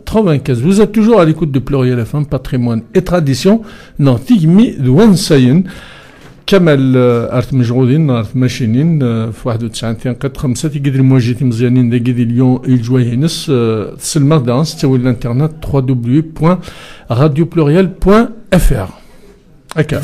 95. Vous êtes toujours à l'écoute de Pluriel FM, patrimoine et tradition. Nantigmi de Wansayen. كمل ارث مشغولين ارث ماشينين في 91 قد 5 يقدر المواجهين مزيانين دا قدر اليوم الجواينس تسلم دانس تسوي الانترنت www.radiopluriel.fr هكا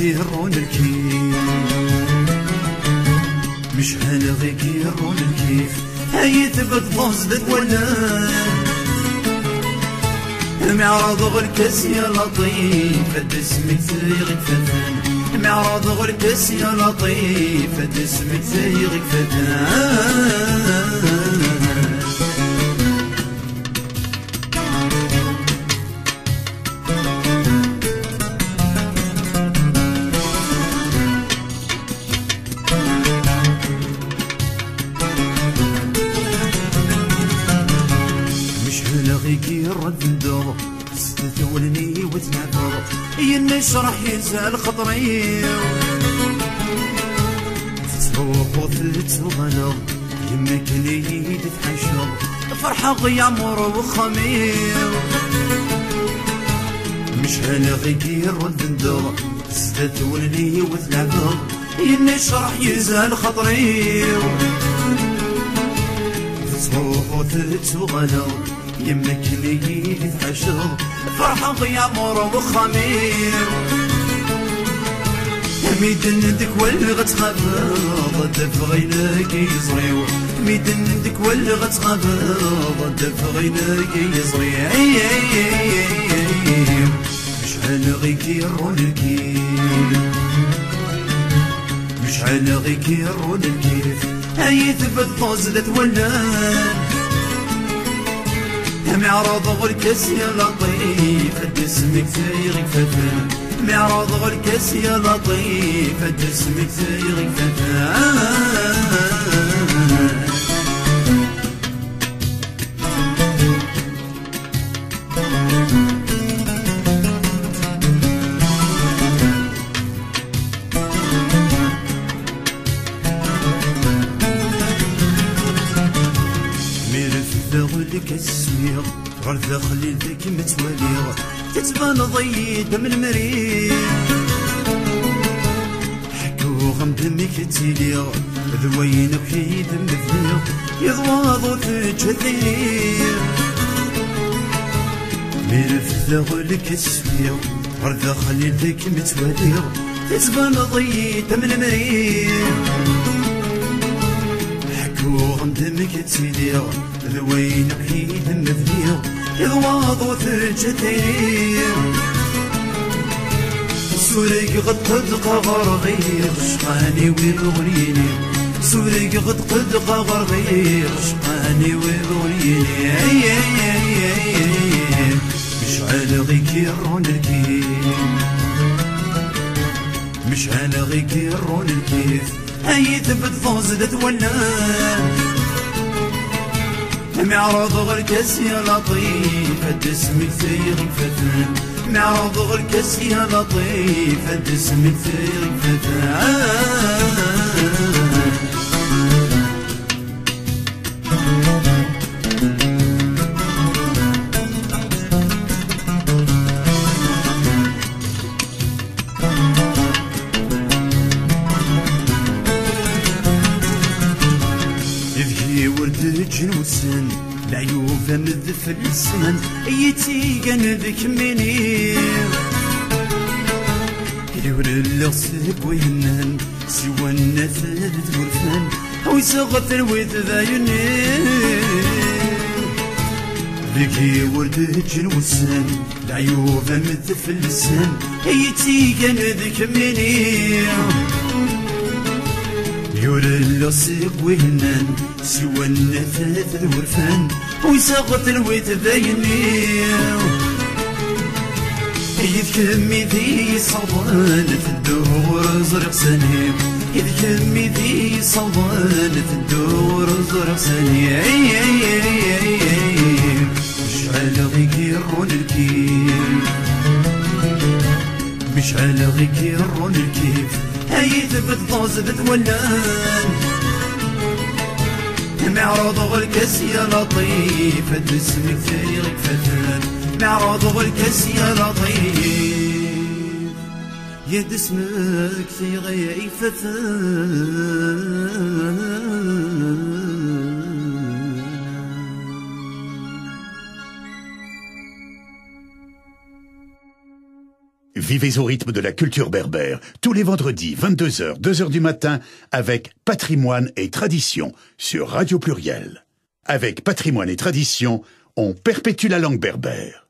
هنغيرون الكيف مش هنغيرون الكيف هاي ثبت ضوزدت ولا معراض غلكس يا لطيف اسمك ثيغك فتان معراض غلكس يا لطيف اسمك ثيغك فتان ستولني وتنافر الناس راح ينزل خطري تروح وثلت وغنر يمك لي تتحشر فرحة غيامر وخمير مش هنغير البندر ستولني وتنافر الناس راح ينزل خطري تروح وثلت وغنر يمك لي تتحشر فرحة غيامر وخمير ميدن دك واللي غتخبر دفغي لاقي يزريو ميدن دك واللي غتخبر دفغي لاقي يزريو مشعل غيكيرون الكيف مشعل غيكيرون الكيف هاي ثبت طوزلت ولان معراض غلكس يا لطيف اسمك ثيغك فتان معراض غلكس يا لطيف اسمك ثيغك فتان السويق غير داخل ذاك متوليغ تتبان ضيد من المريض حكو غمدمي كتيليغ ذوينك يدم بذيغ يضواضو تجثير ميرف داخلك السويق غير داخل ذاك متوليغ تتبان ضيد من المريض حكو غمدمي كتيليغ ذوين حيد مذنير يضواض وثجتير سوريك غد قغر غير شقاني ويبغليني سوريك غد قغر غير شقاني ويبغليني مشعل غيكيرون الكيف مشعل غيكيرون الكيف هاي ثبت ضوزدت ولا معراض غلكس يا لطيف اسمك ثيغك فتان معراض غلكس يا لطيف اسمك ثيغك فتان جنوسن العيوب مذف السنن ايتي قندك منير يور اللصق وينن سوى النثر تورفن او يسغف الويد ذا ينير ذكي ورد جنوسن العيوب مذف السن ايتي قندك منير يور اللصق وينن سوى النثاث الورفان ويساقط الويت ذايني يذكمي ذي صوان في الدور زرق سنيم يذكمي ذي صوان في الدور زرق سنيم مشعل غير الكيف مشعل غير الكيف هاي ثبت طاز بتولان معرض والكاس يا لطيف اسمك ثريغك فتان معرض والكاس يا لطيف يد اسمك ثريغك فتان. Vivez au rythme de la culture berbère, tous les vendredis, 22h, 2h du matin, avec Patrimoine et Tradition, sur Radio Pluriel. Avec Patrimoine et Tradition, on perpétue la langue berbère.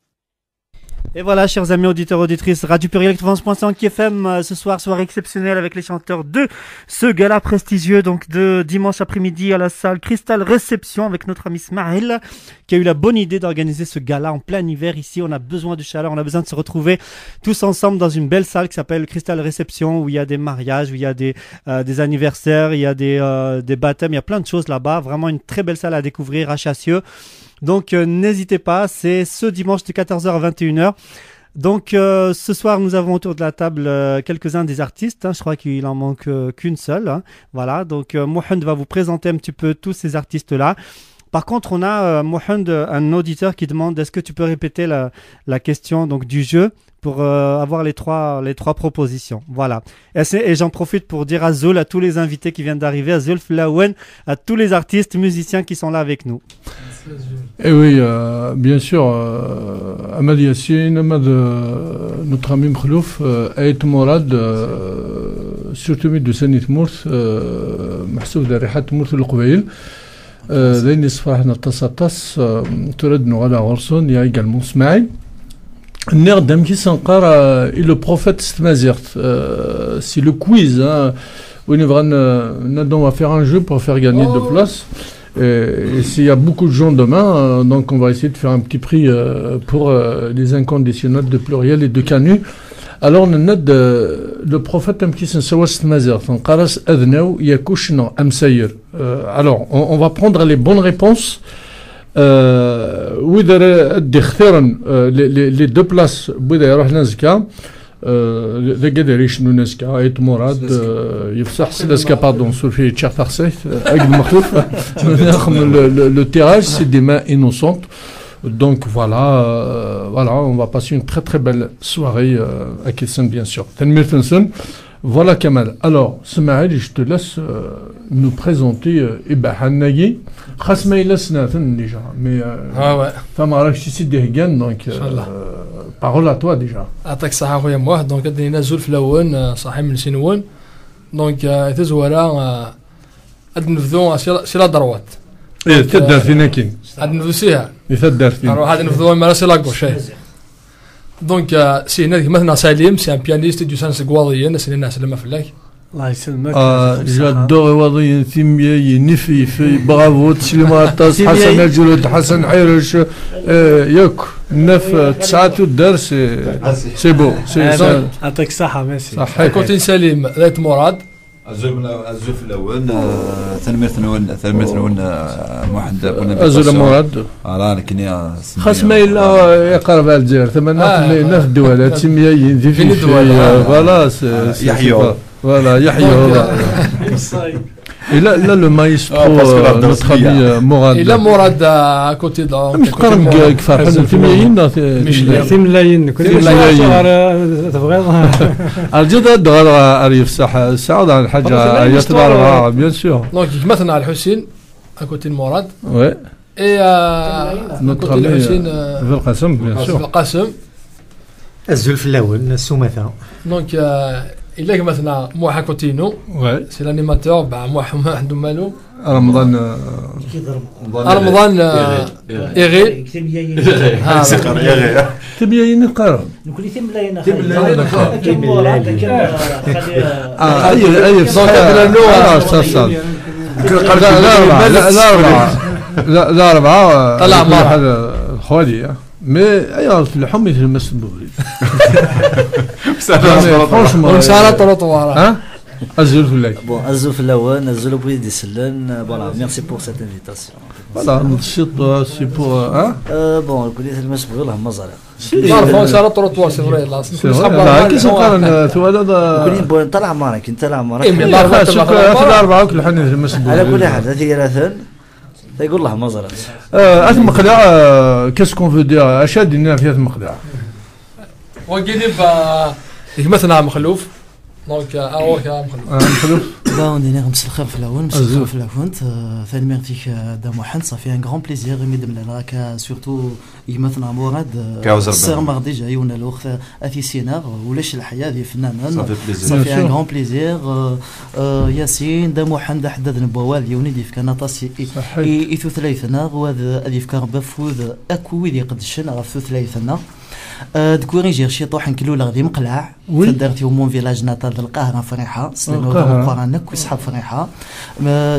Et voilà, chers amis auditeurs, auditrices, Radio Pluriel 91.5 FM, ce soir, soirée exceptionnelle avec les chanteurs de ce gala prestigieux, donc de dimanche après-midi à la salle Cristal Réception avec notre ami Smaïl, qui a eu la bonne idée d'organiser ce gala en plein hiver ici. On a besoin de chaleur, on a besoin de se retrouver tous ensemble dans une belle salle qui s'appelle Cristal Réception, où il y a des mariages, où il y a des anniversaires, il y a des baptêmes, il y a plein de choses là-bas. Vraiment une très belle salle à découvrir à Chassieux. Donc n'hésitez pas, c'est ce dimanche de 14h à 21h. Donc ce soir nous avons autour de la table quelques-uns des artistes, hein. Je crois qu'il en manque qu'une seule, hein. Voilà, donc Mohand va vous présenter un petit peu tous ces artistes-là. Par contre on a Mohand, un auditeur qui demande est-ce que tu peux répéter la question donc, du jeu pour avoir les trois propositions. Voilà. Et j'en profite pour dire à Zoul, à tous les invités qui viennent d'arriver, à Zoul Flaouen, à tous les artistes, musiciens qui sont là avec nous. Et oui, bien sûr, Ahmed Yassine, notre ami Mkhlouf, Aït Mourad, surtout de Sanit Mourth, محسوب ريحة مورث القبيل. ذين يصفحنا التصاطس ترد نغلا غرسون يا également Smaïl. Nerd d'Amki Sankar et le prophète Stmazirt. C'est le quiz. Hein. On va faire un jeu pour faire gagner de place. Et s'il y a beaucoup de gens demain, donc on va essayer de faire un petit prix pour les inconditionnels de Pluriel et de Canu. Alors on note le prophète Amki Sankar Stmazirt. Qaras Adnaou Yakushna Amsayir. Alors on va prendre les bonnes réponses. وإذا اختارن لي دو بلاس بوذا يروح نزكا ذا قدر يشنو نزكا ايت مراد يفصح نزكا باردون سور في تشاف تخسيت اقد مخلوف ناخذ لو تيراج سي دي مان انوسونت. Donc voilà, on va passer une très très belle soirée à Kissen bien sûr. Voilà Kamal. Alors, Smaïl, je te laisse nous présenter Iba Hannayi. Khasmaïla Snathan déjà. Mais Tamara Chisidehgan, donc parole à toi déjà. Attaque Saharoya moi, donc il Nazoul Flaouen, Sahim Sinouan. Donc Tezouala, Adnvdon, c'est la droite. Et Tedder Finakin. Adnvdousiha. Et Tedder Finakin. Alors, Adnvdon, mais là c'est la gauche. Donc c'est مثلا سليم c'est un pianiste du sens guadien c'est الناس اللي ما فلاك الله يسلمك. جادور وضي ثيميا نفي في برافو تسليمات حسن الجلود حسن حيرش ياك نف تسعة الدرس سي بو يعطيك الصحة ميرسي. صحيح. كنت سليم ذات مراد الزوف الأول ثلمثنون واحد أزول مراد أنا كني خصما إلا يقرب على الجزائر ثمن نف الدولات سميايين في خلاص يحيى فوالا يحيى Et là, le maestro, notre ami Morad. Et là, Morad à côté de la... مش قرن كفاح ثميين ثملاين كل تبغى الجدد دغال عريف صح سعود على الحاجة يطلع bien sûr. Donc مثلا على الحسين à côté de Morad. Ouais. Et notre ami Velqasem bien sûr. Velqasem. الزلف الأول السمثة. Donc il est maintenant Mouha Coutinho, c'est l'animateur, Mouhamed Malou. رمضان إيغي تبيين القرار نقول ثملاين أي صوت لا لا 4 طلع كل مرة. حاجة خوالي مي ايوا في الحمي في المس البوري فرانشمون ونسالة طروطوار. ها ازول في الليل Bon, Azou Flawan, Azou Bouy de Selen, voilà, merci pour cette invitation. فوالا نشيط سي بور ها Bon, le collier de Masboul, la Mazara. نعرفوا نسالة طروطوار سي فري لا سي فري كي سنقارن ثوالا كلين بون طلع معك انت طلع معك إيه، من الله لا سوق في 4 كل حني في المس على كل البوري حال هذه ثلاثا يقول الله مزرعة هذا المقلاع كاس كون فو دير اش دينا في هذا المقلاع وقيدي مثلا مخلوف دونك اوك مخلوف مخلوف on est comme ça في الأول مسخر في الأول ثاني مرتيك دام واحد صافي ان غران بليزير يمد من راك سورتو يمثلنا مراد السير مرضي جايونا الاخت اثيسينا ولاش الحياه ذي فنان صافي ان غران بليزير ياسين دام واحد حدد نبوال يوني ديف كان طاسي ايثو ثلاثنا وهذا ذي فكر بفوذ اكو ذي قد الشن غفو ثلاثنا دكوري جير شي طوح نكلو غادي مقلع فدرتي مون فيلاج ناتال القاهره فريحه سلمو قرانك وصحاب فريحه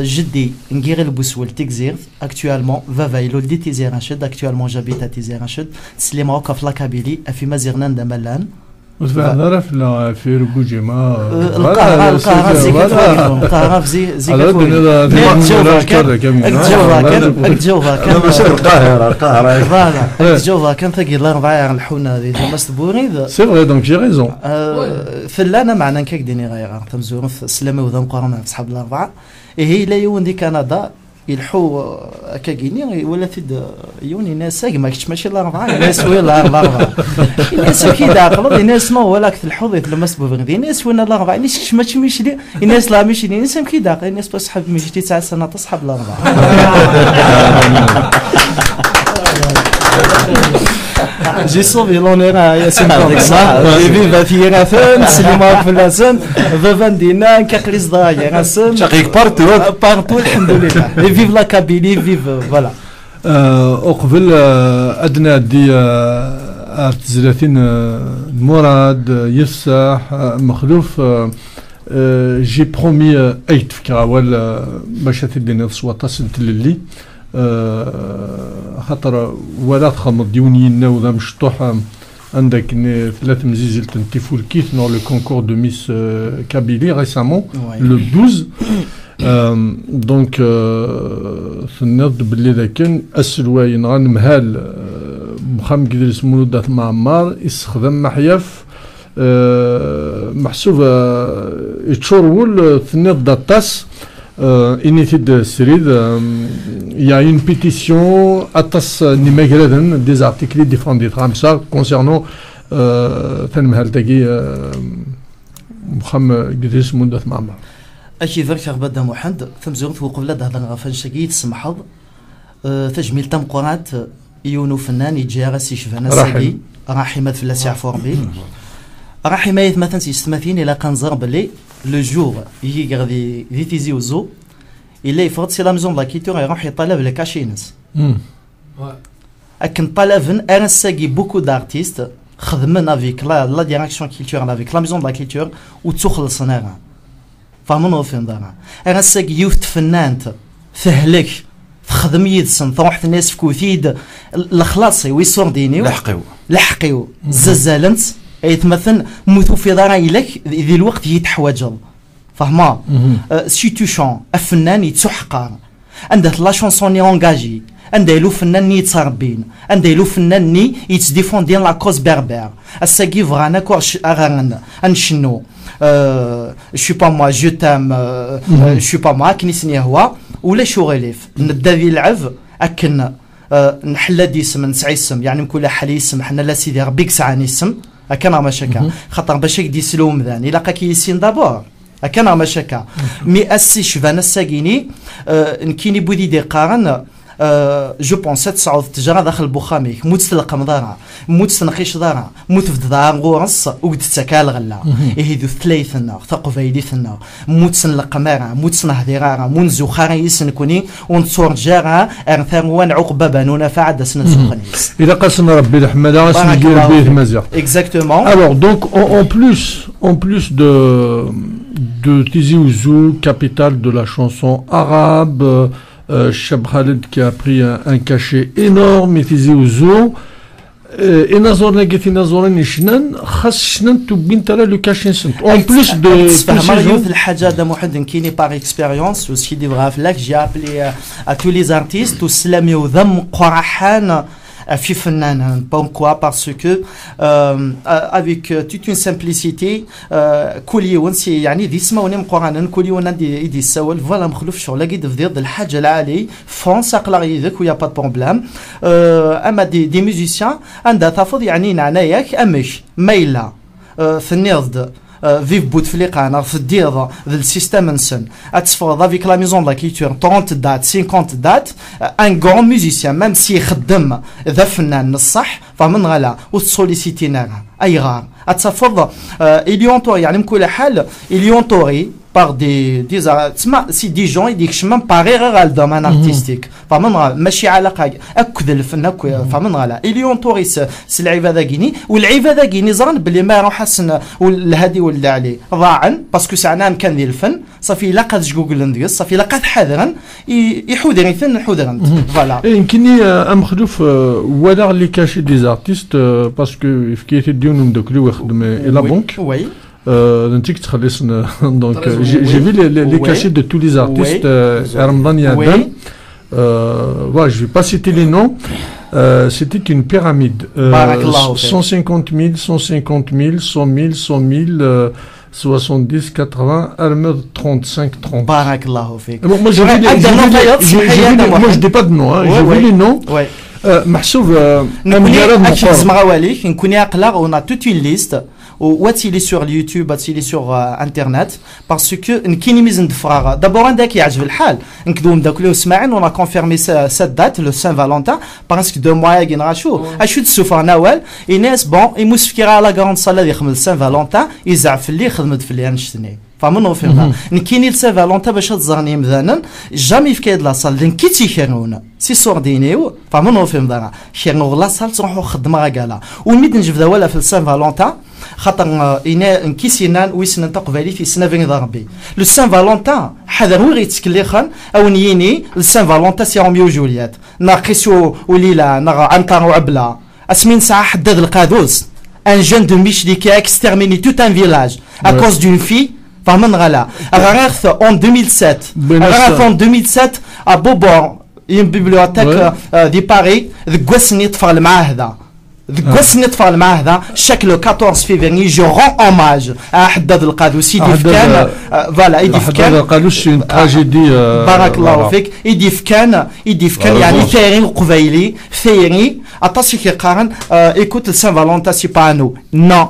جدي نغير البوسول تيكزير اكطوالمون فافايلو دي تيزير راشد اكطوالمون جابيت تيزير راشد تسليم روكا في لاكابيلي في مازيرنان دملان وتفعل في ربوجي ما القاهره القاهره زي الجوفا كان ماشي القاهره فوالا الجوفا كان ثقي الاربعه الحونه هذه مستبوري سي فري دونك جي ريزون فلانا معنا كاك ديني غير تمزور في السلامه وذا مقارنه مع اصحاب الاربعه هي لا يون دي كندا يلحو كاكيني ولا تد يوني ناس ما كنتش ماشي الاربعه ناس ولا الاربعه الناس كي داخل الناس ما ولا كث الحوض لمس بوغدي الناس ولا الاربعه الناس ماشي مشلي الناس لا ماشي الناس كي داخل الناس بصحاب مشي 9 سنوات اصحاب الاربعه جي صوفي لونير يا سيدي فيفا في رافن سليمان في اللسان فافان دينا كاكليز ضايع راسن شقيق بارتو الحمد لله فيف لا كابيلي فيف فوالا وقبل ادنى دي ارتزلاتين مراد يفسح مخلوف جي برومي ايت في كراول باش تدينا صوات سنت للي خاطر ولا تخمض ديونينا وذا مشطوح عندك 3 مزيزل تنتيفو الكيت نور لو كونكور دو ميس كابيلي ريسامون لو 12 دونك ثنض باللي ذا كان السلواين غنمهال مخام كيدير اسمو دات معمار يستخدم محياف محسوب يتشورول ثنض داتاس initié de Syrie, il y a une pétition à tas Nimegraden, des articles défendus comme ça concernant Tanmhaltagi Mohamed Gidris Mundat Mama. أشي ذكر بدا محمد ثم زرت وقبل هذا غفن شقيت سمحض تجميل تم قرات يونو فنان يجارس يشفنا ساقي راحمة في اللاسع فوربي راحمة مثلا سيستماثين إلى كنزر بلي لو جور يجي غادي ذي تيزي وزو إلا يفرض سي لا ميزون لا كيتور يروح يطلب لك كاشينس أكن طلبن أنا ساقي بوكو دارتيست خدمنا افيك لا ديريكسيون كيلتور افيك لا ميزون لا كيلتور وتخلصنا فهمنا فين دارا انا ساق يوث فنانت فهلك تخدم يدسن تروح الناس في كوثيد الخلاصي ويصور دينيو لحقيو زلزالنت يتمثل موتو في دارا لك ذي الوقت يتحوجل فهما سيتوشون الفنان يتسحقر عنده لا شونسون اونغاجي عنده يلو فنان يتصربين عنده يلو فنان يتديفون ديال لا كوز بربر الساقي فغانا كورش اغانا انشنو je suis pas moi je t'aime je suis pas moi كنيسني هو ولا شغليف نبدا ذي العب اكن نحل دي اسم نسعي اسم يعني كل حالي اسم حنا لا سيدي ربي كسعني اسم اكن مشاكا خاطر باش يدي سلوم ذاني لا كيسين دابور اكن مشاكا مي اسي شفانا الساقيني نكيني بودي دي قارن جو بونس تصعد التجاره داخل البخاميك موت تلقى مضارع موت تنقيش ضارع موت في دار غورس وقد تسكال غلا يهدو ثلاثنا ثقفايدي ثنا موت تنلقى مارع موت تنهديرا منزو خاريس نكوني ونصور جارا ارثار وان عقبه بانونا فعد سنسخنيس اذا قسم ربي الحمد سندير بيه مزيان exactement alors donc en plus de Tizi Ouzou capitale de la chanson arabe Chab Khaled qui a pris un cachet énorme, maîtrisé aux eaux. Et Nazorna Geti Nazoran Ishnan, Khas Shnan Toubin Tala le cachet. En plus de. Par expérience, aussi des vrais flags, j'ai appelé à tous les artistes, tous Slami ou Dham Qorahan. Pourquoi? Parce que avec toute une simplicité كل يوم يعني دي اسمه قرانا كل يوم يدي السوال فوالا مخلوف شغل لقيت في ضد الحاجه العالي فونس اقلع يدك ويا با بروبليم اما دي ميوزيسيان عندها تفض يعني نعناياك امش ميله في النضد فيف بوتفليقه في الديض ذا السيستم نسن اتفرض افيك لا ميزون لا كيتور 30 دات 50 دات ان غون ميوزيسيان ميم سي يخدم ذا فنان الصح فمن غلا وتسوليسيتينا اي غار اتفرض اليونتوري يعني بكل حال اليونتوري par des si des gens يديك شمن باغي غير الدومين ارتستيك فمن ماشي علاقه اكد الفن فمن غلا اليونتوري العباده كيني والعباده كيني زرن بلي ما راح حسن الهادي ولا عليه ضاعن باسكو ساعنا كان ديال الفن صافي لقات جوجل ندير صافي لقات حاضرا يحودر يفن حودرا فوالا يمكنني مخلوف ولا اللي كاشي دي ارتيست باسكو في كيتي ديونهم دوك اللي يخدم الى بنك وي donc j'ai vu les cachets de tous les artistes Ramadan Yadan voilà, je ne vais pas citer les noms c'était une pyramide 150 000 150 000 100 000 100 000 70 80 35 30 Barakallahu fik. Moi j'ai vu moi je dis pas de nom j'ai vu les noms محسوب نكون يقلق on a toute une liste واتي لي سور اليوتيوب واتي لي سور انترنت باسكو نكيني ميزن دفراغ دابور عندك يعجب الحال نكذوم داك لو سمعن ونا كونفيرمي سات دات لو سان فالونتان باسكو دو موا كي نغاشو اشو تسوفر نوال الناس بون يموس فكيرا على كراند صاله اللي يخدم سان فالونتان يزعف اللي خدمت في اللي نشتني فمنو فهمنا نكيني لسان فالونتان باش تزرني مذانا جامي في كايد لاصال لين كي تيخيرونا سي صور دينيو فمنو فهمنا خيرنو لاصال تروحو خدمه قالا وميد نجيب ذا ولا في سان فالونتان خاطر إنا كيسينان ويسنن تقبالي في سنة فين ضربي لو سان فالونتان حذر وغي تكليخن او نيني لسان فالونتان سي روميو جوليات ناقصو وليلا نغ عنتر وعبلا اسمين ساعه حداد القادوس ان جون دو ميشلي كي اكسترميني توت ان فيلاج ا كوز دون في فمن غلا غارث اون 2007 غارث اون 2007 ا بوبور une bibliothèque دي باري ذكوسني طفل مع هذا ذكوسني طفل مع هذا شكله 14 فيفري جو رون اوماج حداد القادوسي يدي فكان فوالا يدي فكان حداد القادوس سي تراجيدي بارك الله فيك يدي فكان يعني ثيري قبيلي ثيري اطاسي كيقارن ايكوت سان فالونتا سي با نو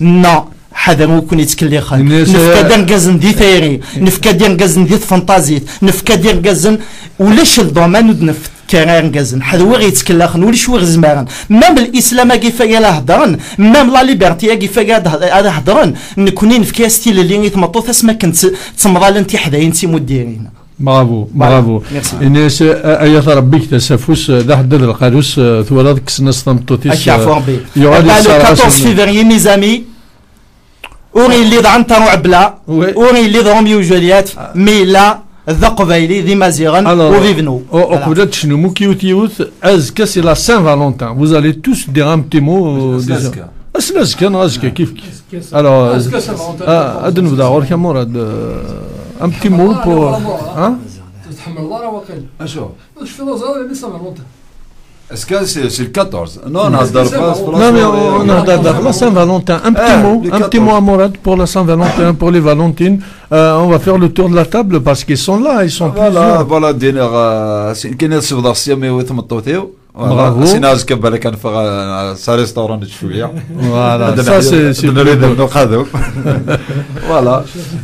نو حذر وكون يتكلخن نفكا نقزن دي ثيري نفكا نقزن دي فانتازيت نفكا نقزن ولاش الضمان ودنف كرار نقزن حذر وغي يتكلخن ولاش وغ زمارن مام الاسلام كيف يلا هضرن مام لا ليبرتي كيف هذا هضرن نكونين في كاستيل اللي يتمطو تسمى كنت تمضال انت حدايا انت مديرين برافو الناس ايا ربيك تسافوس ذا حداد القادوس ثوالات كسناس تمطوتيس اشعفوا ربي يقعد 14 فيفري ميزامي اوري اللي ضعنتا وعبلا اوري اللي ضروميو جوليات ميلا ذا قبيلي ذي مازيغان وفيفنو وقبلت شنو موكيوتيوث ازكا سي لا سان فالونتان vous allez tous dire un petit mot أزكا كيف alors أدن بدا غير مراد un petit mot pour تتحمل الله راه واقيلا اشو واش في لازال اللي سان فالونتان Est-ce que c'est le 14? Non, mais on a la Saint-Valentin. Un petit mot à Morad pour la Saint-Valentin, pour les Valentines. On va faire le tour de la table parce qu'ils sont là, ils sont plusieurs. Voilà, dîner, c'est une quinzaine de jours, mais où est-ce que bravo. C'est naze que balai kan faire sa restaurant de chouïa. Voilà, ça c'est voilà.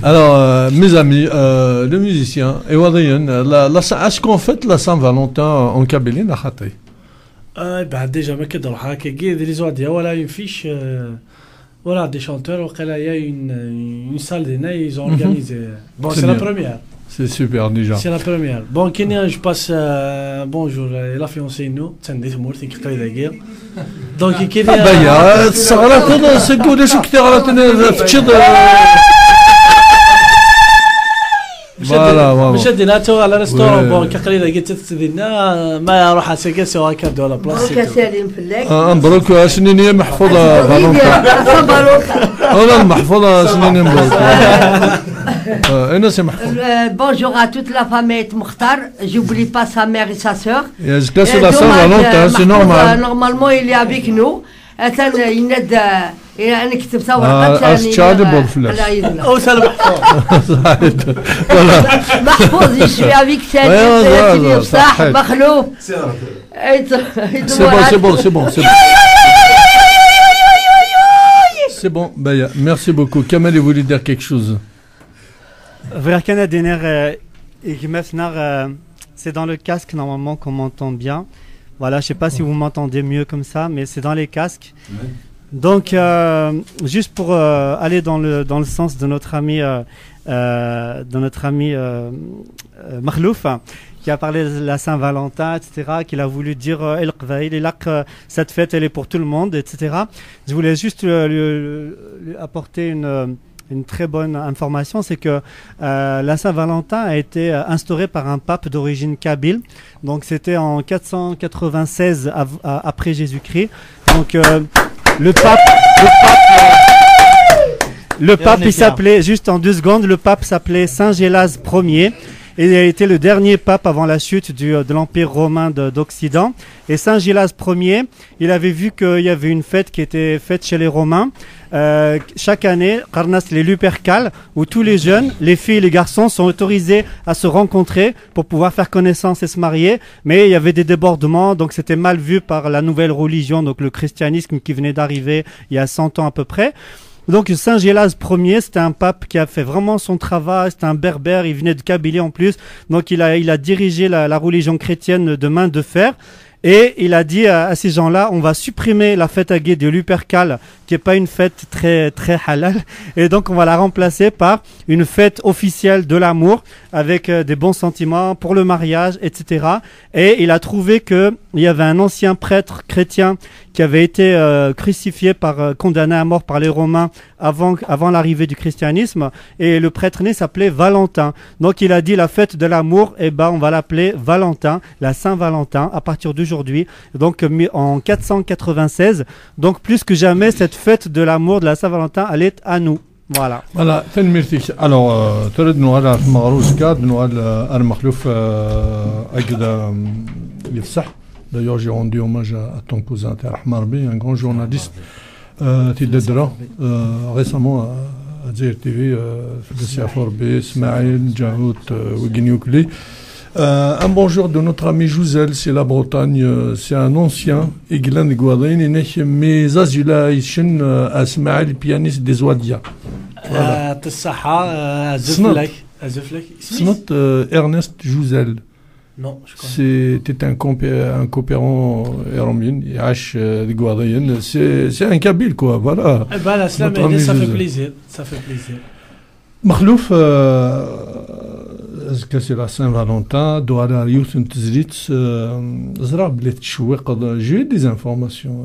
Alors, mes amis, le musicien, est-ce qu'on fête la Saint-Valentin en Kabylie, Nakhati? بعد ديجا ما كيديروا هكا كي لي زواديا ولا اون فيش ولا دي شانتور وقيلا يا اون سال دينا ils ont organisé bon c'est la première c'est super déjà c'est la première bon كاين je passe bonjour la fiancée nous تنديت مور تيك قيدا كير دونك كاين يا الصغرات سكو شو كثير فتشد مش ديناتو على ريستورون بون كقليله قلت تدينا ما اروح على سيكاسي وهكذا ولا بلاصه سالم في الليل مبروك سنينيه محفوظه والله المحفوظه سنينيه مبروك انا سي محفوظ bonjour à toute la famille Mokhtar j'oublie pas sa mère et sa sœur c'est la Saint-Valentin c'est normal normalement il est avec nous يند يعني كتبتها ورقه ثانيه او سلام محفوظ يشوي افيك ثاني صح مخلوف c'est bon c'est bon Baya merci beaucoup Kamel voulait dire quelque chose c'est dans le casque normalement qu'on m'entend bien. Voilà, je sais pas si vous m'entendez mieux comme ça, mais c'est dans les casques. Oui. Donc, juste pour aller dans le sens de notre ami Makhlouf, qui a parlé de la Saint-Valentin, etc., qu'il a voulu dire cette fête, elle est pour tout le monde, etc. Je voulais juste lui apporter une très bonne information, c'est que la Saint-Valentin a été instaurée par un pape d'origine kabyle. Donc c'était en 496 après Jésus-Christ. Donc le pape il s'appelait, juste en 2 secondes, le pape s'appelait Saint Gélas Ier. Et il a été le dernier pape avant la chute de l'Empire romain d'Occident. Et Saint Gélas Ier, il avait vu qu'il y avait une fête qui était faite chez les Romains. Chaque année, Qarnas, les Lupercales, où tous les jeunes, les filles et les garçons sont autorisés à se rencontrer pour pouvoir faire connaissance et se marier. Mais il y avait des débordements, donc c'était mal vu par la nouvelle religion, donc le christianisme qui venait d'arriver il y a 100 ans à peu près. Donc Saint Gélas Ier, c'était un pape qui a fait vraiment son travail, c'était un berbère, il venait de Kabylie en plus, donc il a dirigé la religion chrétienne de main de fer. Et il a dit à ces gens-là, on va supprimer la fête à guet de Lupercales, qui est pas une fête très très halal, et donc on va la remplacer par une fête officielle de l'amour, avec des bons sentiments pour le mariage, etc. Et il a trouvé que il y avait un ancien prêtre chrétien qui avait été crucifié condamné à mort par les Romains avant l'arrivée du christianisme, et le prêtre né s'appelait Valentin. Donc il a dit la fête de l'amour, on va l'appeler Valentin, la Saint-Valentin, à partir d'aujourd'hui, donc en 496. Donc plus que jamais, cette fête de l'amour de la Saint-Valentin, elle est à nous. Voilà. Voilà, alors, ترد نوال مغروس كاد نوال المخلوف أجد يفصح. D'ailleurs, j'ai rendu hommage à ton cousin Tarah Marbi, un grand journaliste Tidedra, récemment à Zir TV, Félicia Forbe, Ismaël, Djaout, Wiginoukli. Un bonjour de notre ami Jouzel, c'est la Bretagne, c'est un ancien, Iglan Gouadin, mais Azula Ishin, Ismaël, pianiste des Ouadia. C'est notre Ernest Jouzel. Non, je connais. C'était un coopérant éromien, de Gouadin. C'est un Kabyle, quoi, voilà. Eh ben, la slam, ça fait plaisir. Ça fait plaisir. Makhlouf, c'est la Saint-Valentin, Douala Youth Ntizlit, Zrab les Tchouek, j'ai eu des informations,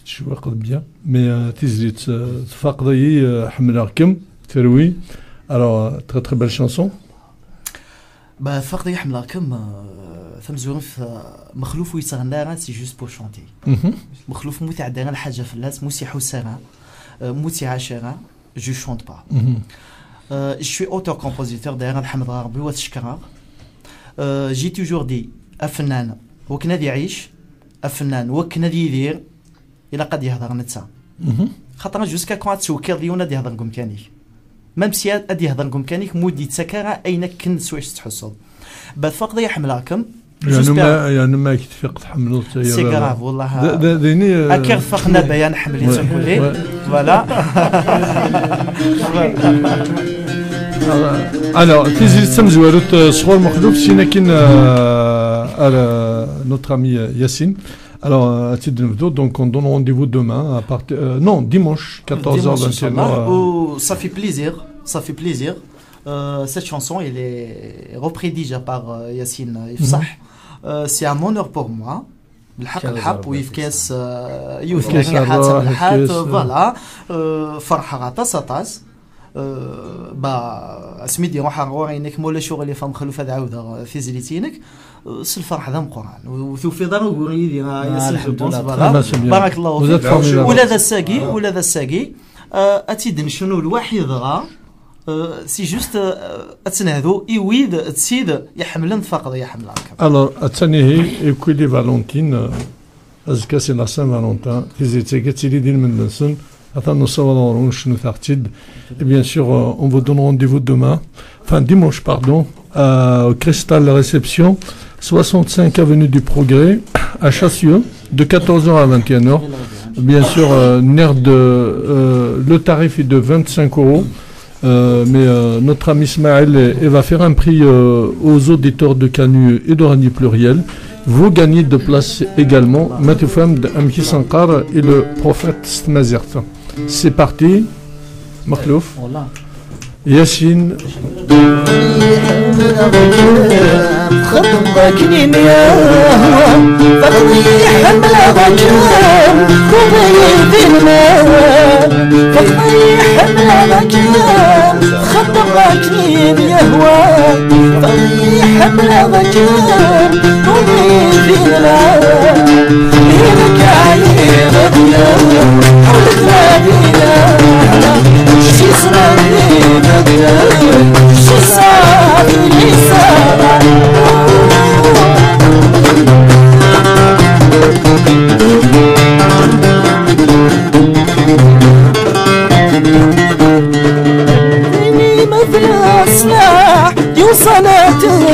Tchouek bien, mais Tizlit, Faqdayi, Hamlarkim, Teroui, alors très très belle chanson. Bah, Faqdayi Hamlarkim, Famzourif, Makhlouf ou Isarnara, c'est juste pour chanter. Makhlouf Mouti Adara, Hadja Fellas, Moussi Houssara, Mouti Hachara. Je chante pas. Je suis auteur-compositeur derrière Mohamed Gharbi ou Tchkara. J'ai toujours dit Afnan, وكنادي يعيش أفنان وكنادي يدير إلا قد يهضر نتسا. خاطر جوسكا كون تسوكر ليونا دي يهضر كمكانيك. ميم سي ادي يهضر كمكانيك مودي تسكر أين كن سواش تحصل. بعد فقط يحملكم. يعني ما كتفيق تحملوا سي غراف والله اكيد فقنا بيان حملي تقولي فوالا alors تيزي تسمزوارت صغور مخلوف سينا كاين notre ami Yassine. Alors, à titre de vidéo, donc on donne rendez-vous demain à partir non, dimanche 14h21. Ça fait plaisir. Cette chanson elle est reprise déjà par Yassine Ifsah. C'est un honneur pour moi. الحق ويفكاس يوث كاحات الحات فوالا فرحه غطاس با سميدي روح عينك مولا شغل فهم خلوفه عاوده في زليتينك الفرح ذا مقران وفي دار وغيدي بارك الله فيك ولا ذا الساقي اتيدن شنو الواحد غا سي جوست اتنهدو يويد تسيد يحملن فقط يحملك الو الثاني هي كولي فالونتين ازكا سي لا سان فالونتين تيزيتي تيلي ديال من السن حتى نصوروا شنو تاعتيد bien sûr on vous donne rendez-vous demain enfin dimanche pardon au Cristal Réception 65 avenue du Progrès à Chassieux de 14h à 21h. Bien sûr le tarif est de 25 €. Mais notre ami Ismaël va faire un prix aux auditeurs de Canu et de Radio Pluriel. Vous gagnez de place également. Matoufam de Amki Sankar et le prophète Stmazert. C'est parti. Makhlouf. Yassine.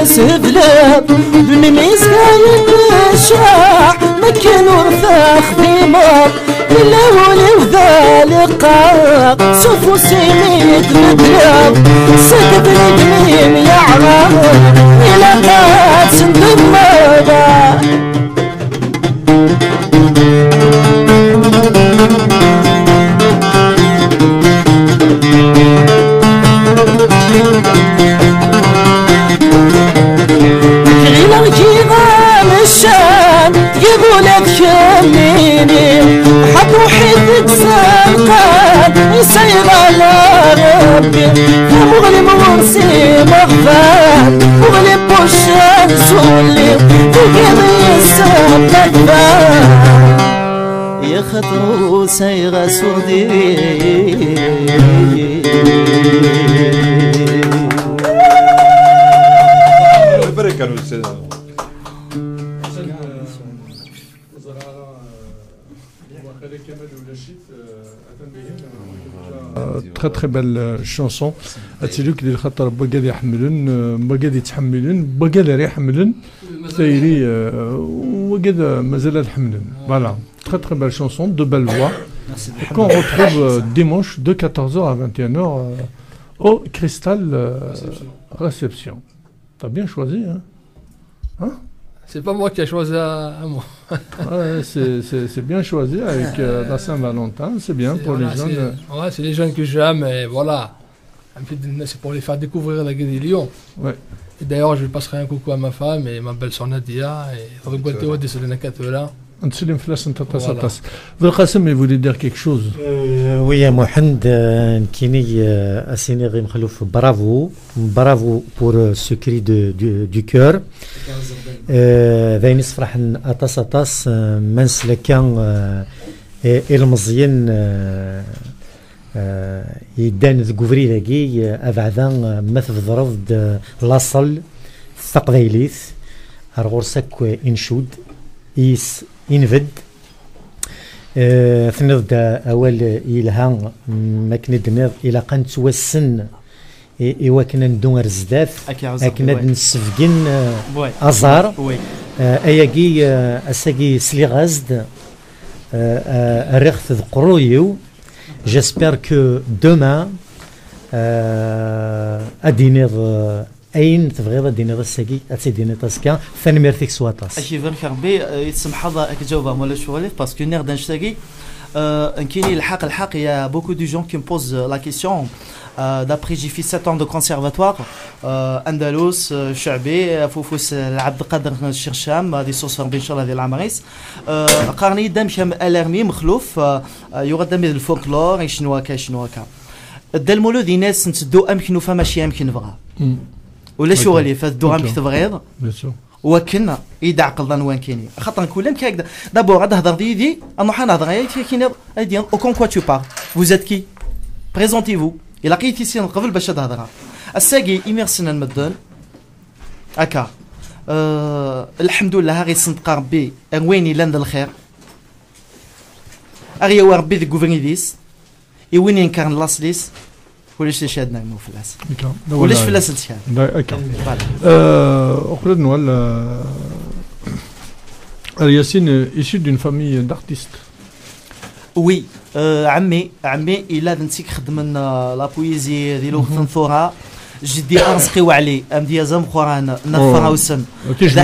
سفلاب بنميز كاين الشاع مكن ورثاخ في مار إلا ولي وذالق قاق سوفو سيميت مدلاب سكب الجميم يعرف إلا قاد سندب ماذا يسير على ربي مغلب ورسي مغفات مغلب وشان سولي تقضي السبب يا خطر سيغ سودي très très belle chanson. أتيلوك اللي خاطر بقى يحملون بقى يتحملون بقى يحملون ثيري وقد مازال يحملون. Voilà, très très belle chanson, de belle voix. Qu'on retrouve dimanche de 14h à 21h au Cristal Réception. T'as bien choisi, hein? Hein? C'est pas moi qui ai choisi à moi. Ouais, c'est bien choisi avec la Saint-Valentin, c'est bien pour les jeunes. Ouais, c'est les jeunes que j'aime et voilà. C'est pour les faire découvrir la Guinée de Lyon. Ouais. Et d'ailleurs, je passerai un coucou à ma femme et ma belle-sœur Nadia et Roberto de Selenakatola. نتسلم فلاس انت تصطس ذو القاسم يقول dire quelque chose. Oui يا محمد كيني اسيني غير مخلوف برافو pour ce cri du cœur. ذاين يصفرح اطاس منسلكا المزيان يدان ذكوفري لاكي ابعدا مثل ضرب لاصل الثقبيليث ارغورسك انشود يس ينفد ثنض اول إلها ما كندنض الى قنت والسن ايوا كنا ندون رزداف كنا نسفقن ازار اياكي اساكي سلي غازد الريخ ذقرويو جيسبر كو دوما ادينيض اين تبغي ديني الساكي اتسيديني تاسكا ثاني ميرتيك سواتاس اشي فان كربي يتسمح هذا كجاوبه مولا شواليف باسكو نير دانشتاكي كاين الحق يا بوكو دو جون كي مبوز لا كيسيون d'après j'ai fait 7 ans de conservatoire اندلس شعبي فوفوس العبد القادر الشرشام هذه صوص ان شاء الله ديال العمريس قارني دام شام الارمي مخلوف يغدم الفولكلور شنو هكا دا المولود ناس نتدو امكن فماشي امكن بغا ولا شغلي فدو امك تبغيض وكنا يدع قلدان وين كاينين خاطر نقول لك هكذا دابور غاد هضر ديدي انو حنا هضر غير كاين ايدي او كون كوا تو بار فوز ات كي بريزونتي فو الا لقيتي سين قبل باش تهضر الساقي ايميرسنا المدن هكا الحمد لله غير صندق ربي وين لاند الخير اغي ربي ذي غوفرنيديس وين ينكرن لاسليس وليش تشادنا مو فلاس وليش فلاس تشاد d'accord أخرج نوال Yacine issu d'une famille d'artistes. Oui, عمي إلا دنتيك خدمنا لا بويزي ديالو خنثورها جدي أنسقيو عليه أمدي زم قران نفراوسن ذا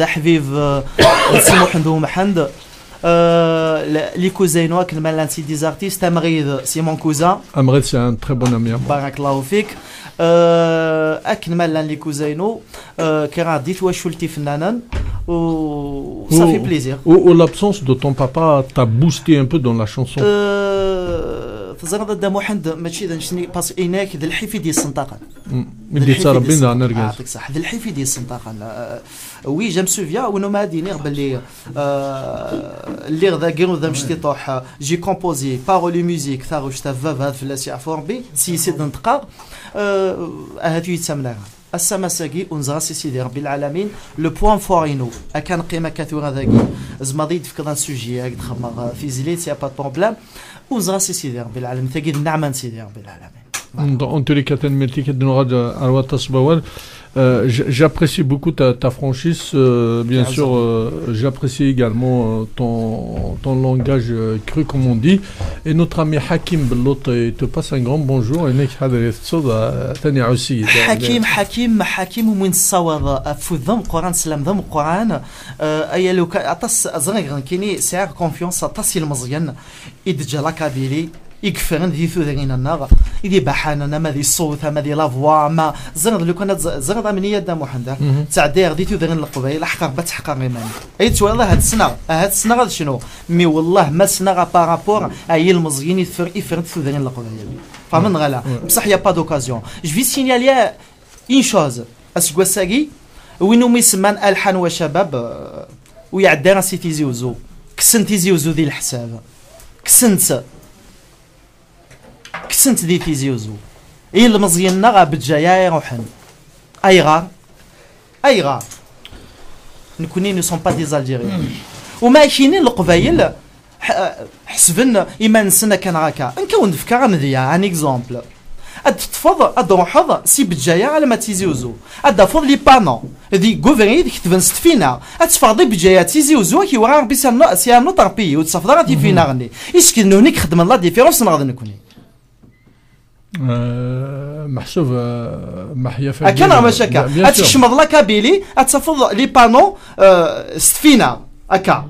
حبيب سي محمد les cousins noirs qui m'ont lancé des artistes Amrid c'est mon cousin Amrid c'est un très bon ami barakallahu fik أكمل لي كوزينو كرا ديت واش ولتي فنانا و ça fait plaisir ou l'absence de ton papa t'a boosté un peu dans la chanson تزرد دا محمد ماشي دنشني باس إناك ذا الحيفي ديال السنطاقة اللي تربينا نرجع يعطيك صح ذا الحيفي ديال السنطاقة وي جام سوفيا ونو ما ديني باللي اللي غدا كيرو ذا مشتي طوح جي كومبوزي بارولي ميوزيك ثارو شتا فاف فلاس يعفور بي سي سيد نتقار هاتو يتسمى السماساكي ونزرا سيدي ربي العالمين لو بوان فورينو كان قيمه كثيره ذاكي زمادي تفكر ان سوجي هاك تخمر في زيليت سي با بروبليم ونزرا سيدي ربي العالمين ثاكي النعمه سيدي ربي العالمين en tous les cas j'apprécie beaucoup ta franchise bien sûr j'apprécie également ton langage cru comme on dit et notre ami Hakim Bellout te passe un grand bonjour حكيم ومن الصواب في ذم القرآن سلام ذم القرآن أي لو أتص أزرق كيني سعر كونفيونس أتصل المزيان إدجا لكابيلي يكفرن ذي ثوذرين النار إذا بحانا ما ذي الصوت ما ذي لافوا ما زرد لو كانت زرد من يد محمد تعدير ذي ثوذرين القبيل أحقق بتحقق إيمان أي تقول الله هاد السنة هاد شنو مي والله ما سنة بارابور أي المزيين يفرن ثوذرين القبيل فمن غلا بصح يا با دوكازيون جو في سينيالي إن شوز أسقوا ساقي وينو ميسمان ألحان وشباب ويعدي سي تيزيوزو كسنت تيزيوزو ذي الحساب كسنت ذي تيزيوزو إيه المزيان نغا بالجاية يروحن أي غار نكوني نو سون با دي الجيريان وما كاينين القبايل حسبن إيمان سنة كان هكا نكون نفكر مذيا ان اكزومبل اد روحض سي بالجاية على ما تيزيوزو اد فض لي بانو ذي غوفرني ذيك تبان ستفينا اتفاضي بالجاية تيزيوزو كي ورا ربي سي نو طربي وتصفض غادي فينا غني اسكي نونيك خدم لا ديفيرونس نغادي نكوني محسوب محيا فاجئ أكنا مشاكا أتشمض لك بيلي أتصفض لي بانو ستفينا أكا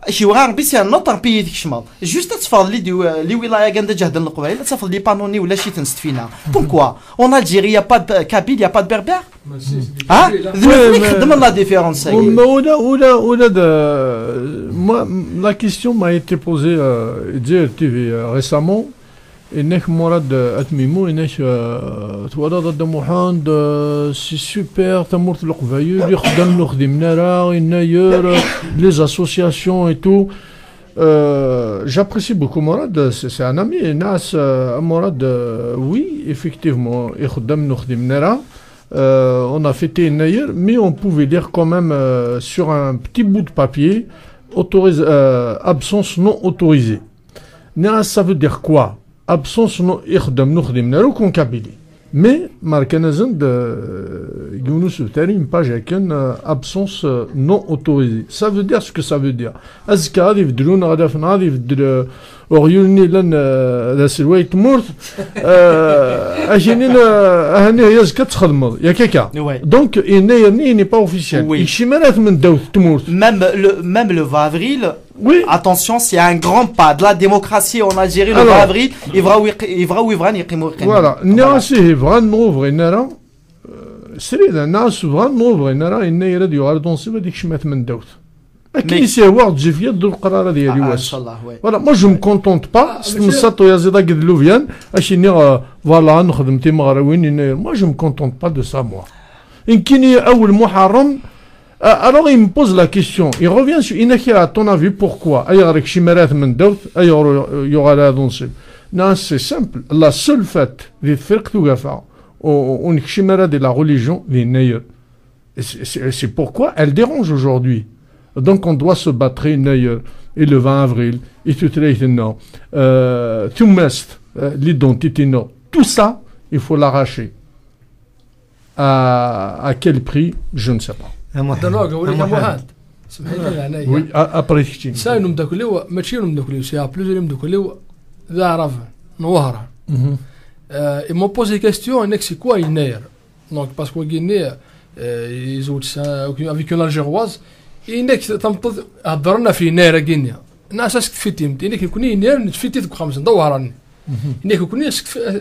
شي وغار بيسيان نوطر بي ديك شمض جوست تفضل لي ولاية كندا جهد القبائل تفضل لي بانوني ولا شي تنستفينا بونكوا اون الجيري يا با كابيل يا با بربر ها ذنك خدم لا ديفيرونس ولا la question m'a été posée hier TV récemment إنك مراد أتميمو إنك توالا ضد محمد سي سوبر تمر في القبايل يخدم له خدمنا راه إناير les associations et tout j'apprécie beaucoup Morad c'est un ami ناس Morad oui effectivement يخدم له خدمنا راه on a fêté إناير mais on pouvait lire quand même sur un petit bout de papier absence non autorisée ناس ça veut dire quoi absence نخدم نارو كون كابيلي مي ماركنا زند يونس تاني une page avec une absence non autorisée ça veut dire ce que ça veut dire أزكى غادي يبدلون غادا فين غادي يبدل أغيوني لان ذا سلوي تمورت أجيني هاني هي زكا تخدم يا كيكا دونك إني ني با أوفيسيال يشي مرات من داوت تمورت même le 20 avril. Oui. Attention, c'est un grand pas de la démocratie en Algérie. Le 20 avril, Voilà. Nasi Hivran Nouvre Nara. C'est là, Nas Hivran Nouvre Nara. Il n'y a pas de danser avec des chemins de Mendout. كي سي واحد تجي فيا دو القرار ديالي واش ان شاء الله وي فوالا مو جو مكونطونت با نسطو يا زيدا قد لوفيان اشيني فوالا نخدم تي مغراوين مو جو مكونطونت با دو سا موا ان كيني اول محرم alors il me pose la question il revient sur Inaki à ton avis pourquoi ayarek shimarat من دوت يغالا دونسي non c'est simple la seule fête des فرق توقفا on shimarat de la religion les nayer c'est pourquoi elle dérange aujourd'hui. Donc on doit se battre et le 20 avril et tout l'identité non. Tout ça, il faut l'arracher. À quel prix, je ne sais pas. Oui, après ça nous m'dakouliwa ماشي نمدكوليو سي بلوزيور نمدكوليو ذا عرف نوهرا ils m'ont posé question et c'est quoi Inayer donc parce que Guinée ils ont avec une algéroise إنك تنطذ هضرنا في نير كينيا ناس تفيتي إنك يكوني نير نتفيتي ذوك خمسة ندورني إنك يكوني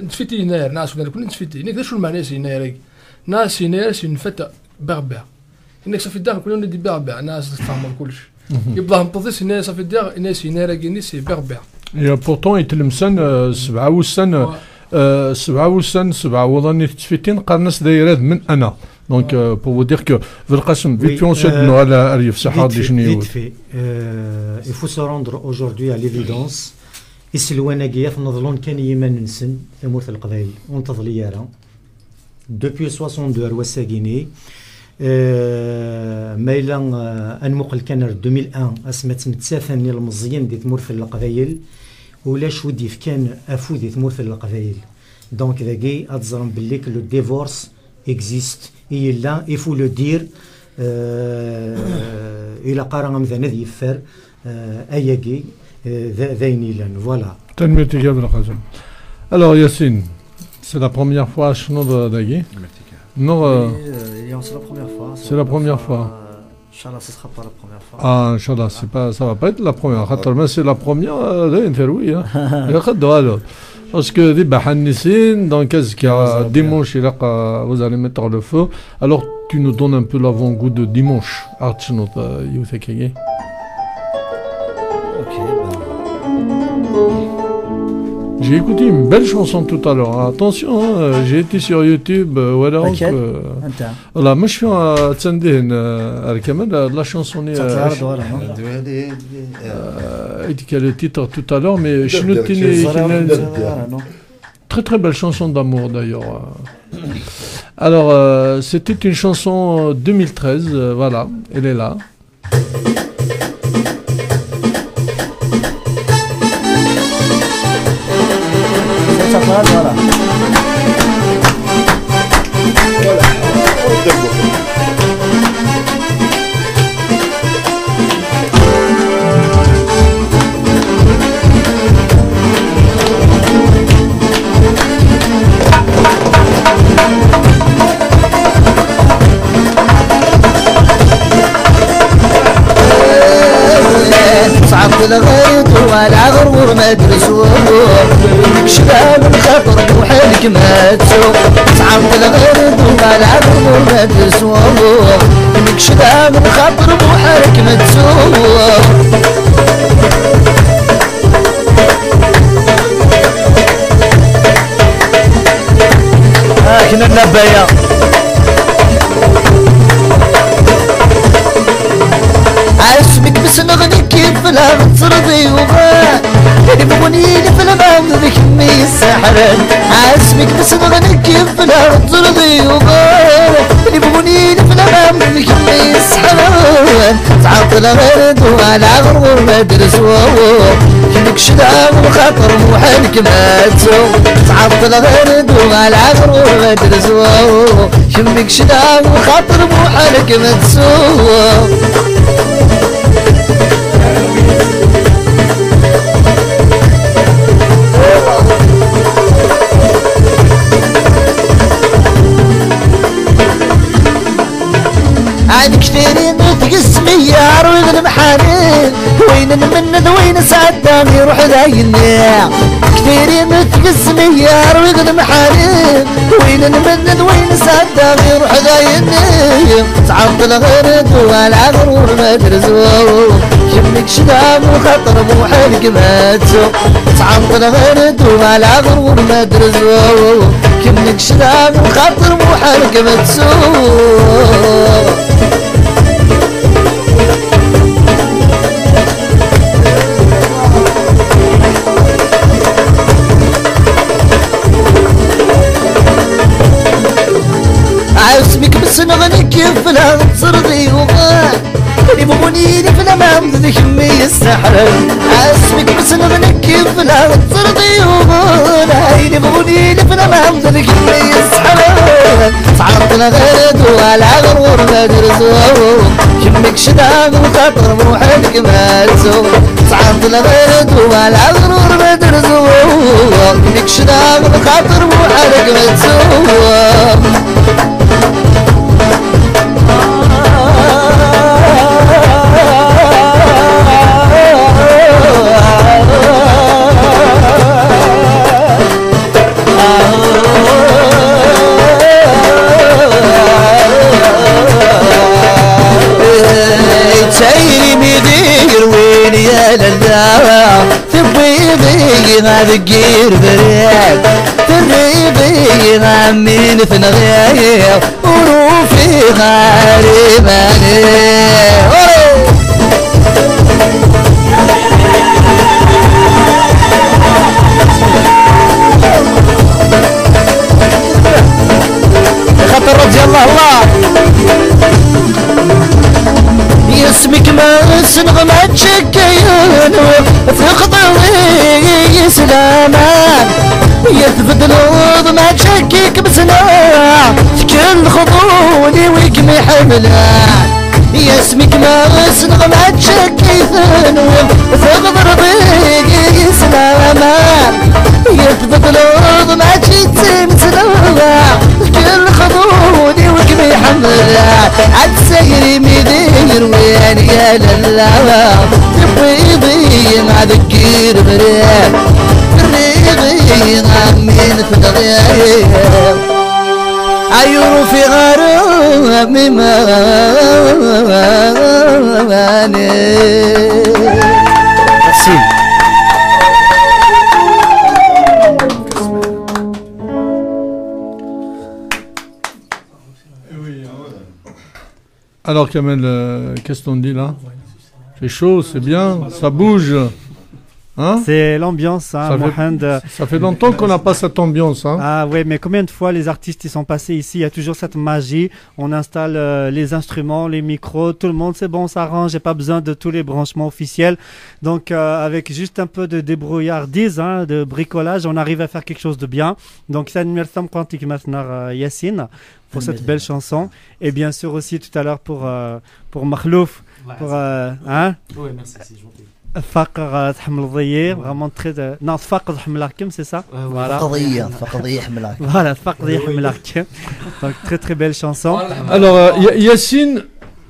تفيتي نير ناس كوني تفيتي إنك شو المعنى سي نير ناس نير سي نفتى بربع إنك صافي داخل كلنا دي بربع ناس تفهم كلش يبغى نطذ سي نير صافي داخل ناس نير كيني سي بربع يا بورتون يتلمسن 7 سنة 7 وضني تفيتين قرنس دايرات من أنا. Donc, pour vous dire que vite fait, on souhaite Noël à Arif Sahar des Chenilles. Vite fait, il faut se rendre aujourd'hui à l'évidence. Ici, le Wanagiyaf, nous avons qu'un yémen nsen, le mot de l'Qabaïl, on t'a dit hier. Depuis 62 à Ouassagini, ميلان أنمق الكنر 2001 أسمت متسافن المزيين دي تمور في القبايل ولا شو ديف كان أفو دي تمور في القبايل. Donc, ذاكي أتزرم باللي que le divorce existe. Il là, il faut le dire. Il a carrément مثلا يفر أيجي ذينيلا. Voilà. Alors Yacine, c'est la première fois chez nous d'Agui. Non. C'est la première fois. C'est la première fois. Inch'Allah, ce sera pas la première fois. Ah, Inch'Allah, ça va pas être la première. Mais c'est la première. Oui. Parce que des Bahanissines, dans qu'est-ce qu'il y a dimanche, vous allez mettre le feu. Alors tu nous donnes un peu l'avant-goût de dimanche. J'ai écouté une belle chanson tout à l'heure. Attention, j'ai été sur YouTube. Voilà. Là, moi je suis à Tsandin, la chanson est. Il dit qu'il y a le titre tout à l'heure, mais je ne très très belle chanson d'amour d'ailleurs. Alors, c'était une chanson 2013, voilà, elle est là. Voilà. صعب الغيط ولا غرور ما درسوه شباب الخطر وحالك ما تسوق صعب الغيط ولا غرور ما درسوه انك شباب الخطر وحالك ما تسوق كنا النبايا عاسمك بس نغني كيف لا ترضي وغا يبغوني في الغام ذيك مي السحران عاسمك بس نغني كيف لا ترضي وغا يبغوني في الغام ذيك مي السحران تعطل غرد وعلى غرور ما درسوه كنك شدام وخاطر وحالك ما تسوق تعطل غرد وعلى غرور ما درسوه كنك شدام وخاطر وحالك ما تسوق عاد كثيرين تقسمي يا روي المحارين وين من وين سعدان يروح دايني كثير متقسم يا رويق المحارم وين من وين سعدان يروح دايني تعطل غرد ولا غرور ما ترزو يمك شدام وخطر مو حلق ماتو تعطل غرد ولا غرور ما ترزو يمك شدام وخطر مو حلق ماتو عاوسمك بس نغني كيف لا تصرضي وغا يبغوني في الامام ذي كمية السحر عاوسمك بس نغني كيف لا تصرضي وغا يبغوني في الامام ذي كمية السحر تعرضنا غرد ولا غرور ما درزو كمك شدام وخاطر روحك ماتو تعرضنا غرد ولا غرور ما درزو كمك شدام وخاطر روحك ماتو ذكير بريد تريبي غامين في نغير وروفي غارباني خطر رضي الله اسمك ما سنغمة تشكيان في خطوي سلامان يثبت الوض ما تشكيك بسناع كل خطوني ويكمي حملان اسمك ما سنغمة تشكيان في خطوي سلامان يثبت الوض ما تشكيك بسناع كل خطوني ويكمي حملان عالسيري مدير وين يا للا تبيضي مع ذكير بريد الريضي غامين في الغياب عيون في غرام ماني Alors Kamel, qu'est-ce qu'on dit là? C'est chaud, c'est bien, ça bouge. Hein? C'est l'ambiance, hein, Mohand. Ça fait longtemps qu'on n'a pas cette ambiance. Hein? Ah oui, mais combien de fois les artistes ils sont passés ici? Il y a toujours cette magie. On installe les instruments, les micros, tout le monde, c'est bon, on s'arrange. J'ai pas besoin de tous les branchements officiels. Donc avec juste un peu de débrouillardise, hein, de bricolage, on arrive à faire quelque chose de bien. Donc ça nous remercie quantique maintenant Yassine pour cette belle chanson. Et bien sûr aussi tout à l'heure pour Makhlouf. Pour, hein? Oui, merci, c'est gentil. فقر تحمل الضيير vraiment très non فقر تحمل الحكم c'est ça voilà فقر يحمل الحكم voilà فقر يحمل الحكم donc très très belle chanson. Alors Yassine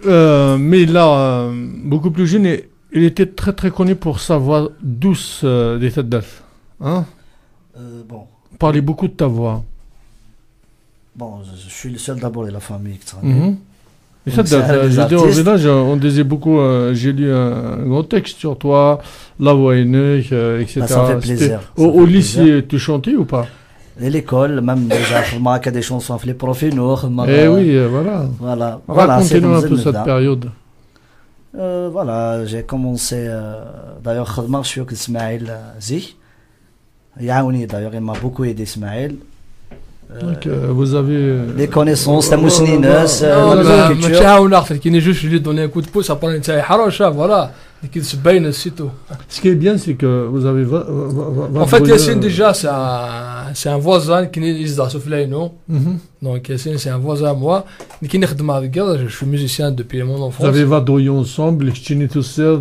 mais là beaucoup plus jeune il était très très connu pour sa voix douce des têtes d'elfe hein bon parlait beaucoup de ta voix bon je suis le seul d'abord de la famille qui Et ça, je dis au village, on disait beaucoup, j'ai lu un grand texte sur toi, la voix aînée, etc. Bah, ça me fait plaisir. Au lycée, tu chantais ou pas? Et l'école, même déjà, il y a des chansons, les profs, Eh oui, voilà. Racontez-nous un peu cette période. Voilà, j'ai commencé, d'ailleurs, je suis avec Ismaël Zi. D'ailleurs, il m'a beaucoup aidé, Ismaël. Donc vous avez des connaissances la mousnineuse ماشي عاونك كي نجوش اللي دوني كود بوس ابري نتاعي حروشه فوالا كي تبين السيتو. Ce qui est bien c'est que vous avez en fait Yassine déjà c'est un voisin qui يزدا سفلينو donc Yassine c'est un voisin à moi qui نخدم مع الكذا je suis musicien depuis mon enfance. Vous avez vadrouillé ensemble les ch'tini tout seul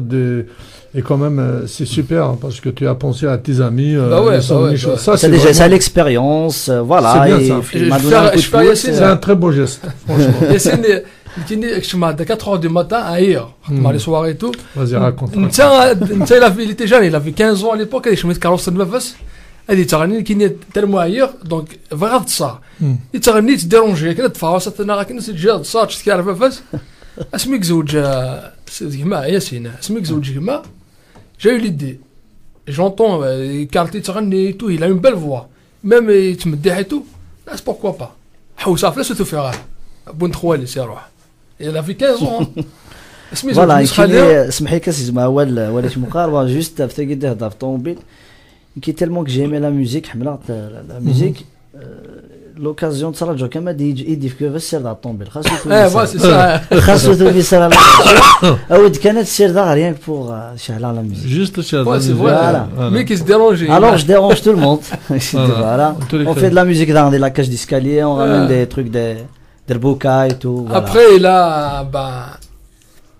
et quand même c'est super hein, parce que tu as pensé à tes amis bah ouais, ça c'est déjà ça l'expérience voilà c'est bien ça. C'est un très beau geste franchement. à 4h du matin, ailleurs, les soirées et tout. Vas-y, raconte. Il était jeune, il avait 15 ans à l'époque, il était carrosse de nefes. Il était tellement ailleurs, donc, vraiment ça. Il était dérangé, il était فاوسة كنا سجاد صار تشكي على نفس. اسمك زوج جماعة ياسين، اسمك زوج جماعة. J'ai eu l'idée. J'entends Carty تغني et tout, il a une belle voix. Même il te مدح et tout. Là, c'est pourquoi pas. حوسة فلاش تفعل. بنت خوالي سيروح. Il avait 15 ans. Voilà, اسمحي لي كاسمع ولا مقاربة juste افتكر ده في طوموبيل. Qui tellement que j'ai aimé la musique, la musique, l'occasion de ça, je comme dit, il dit que va se faire tomber. C'est ça. خاصو توفي سر la أود كانت سير ده rien que pour شعلة la musique. Juste شعلة. C'est vrai. Mais qui se dérange. Alors je dérange tout le monde. Voilà. On fait de la musique dans la cage d'escalier, on ramène des trucs des bouca et tout. Après il a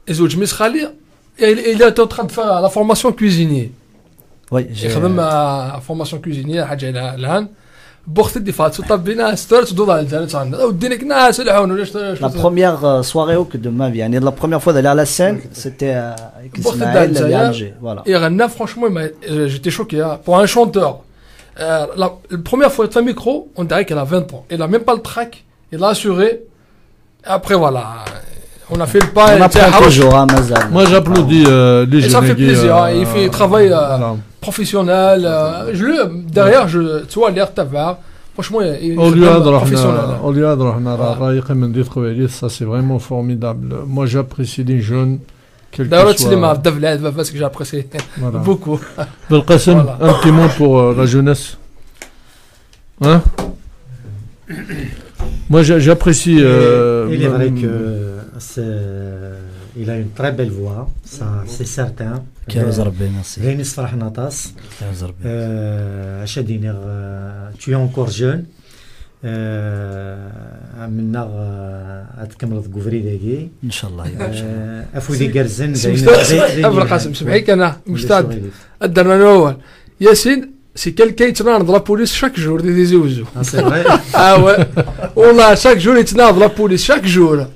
زوج مس خالي, il est en train de faire la formation cuisinier. Oui, يخدم فورماسيون كوزينيه حاجه الان بوقت الدفاع طبينا ستورت دوضا لنا ودينك ناس العون. La première soirée de ma vie, la première fois d'aller à la scène, c'était avec Ismaël et Alger. Voilà. Et Rana, franchement, j'étais choqué. Pour un chanteur, la première fois de son micro, on dirait qu'elle a 20 ans. Elle a même pas le track, il a assuré. Après voilà, on a fait le pas. On apprend toujours à Mazal. Moi j'applaudis les jeunes. Ça fait plaisir, il fait travail professionnel. Derrière, tu vois, l'air tavard. Franchement, il est professionnel. On lui a donné ça, c'est vraiment formidable. Moi j'apprécie les jeunes. D'ailleurs, c'est que j'apprécie beaucoup. Belkacem, un petit mot pour la jeunesse. Hein? Moi j'apprécie. Il est vrai que il a une très belle voix, ça c'est certain. Rénis Farhnatas. Achadiner, tu es encore jeune. منا غتكمل تقفري داكي ان شاء الله. افودي كرزن ابو القاسم سمحيك انا مستعد درنا الاول ياسين سي كالكان يتناض لا بوليس شاك جور دي زوزو. سي فري. اه والله شاك جور يتناض لا بوليس شاك جور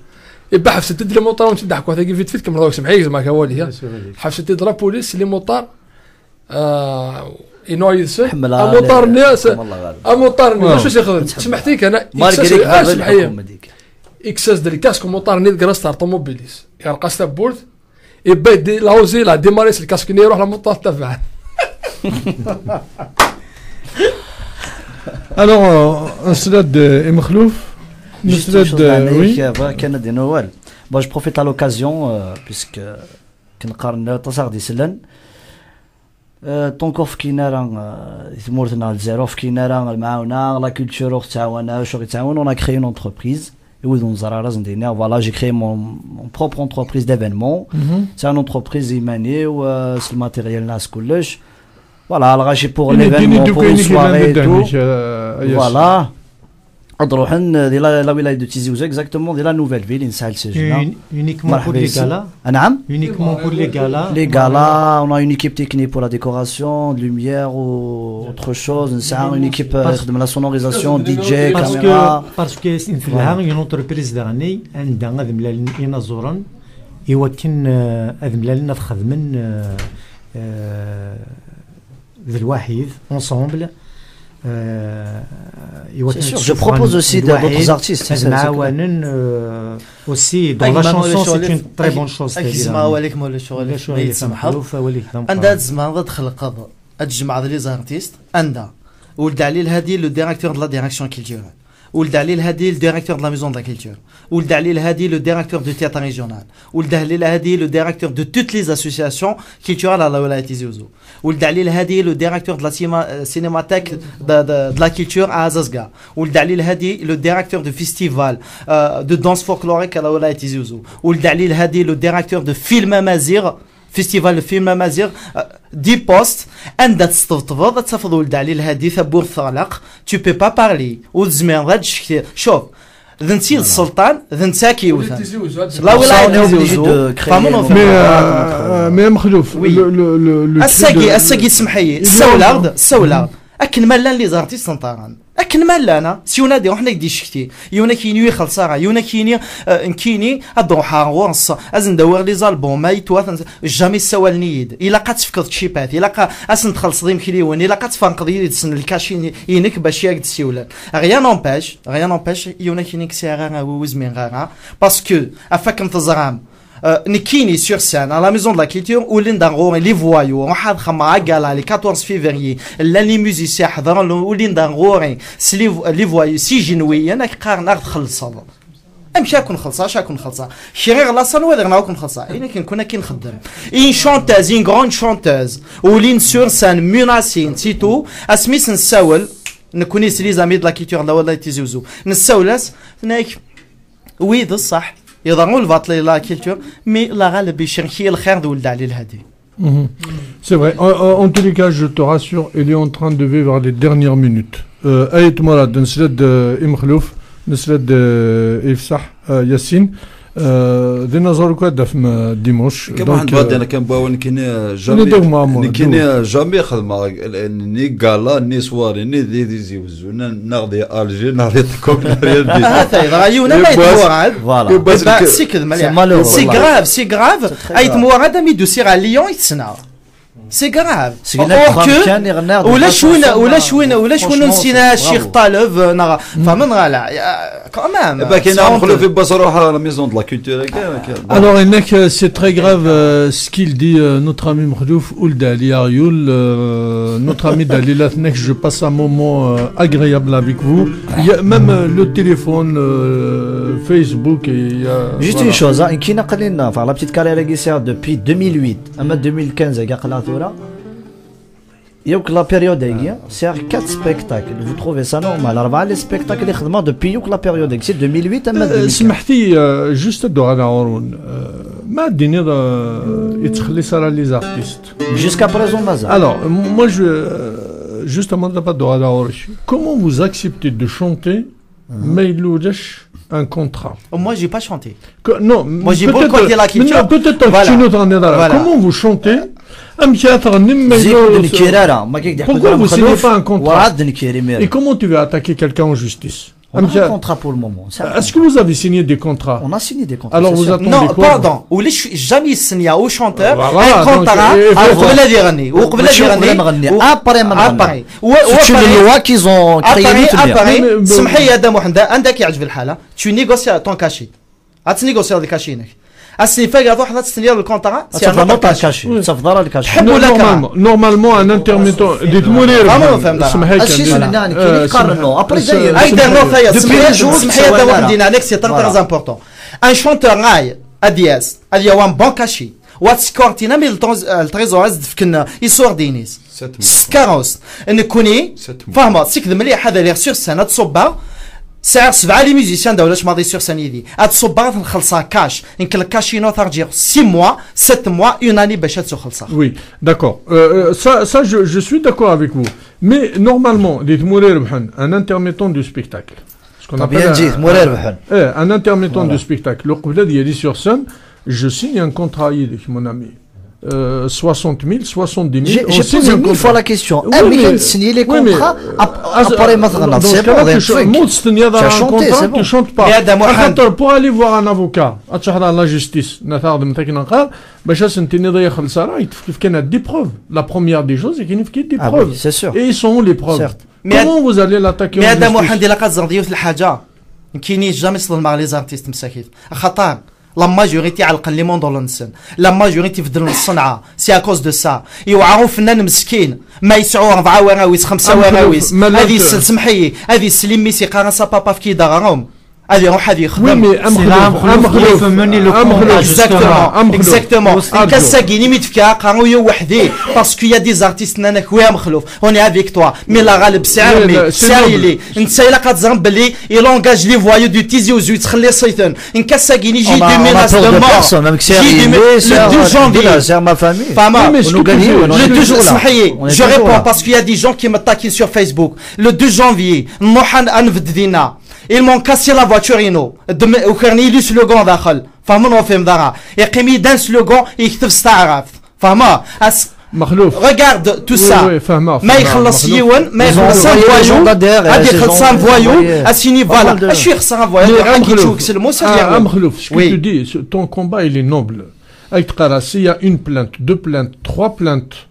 يبقى حفصت لي موطار وتضحكوا هذاك فيت كمل داك سمحيك زعما كوالي حفصت لي لا بوليس لي موطار ينوي سن موطار ناس موطار ناس شو يخدم سمحتيك انا اكساس ديال الكاسك موطار نيت كراس طوموبيليس يرقى ستابورت يبقى دي لاوزي لا ديماريس الكاسك ني يروح للموطار تبعه. Alors Nsrad et Makhlouf, oui. كان نوال. Bon, je profite à l'occasion puisque كنقارن تصاغ دي سلان طونكو في كينارا ثمورتنا الجزائر في كينارا المعاونه لا كولتور تعاون شغل تعاون on a créé une entreprise et où on zara raz ndina voilà j'ai créé mon propre entreprise d'événements. C'est une entreprise imanée ou c'est le matériel nas كلش voilà الغاشي pour l'événement pour une soirée et tout voilà أضروحن دي لا ولاية دو تيزي وزا exactement دي لا نوفيل فيل نسال سجنا uniquement pour les galas. نعم uniquement pour les galas. Les galas, on a une équipe technique pour la décoration, de lumière ou autre chose. On a une équipe de la sonorisation, DJ, caméra. Parce que c'est une entreprise d'année, عندها غادي ينظرن يوكن غادي لنا خدمن ذي الواحد ensemble. Je propose aussi d'autres artistes. Aussi dans la chanson, c'est une très bonne chose. عندها الزمان غتخلق تجمع لي زارتيست عندها ولد علي الهادي لو ديريكتور دو لا ديريكسيون كولتورال ولد علي الهادي لو ديريكتور دو لا ميزون دو لا كولتور ولد علي الهادي لو ديريكتور دو تياتر ريجيونال ولد علي الهادي لو ديريكتور دو توت لي اسوسياسيون كولتورال على ولاية تيزي وزو ولد علي الهادي لو ديريكتور دو لا سينماتيك دو لا كولتور ا زازكا ولد علي الهادي لو ديريكتور دو فيستيفال دو دانس فولكلوريك على ولاية تيزي وزو ولد علي الهادي لو ديريكتور دو فيلم امازيغ فيستيفال الفيلم امازيغ دي بوست عندها تستفض تفض ولد علي الهادي ثبور ثغلق تو بي با بارلي وزمين غاد شوف ذنتي السلطان ذنتاكي وثان لا ولا فامون مي مخلوف الساقي سمحي السولارد اكن مالان لي زارتي سنطاران اكن مال انا سيونا دي وحنا دي شكتي يونا كيني خلصا يونا كيني نكيني ادروحا ورص ازن دور لي زالبوم ما يتواثن جامي سوال نيد الا قات تفكر شيبات الا قا اسن تخلص ديم كليون الا قات فانقضي تسن الكاشين ينك باش ياك تسيولا غيان نومباش يونا كيني كسيغا وزمين غا باسكو افاك نتزرام نكيني sur scène à la maison de la culture où l'indangor les voyous on had khama gala le 14 février les musiciens حضروا où l'indangor les voyous si جنويا انا قارن خلصا امشي كون خلصا شيرير لا صال ولا نكون خلصا انا كنا كنخدم ان شونتاز ان غراند شونتاز ولين سور سان ميناسين سيتو اسميس نساول نكوني سلي زامي د لا كولتور لا ولا تيزوزو نساولاس هناك وي ذا الصح يضروا الباطل لا كولتور مي لا غالب يشركي الخير ذو ولد عليه الهدي. C'est vrai. En tous les cas, je te rassure, il est en train de vivre les dernières minutes. Ayet Morad, Nsred Imkhlouf, Nsred Ifsah Yassine. دي نظرك دفم ديموش كما بعد انا كنبغيو نكيني جامي خدمه ني كالا ني سواري ني دي زيوزونا ناخذ الجي نعطيكم غايونا ما يتمورد فوالا سي كذا سي غراف اي تمورد مي دوسير على ليون يتسنى سي غراف ولا شوين نسينا الشيخ طالب فمن غالا كمان با كاين نخلو في بصراحه لا ميزون دو لا كولتور. Alors c'est très grave ce qu'il dit notre ami Mkhlouf Ould Ali Arioul, notre ami Dalila Tnek, je passe un moment agréable avec vous. Il y a même le téléphone Facebook et juste une chose qui n'a قلنا enfin la petite carrière qui depuis 2008 اما 2015 كاع قلاثورا يوك لا بيريود هي سي 4 سبيكتاكل vous trouvez ça normal 4 لي سبيكتاكل اللي خدموا depuis يوك لا بيريود سي 2008 اما 2015 سمحتي جوست دو على عورون ما ديني يتخلي صرا لي زارتيست jusqu'à présent مازال. Alors moi je justement de pas de على comment vous acceptez de chanter ما يلوجش un contrat? Moi j'ai pas chanté. Non, moi j'ai boycotté la culture. Peut-être comment vous chantez? Pourquoi vous ne signez pas un contrat? Et comment tu vas attaquer quelqu'un en justice? On a un contrat pour le moment. Est-ce que vous avez signé des contrats? On a signé des contrats. Alors vous attendez non, quoi? pardon. Ou les jamais signé au chanteur un contrat قبل لا يغني وقبل لا يغني après c'est une loi qu'ils ont créée. سمحي يا دام وحده عندك يعجب الحاله tu négocies ton cachet هتنيغوسيا لي كاشينك اسني فاقا واحد تستني الكونطرا سي ان نوت كاشي تفضل الكاشي نورمالمون ان انترميتون ديت مونير سمحي كان قارنوا ابري داير ايضا نوثايا سمحي هذا واحد دينا سي تري امبورطون ان شونتور غاي ادياس اديا وان بون كاشي واتسكورتينا مي التريزور فكنا يصور دينيس سكاروس نكوني فاهمه سيك مليح هذا اللي سور سنه تصبا سعر 7 لي ميوزيسيان داولاش ماضي سور سانيدي اتصبا نخلصها كاش يمكن الكاشينو ترجع 6 mois 7 mois une année باش تخلصها. Oui, d'accord. Ça je suis d'accord avec vous. Mais normalement, dites Mourir Bhan, un intermittent du spectacle. Ce qu'on appelle un intermittent du spectacle. Le قبل ديالي sur scène, je signe un contrat avec mon ami. 60 000, 70 000. J'ai posé 1000 fois la question. Américain signer les contrats après maintenant. C'est bon, tu as chanté, c'est bon. Tu chantes pas. Pour aller voir un avocat, à la justice, il y a des preuves. La première des choses, c'est qu'il y a des preuves. C'est sûr. Et ils sont où les preuves? Comment vous allez l'attaquer en justice? La majorité علقا لي موند لونسن لا ماجوريتي في دل الصنعه سي اكوز دو سا يوعروا فنان مسكين ما يسعوا 4 وراويس 5 وراويس هذه سمحي هذه سليم ميسي قرا سا بابا في كي دارهم هذه روح هذه يخدم اكزاكتومون كاساكيني ميتفكا قراو يو وحدي باسكو يا دي زارتيست نانا خويا مخلوف هوني افيك توا مي لا غالب سعر ساريلي انت الا قاتزرب بلي يلونغاج لي فوايو دو تيزي وزو تخلي صيثن ان كاساكيني جي 2 ميناس دو مور جي 2 جونفي ما فامي فما لو 2 سمحي جو ريبون باسكو يا دي جون كي متاكين سور فيسبوك لو 2 جونفي نوحان انفد دينا ils m'ont cassé la voiture وكرني لي سلوغون داخل فهموا فهم ذا يقيم يدان سلوغون يكتب استعراف فهما regarde tout ça. ما يخلص يون ما يخلص فوايو غادي يخلص فوايو اسيني فوالا اش يخلص فوايو حكي تشوك سلمو سير مخلوف ce que tu dis ton combat il est noble avec Qara s'il y a une plainte deux plaintes trois plaintes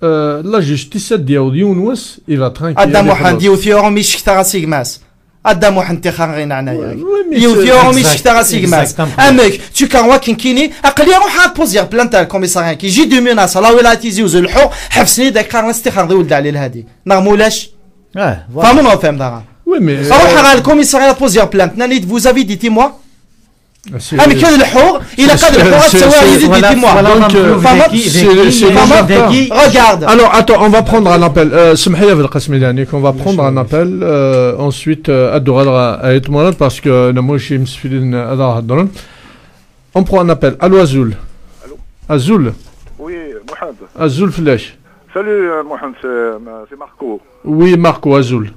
la justice ديال يونس il va tranquille ادم وحد يوثيو مش كثر سيغماس ادم وحد تخرين عنايا يوثيو مش كثر سيغماس امك tu كان واكين كيني اقلي روح بوزير بلانت الكوميساريان كي يجي دو ميناس لا ولا تيزي وزلحو حبسني داك قرن استخرج ولد عليه الهادي نغمولاش فهمنا فهم دارا روح على الكوميساريان بوزير بلانت ناني vous avez dit moi mais quel الحور إلا قدر الحور تسوي يزيد dis-moi regarde alors attends on va prendre un appel سمحي في القسم الثاني on va prendre un appel ensuite أدوغ أيتمرد parce que نموشي مسفلين هذا هضرن on prend un appel allô Azul Azul oui Mohamed Azul فلاش salut Mohamed c'est Marco oui Marco Azul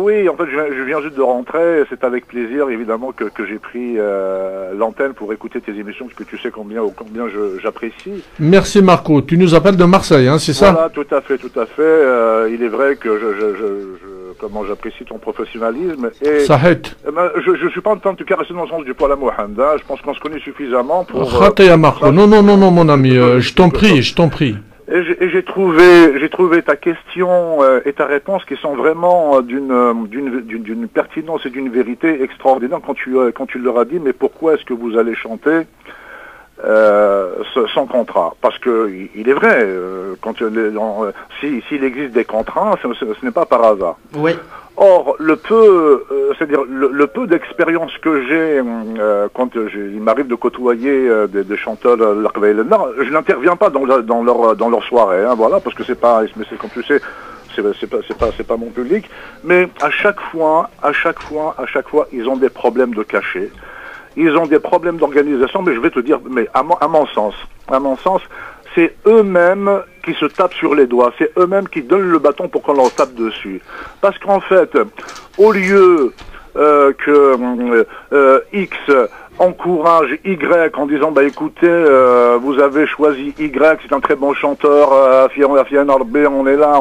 oui, en fait, je viens juste de rentrer. C'est avec plaisir, évidemment, que j'ai pris l'antenne pour écouter tes émissions, parce que tu sais combien j'apprécie. Merci Marco. Tu nous appelles de Marseille, hein, c'est ça? Voilà, tout à fait, tout à fait. Il est vrai que comment j'apprécie ton professionnalisme. Et je suis pas en train de te caresser dans le sens du poil à Mohamed. Hein. Je pense qu'on se connaît suffisamment pour. Marco. Non, mon ami. Je t'en prie. Et j'ai trouvé ta question et ta réponse qui sont vraiment d'une pertinence et d'une vérité extraordinaire quand tu leur as dit mais pourquoi est-ce que vous allez chanter sans contrat? Parce que il est vrai s'il existe des contrats, ce n'est pas par hasard. Oui. Or, c'est-à-dire le peu d'expérience que j'ai quand il m'arrive de côtoyer des chanteurs, je n'interviens pas dans leur soirée, hein, voilà, parce que c'est comme tu sais, c'est pas mon public, mais à chaque fois, ils ont des problèmes de cachet, ils ont des problèmes d'organisation, mais je vais te dire, mais à mon sens, c'est eux-mêmes qui se tapent sur les doigts, c'est eux-mêmes qui donnent le bâton pour qu'on leur tape dessus. Parce qu'en fait, au lieu que X encourage Y en disant bah écoutez, vous avez choisi Y, c'est un très bon chanteur, on est là,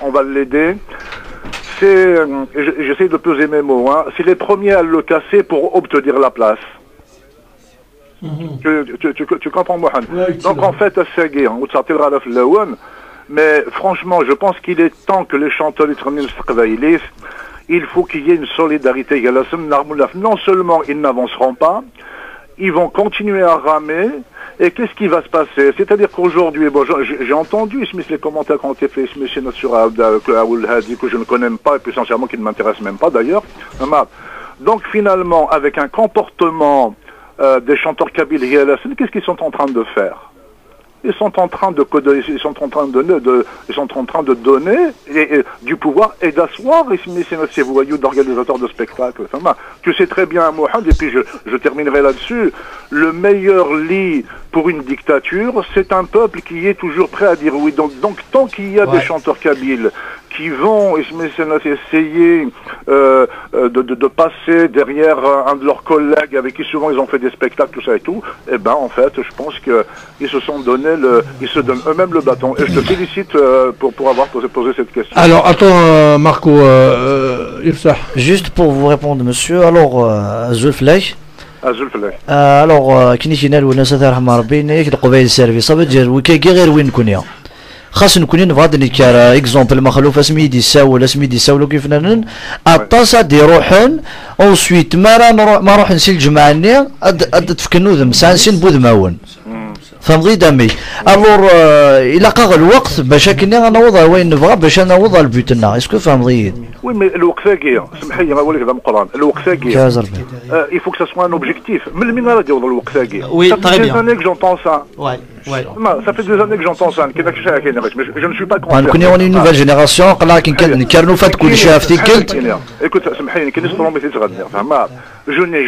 on va l'aider. J'essaie de peser mes mots, hein. C'est les premiers à le casser pour obtenir la place. Tu comprends Mohamed? Donc en fait mais franchement je pense qu'il est temps que les chanteurs il faut qu'il y ait une solidarité. Non seulement ils n'avanceront pas, ils vont continuer à ramer. Et qu'est-ce qui va se passer? C'est-à-dire qu'aujourd'hui, bon, j'ai entendu les commentaires qui ont été faits sur Hadi que je ne connais pas et puis sincèrement qui ne m'intéressent même pas d'ailleurs. Donc finalement avec un comportement des chanteurs kabyles, qu'est-ce qu'ils sont en train de faire? Ils sont en train de donner du pouvoir et d'asseoir ces voyous d'organisateurs de spectacles. Tu sais très bien, Mohamed, et puis je terminerai là-dessus, le meilleur lit pour une dictature, c'est un peuple qui est toujours prêt à dire oui. Donc tant qu'il y a des chanteurs kabyles qui vont essayer de passer derrière un de leurs collègues avec qui souvent ils ont fait des spectacles, tout ça et tout, et ben en fait, je pense qu'ils se sont donné ils se donnent eux-mêmes le bâton. Et je te félicite pour avoir posé cette question. Alors, attends, Marco, juste pour vous répondre, monsieur, alors, Zulflech. Alors, كنيشينا الوناس رحمة ربي نيك القبائل السيرفيس بتجر وكي غير وين كونيا خاص نكونين نفضل نكار اكزومبل مخلوف اسمي دي ساول كيف نن اطاس دي روحن اونسويت ما روح نسي الجماعه ني اد تفكنو ذم سانسين بوذماون فهمتي دامي الور الى قاغ الوقت باش كني غنوض وين نبغى باش نوض البيوتنا اسكو فهمتي وي مي الوقت كي سمحي لي نقول لك هذا مقران الوقت كي il faut que ça soit un objectif من غادي يوض الوقت كي oui très bien ça fait des années que j'entends ça ça fait des années que j'entends ça كاين داكشي كاين mais je ne suis pas content نكوني وني نوفال جينيراسيون قلاك نكرنو فات كل شيء في قلت écoute سمحي لي كاين نسطرون مثل تغني فهمت je n'ai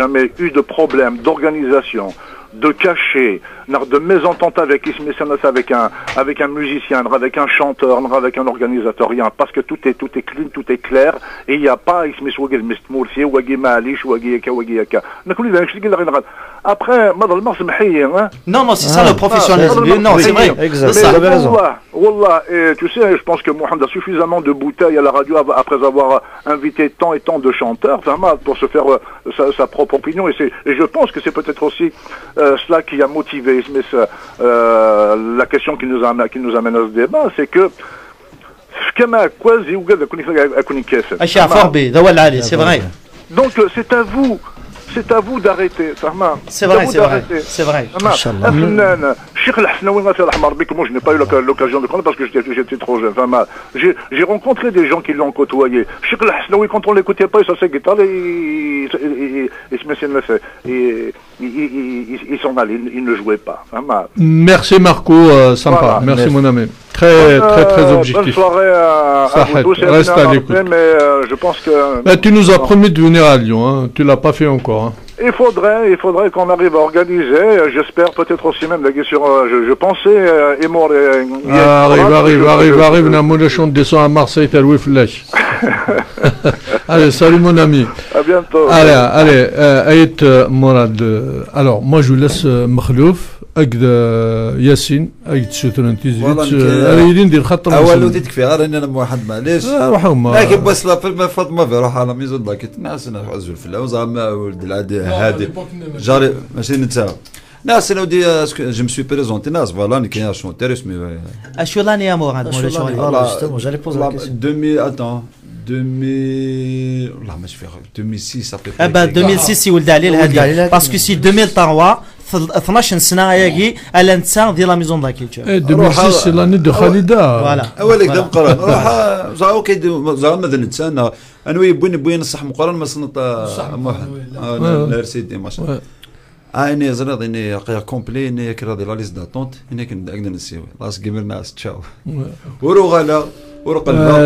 jamais eu de problème d'organisation, de cachet, de mésentente avec avec un musicien, avec un chanteur, avec un organisateur, rien, parce que tout est clean, tout est clair, et il n'y a pas après, non, c'est ça le professionnalisme. Non, c'est vrai. Wallah, et tu sais, je pense que Mohamed a suffisamment de bouteilles à la radio après avoir invité tant et tant de chanteurs, pour se faire sa propre opinion, et je pense que c'est peut-être aussi cela qui a motivé la question qui nous amène à ce débat, c'est que c'est vrai. donc c'est à vous d'arrêter. C'est vrai. Moi, je n'ai pas eu l'occasion de connaître parce que j'étais trop jeune. J'ai rencontré des gens qui l'ont côtoyé. Cheikh El Hasnaoui, quand on l'écoutait pas, il s'est guitare et il s'en allait, il ne jouait pas. Merci Marco, sympa. Voilà, merci mon ami. Très objectif. Bonne soirée à vous tous. Reste à l'écoute. Mais je pense que... tu nous as promis de venir à Lyon, hein. Tu l'as pas fait encore. Hein. Il faudrait qu'on arrive à organiser. J'espère peut-être aussi même sur. Je pensais Emour. Arrive. Namoula chante descend à Marseille, t'as loué flash. Allez, salut mon ami. À bientôt. Allez, Aït Morad. Alors, moi je vous laisse Makhlouf. أجد ياسين أجد شترن تيزيد أريدين دير خط أول وديت كفي راني أنا واحد معليش روحهم لكن بس لا فيلم فاطمة في روح على ميزون ضاكت ناس أنا عزول في اللوز زعما ولد العادي هادي جاري ماشي نتا ناس أنا ودي جو مي سوي بريزونتي ناس فوالا ني كاين شونتير اسمي أشو لاني يا موراد مولا شو جالي بوز لا كيسيون 2000 اتون 2000 والله ماشي في 2006 2006 يولد عليه الهادي باسكو سي 2003 12 سنه ياكي على نتا ديال لا ميزون دا كيلتور 2006 سي لاني دو خالده فوالا اولك دم قران روح زعما كيدير زعما مثلا نتا انا بوين نصح مقران ما صنط لا سيدي ما شاء الله اني زرد اني قيا كومبلي اني كراضي لا ليست داتونت اني كنقدر نسيو لاس جيمر ناس تشاو وروغالا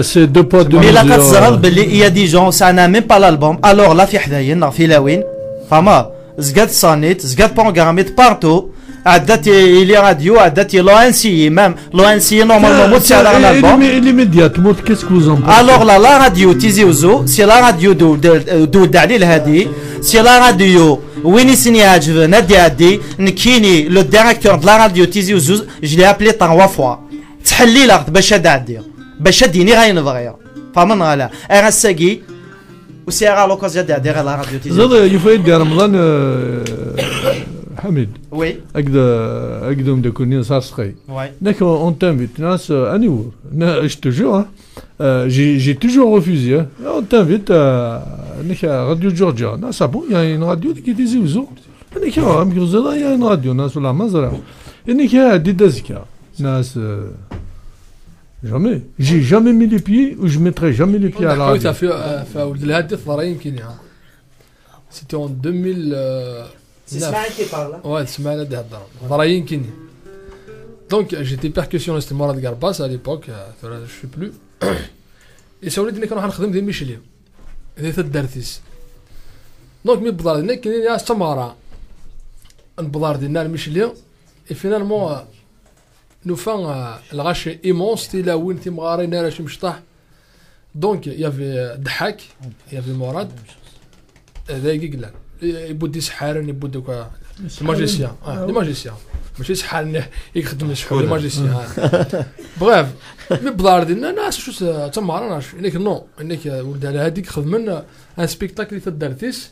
سي دو بوا دو مي لا كتزرد باللي يا دي جون سانا ميم با لالبوم الوغ لا في حدايا في لاوين فما زقاد صانيت زقاد بروغراميت بارتو عداتي لي راديو عداتي لو ان سي ميم لو ان سي نورمالمون موت على الالبوم لي ميديات موت كيسكو زون الوغ لا راديو تيزي وزو سي لا راديو دو دالي الهادي سي لا راديو وين سني عاجب نادي عادي نكيني لو ديريكتور د لا راديو تيزي وزو جلي ابلي 3 فوا تحلي لاخذ باش هادي باش ديني غاين نبغيها فمن غالا انا ساقي وسي على لوكازيون دير على راديو تيزي زاد يفيد رمضان حميد وي اقدم دكوني صار سخي وي داك اون تانفيت ناس انيور je te jure j'ai toujours refusé on t'invite نك راديو جورجيا ناس ابو يعني راديو qui تيزي وزو نك امكروزا يعني راديو ناس ولا مزرعه نك دي دزكا ناس Jamais. J'ai jamais mis les pieds ou je mettrai jamais les pieds à la radio. C'était en 2000. C'est Smaïl qui parle. Ouais, Smaïl Dharaïn Kini. Donc j'étais percussionniste, c'était Morad Garbas à l'époque, je ne sais plus. Et ça voulait dire qu'on a fait des Micheliens. Des Dartis. Donc mes boulards, qui est à Samara. Un boulard de Micheliens. Et finalement. Nous faisons le rachat immense, c'était là où on était donc il y avait Dhak, il y avait Morad, il bout des sahara, il bout de quoi, les magiciens, ماشي سحر يخدم السحور les magiciens. Bref, mais بلاد الناس شو تما راناش انك نو انك ولد على هذيك خدمنا ان سبيكتاكل في الدرتيس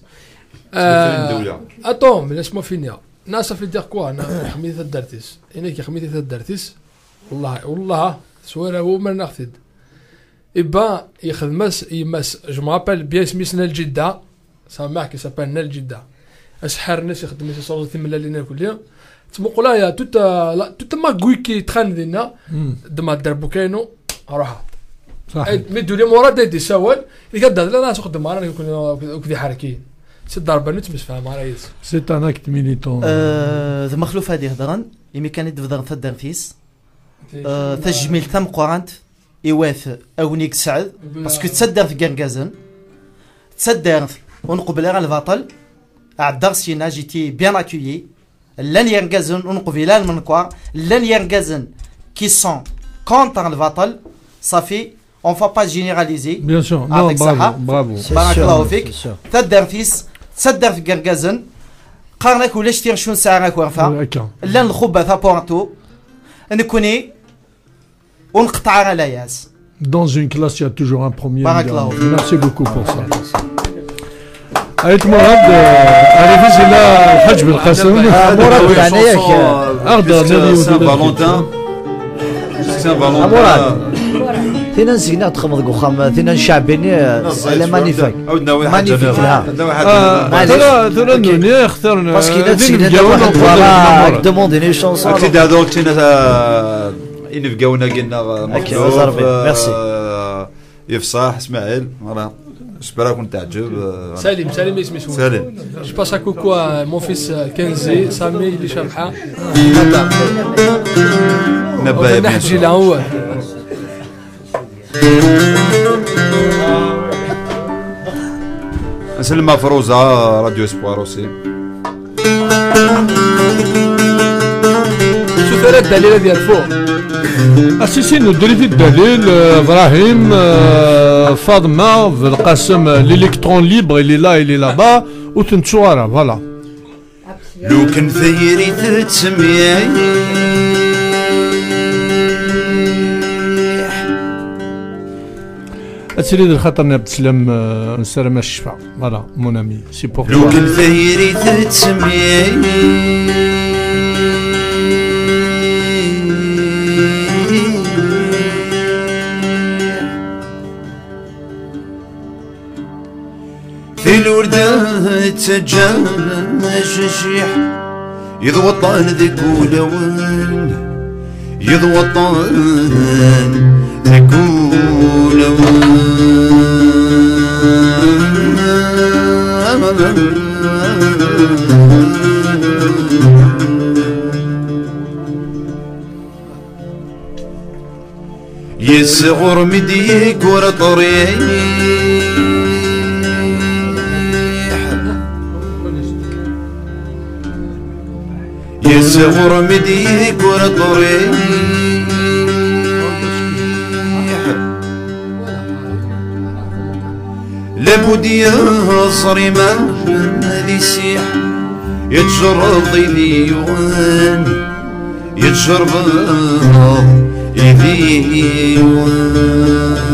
اتوم لاسمو فينيا ناس في دير كوا انا خميث الدرتيس انك خميث الدرتيس والله سويره هو ما ناخذ إبا يخدمس يمس جو مابيل بيان سميتنا الجده سامع كي سابال نال الجده اسحر الناس يخدم في صوره ثم لنا كليا تمقلا يا توت ما كويكي تخان دينا دما دربو كاينو روح صح مدوا لي مورا دي سوال اللي قد لا ناس خدم معنا يكون كذي حركي سي ضربه نتمس فاهم رايس سي ان اكت ميليتون ذا مخلوف هذه هضران يمي كان يدفضر تدر فيس تجميل ثم قرانت إواث أونيك سعد باسكو تصدر في كركازن تصدر ونقبل على البطل عدار سينا جيتي بيان اكيي لن ينقزن ونقفلان من كوا لن ينقزن qui sont contre le vatal ça fait on va pas généraliser bien sûr non bravo بارك الله فيك تدر فيس تصدر في قرقزن قارنك ولا شتي شنو ساعك وانفا لا الخبه ثا بونتو نكوني ونقطع على ياس dans une classe il y a toujours un premier merci beaucoup pour ça عيط مراد عرفت الى الحج بالقاسم مراد يعني ياك اغدر سان فالونتان مراد ثينا نسينا تخمض وخام ثينا نشعبيني على مانيفيك مانيفيك لها ترى نوني اخترنا باسكو نسينا فوالا دومونديني شونسون اكيد هذوك تينا ينفقونا قلنا مكتوب ميرسي يفصح اسماعيل فوالا j'espère qu'on تعجب سالم اسمي سالم je passe à coucou à mon fils Kenzi Sami اللي شبحه نبا نحجي له هو نسلم فروزة راديو اسبوار اوسي شوف هذا الدليل ديال فوق اسيسي ندري في الدليل ابراهيم فاطمه في القسم الالكترون ليبر اللي لا با وتنتصوره فوالا لو كان ثيري تسمياي اسيري الخطر عبد السلام نسلم الشفاء فوالا مون امي سي بور لو كان ثيري تسمياي في الوردة تجاش شيح يضوطان ذيك ولون يضوطان ذيك ولون يصغر مديك ورا طريق يصغر مديك ورا طريق لابد يصري ما ذي سيح يتجرب ضيلي يوان يتجرب يذي يوان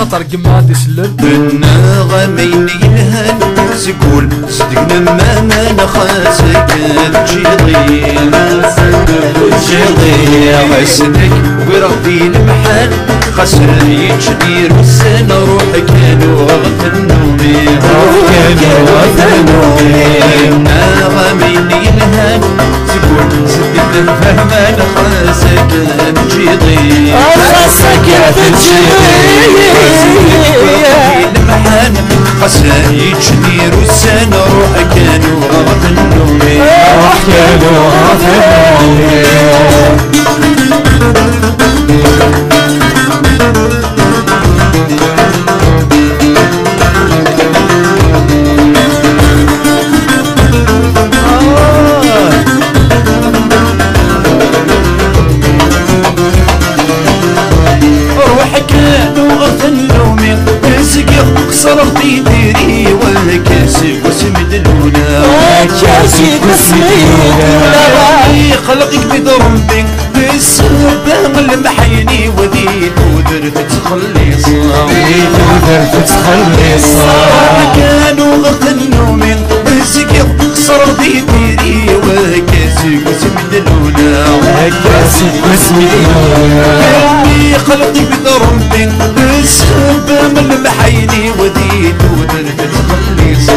الخطر كما تسلل بالنغمين يلهن سيقول صدقنا ما نخاسك تجيضي عسنك ورغبي المحل خسر يجدير السنة روحك كانوا غلط النومي بالنغمين يلهن سيقول صدقنا ما نخاسك تجيضي راسك تجيضي المحن خساي جدير السنة روح كانوا غلط النومي كانوا غلط النومي صرت يديري والكاسي واسمد الهنا كاسي واسمد الهنا خلقك بضربك بالسبب المحيني وذيت ودرت تخلص كانوا غط النومين بسكيط صرت يديري والكاسي واسمد الهنا كاسي واسمد الهنا خلقك بضربك بالسبب المحيني وديت ودرت تخلص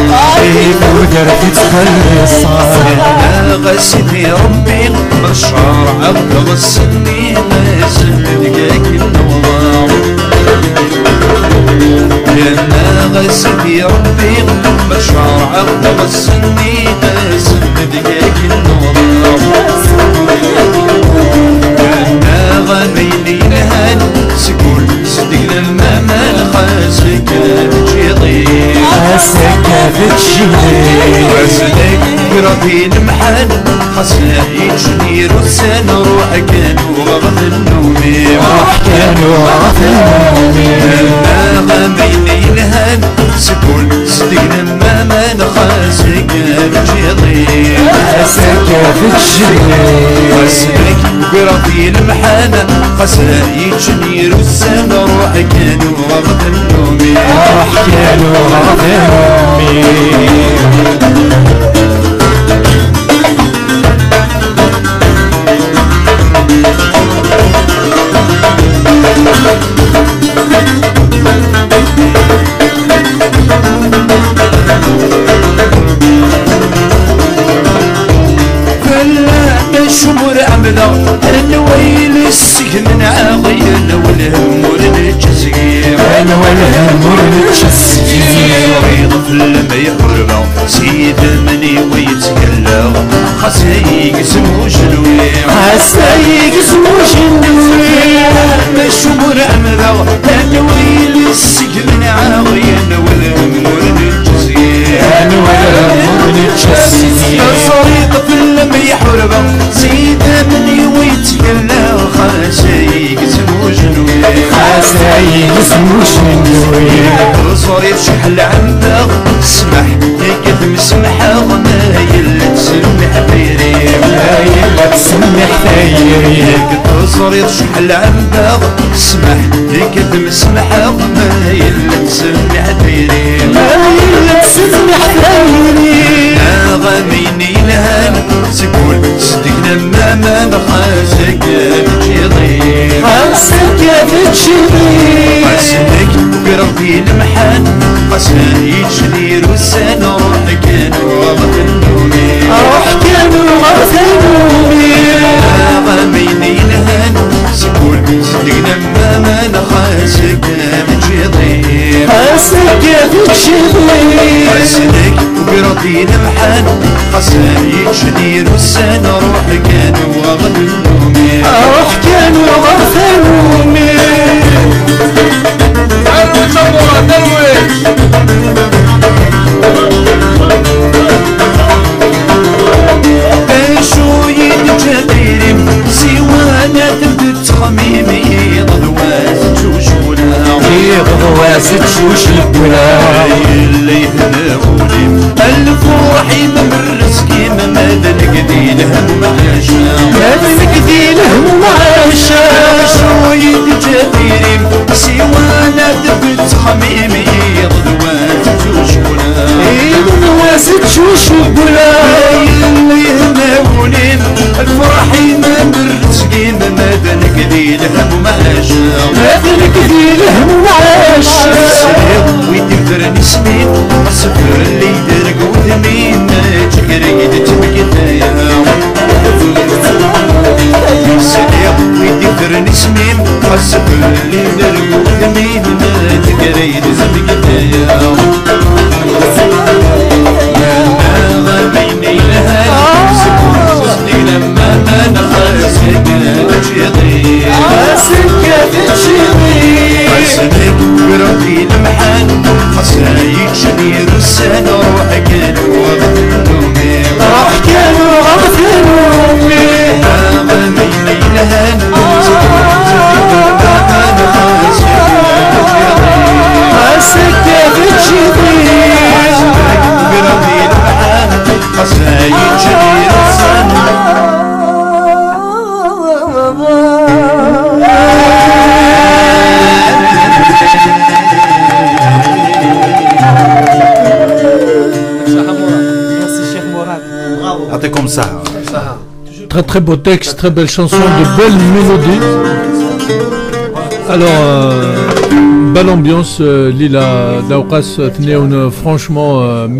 ودرت تخلص انا غسيتي ربي مشعر عبد غسني غسل دقاك النوار لأن غسدي ربي مشروع عقد والسني سند دقاق النور لأن غميني نهان سكول صدق الماما خاسك بتشيضي خاسك بتشيضي واسلك بربي المحن خسنا يجنير والسن روح كانوا غض النومي روح كانوا غض النومي لأن غميني نهان سكول صدق الماما خاسك بتشيضي خاسك بتشيضي واسلك بربي المحن خسنا يجنير والسن روح كانوا غض النومي روح كانوا غض النومي شمر عمله انا ويل السجن عاغينا والهم ورنجزقير انا والهم ورنجزقير يريض في لما يحرمه سيد مني ويتقلق خسايق سمو شنوي خسايق سمو شنوي ما شمر عمله انا ويل السجن عاغينا والهم ورنجزقير انا والهم ورنجزقير صريق في لما يحرمه سيد مني ويتقلق خسايق سمو شنوي خسايق سمو شنوي صريت شحل عندك اسمح هيك مسمحة ما يلا تسمح خيري ما يلا تسمح خيري هيك صريت شحل عندك اسمح هيك مسمحة ما يلا تسمح خيري ما يلا تسمح خيري غميني لهان سكول صدقنا ما نخاسك بتشيضي خاسك بتشيضي خاسك بربي المحن خسنا يجنير والسن روح كانوا غض النومي روح كانوا غض النومي غميني لهان سكول صدقنا ما نخاسك بتشيضي خاسك بتشيضي خاسك بربي المحن خسنا يجنير والسن روح كانوا غض النومي روح كانوا غض النومي شو يتجديري سوانا تبدت خميمي ضواز تشوشونا ضواز تشوشونا اللي هناولي الفرحي من رزقي ماذا نقدي لهم عاشا ماذا نقدي لهم عاشا شو يتجديري سوانا تبدت خميمي ضواز تشوشونا ضواز تشوشونا اللي هناولي الفرحي من رزقي ماذا نقدي لهم عاشا ماذا نقدي لهم عاشا ويدفرني سنين السفر اللي درق ودمين تقريد تبقى صديق ويدفرني سنين السفر اللي درق ودمين تقريد تبقى غميني لها صدقني لما ما نخاسك بتشيضي خاسك بتشيضي خاسك بربي المحن خسنا يجنير والسن روح كانوا غض النومي روح كانوا غض النومي غميني لها خاسك بتشيضي بربي المحن خسنا يجنير والسن يعطيكم الصحة. Très très beau texte, très belle chanson, de belles mélodies. Alors, belle ambiance, Lila Daoukas Tneoun, franchement,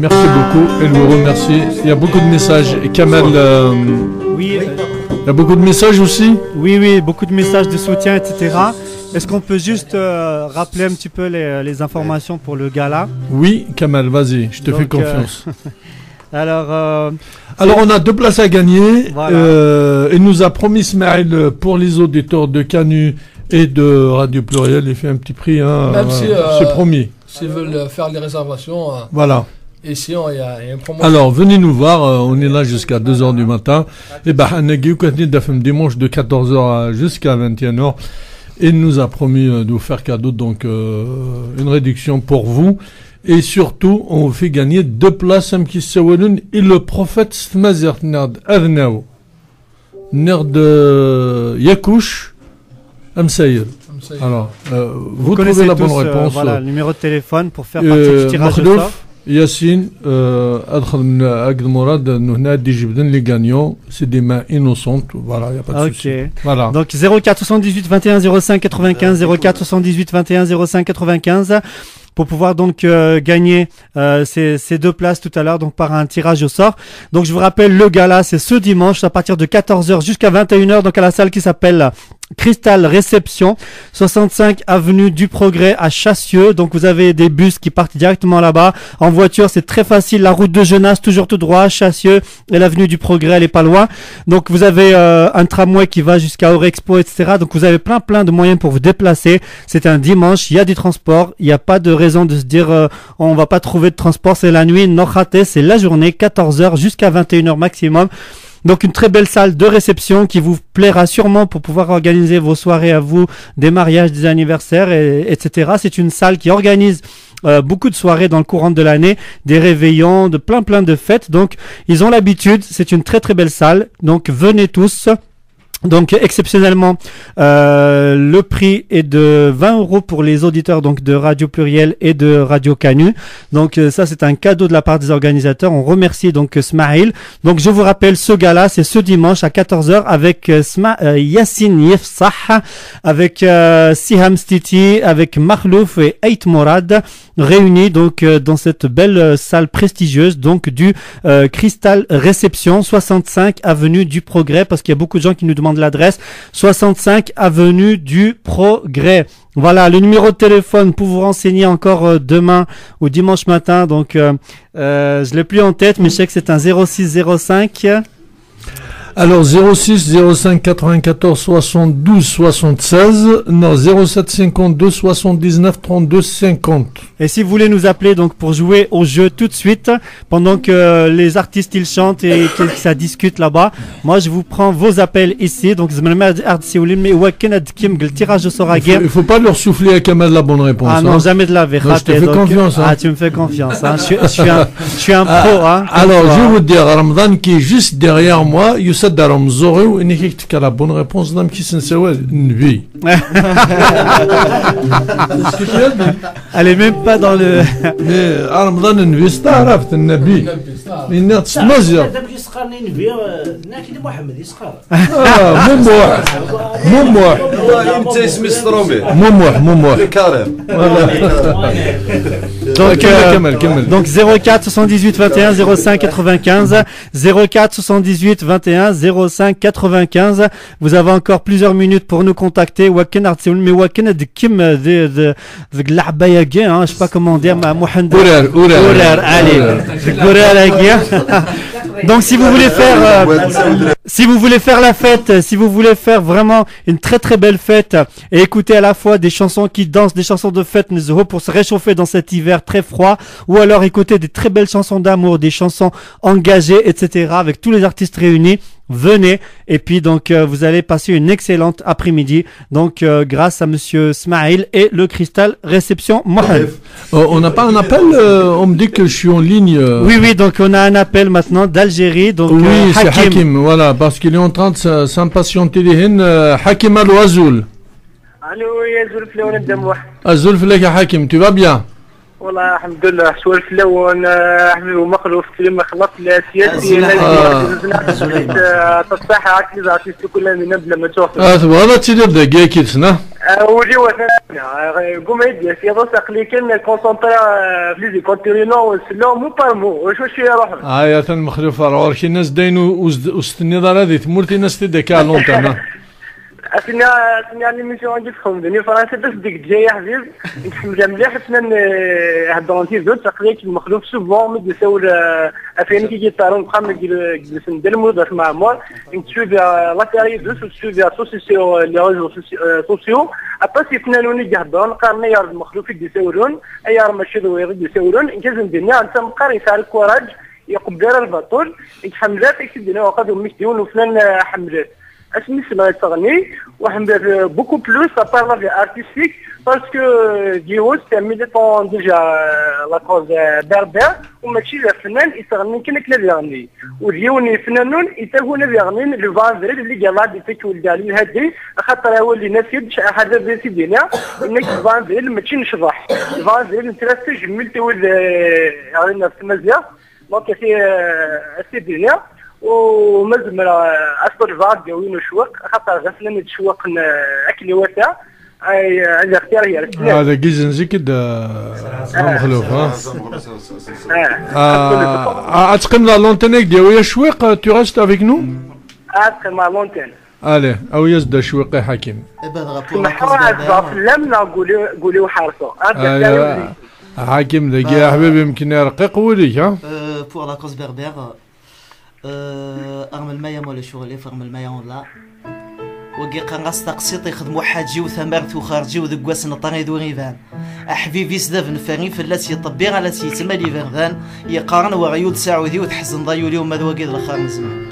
merci beaucoup et vous remercie. Il y a beaucoup de messages. Et Kamel, oui, il y a beaucoup de messages aussi. Oui, beaucoup de messages de soutien, etc. Est-ce qu'on peut juste rappeler un petit peu les informations pour le gala? Oui, Kamal, vas-y, je te fais confiance. Alors, on a 2 places à gagner. Voilà. Il nous a promis, Ismaël, pour les auditeurs de Canu et de Radio Pluriel, il fait un petit prix. Hein, même si, c'est promis. S'ils veulent faire les réservations. Voilà. Ici, il y a une promotion. Alors, venez nous voir, on est là jusqu'à 2h du matin. Et on a dimanche de 14h jusqu'à 21h. Il nous a promis de vous faire cadeau, donc une réduction pour vous. Et surtout, on vous fait gagner 2 places et le prophète Stmazir Nerd Adnao. Nerd Yakouch Amsaïr. Alors, vous trouvez la bonne réponse. Voilà, le numéro de téléphone pour faire partie du tirage au sort. Yacine, les gagnants, c'est des mains innocentes, voilà, il n'y a pas de souci. Voilà. Donc 04 78 21 05 95, 04 78 21 05 95. Pour pouvoir donc gagner ces 2 places tout à l'heure, donc par un tirage au sort. Donc je vous rappelle, le gala c'est ce dimanche à partir de 14h jusqu'à 21h, donc à la salle qui s'appelle Cristal Réception, 65 avenue du Progrès à Chassieux. Donc vous avez des bus qui partent directement là-bas. En voiture c'est très facile, la route de Genasse toujours tout droit, Chassieux et l'avenue du Progrès elle est pas loin. Donc vous avez un tramway qui va jusqu'à Eurexpo, etc. Donc vous avez plein de moyens pour vous déplacer. C'est un dimanche, il y a du transport, il n'y a pas de raison de se dire on va pas trouver de transport, c'est la nuit. Non raté, c'est la journée, 14h jusqu'à 21h maximum. Donc une très belle salle de réception qui vous plaira sûrement pour pouvoir organiser vos soirées à vous, des mariages, des anniversaires, etc. C'est une salle qui organise beaucoup de soirées dans le courant de l'année, des réveillons, de plein de fêtes. Donc ils ont l'habitude, c'est une très belle salle. Donc venez tous. Donc exceptionnellement, le prix est de 20 € pour les auditeurs donc de Radio Pluriel et de Radio Canu. Donc ça c'est un cadeau de la part des organisateurs. On remercie donc Smaïl. Donc je vous rappelle, ce gala c'est ce dimanche à 14h avec Yassine Yefsah, avec Siham Stiti, avec Makhlouf et Ait Mourad, réunis donc dans cette belle salle prestigieuse donc du Cristal Réception, 65 avenue du Progrès, parce qu'il y a beaucoup de gens qui nous demandent l'adresse, 65 avenue du Progrès. Voilà, le numéro de téléphone pour vous renseigner encore demain ou dimanche matin. Donc, je l'ai plus en tête, mais je sais que c'est un 06 05. Alors 06 05 94 72 76, non 07 52 79 32 50. Et si vous voulez nous appeler donc pour jouer au jeu tout de suite, pendant que les artistes ils chantent et que ça discute là-bas, moi je vous prends vos appels ici. Donc le tirage au sort à guerre. Il faut pas leur souffler à Kamal la bonne réponse. Ah non, hein. jamais de la vérité. Je te fais confiance. Hein. Ah, tu me fais confiance. Hein. Je suis un pro. Hein, alors je vais vous dire, Ramadan qui est juste derrière moi, Youssef Daram Zoré, et qui a la bonne réponse, dame qui s'en sait une vie. Elle est même pas dans le. Mais Ramadan une vie, c'est عرفت النبي. Il n'a pas مزير. Donc 04 78 21 05 95, 04 78 21 05 95. Vous avez encore plusieurs minutes pour nous contacter. Je sais pas comment dire, donc si vous voulez faire la fête, si vous voulez faire vraiment une très belle fête et écouter à la fois des chansons qui dansent, des chansons de fête pour se réchauffer dans cet hiver très froid, ou alors écouter des très belles chansons d'amour, des chansons engagées, etc. avec tous les artistes réunis, venez. Et puis donc vous allez passer une excellente après-midi donc grâce à monsieur Smaïl et le Cristal Réception Mohamed. On n'a pas un appel, on me dit que je suis en ligne. Oui, donc on a un appel maintenant d'Algérie. Donc oui, c'est Hakim, voilà, parce qu'il est en train de s'impatienter. Hakim Al-Wazoul. Allô, Yazoul Flaoun Demouah. Azoul Flek Hakim, tu vas bien? والله الحمد لله سوالف الاول حبيبي ومخلوف كلمه خلص السياسي تصحى عكس عكس كل من نبله ما تشوف هذا تبدا كيتسنا ولي وثاني قوم يدي سي راسق لي كان كونسونطرا في لي كونتينو سلو مو بارمو واش يا روح يا ثن مخلوف راه كي الناس داينو واستني دار هذه تمرتي ناس تدك لونتانا أثناء الميسيون عندي تخدمني فرنسا بس ديك جاي حبيب نتحمل مليح أثناء هضروا انتي زود تقريبا المخلوق سوفون مد يسول أفين كي جيتارون قام جلس ندلمو داك معمر نتشوف لا كاري دوس نتشوف سوسيو لي ريزو سوسيو أباس يتنانوني جهدون قارنا يا المخلوق يسولون أيار ماشي دوير يسولون إن كازن الدنيا أنت مقاري يسال الكوراج يقبل البطول يتحملات يكتبنا وقد مشتيون وفلان حملات اسمي سمعت تغني وحملات بوكو بلوس ابار لا ارتستيك باسكو ديوز سي ميليتون ديجا لا كوز بربر وماشي فنان يتغني كنا يغني وديوني فنانون يتهون يغني لو فاندري اللي قال دي فيك ولدالي هادي خاطر هو اللي ناسيد حاجه زي سيدينا انك فاندري ماشي نشرح فاندري نتراسي جملت ولد غادي في المزيان دونك سي الدنيا ومزمر أسبر فاد جوين شوق خاطر غسلنا نتشوق أكل واسع أي الاختيار هي هذا جيزن زي كده مخلوف أتقم لا لونتينيك ديال شويق tu restes avec nous أتقم لا لونتين allez أو يزد شويق حكيم لم نقولوا حارسو حكيم ذاك يا حبيبي يمكن يرقق وليك ها pour la cause berbère أرمل مايا مولا شغلي فرمل مايا ولا وقي قنقص تقسيط يخدمو حاجي وثمرت وخارجي وذقواس نطاني ذو غيفان أحبيبي سداف نفاني فلاس يطبي على سيتما لي فردان يقارن وغيود سعودي وتحزن ضيولي وما ذو قيد الخار نزمان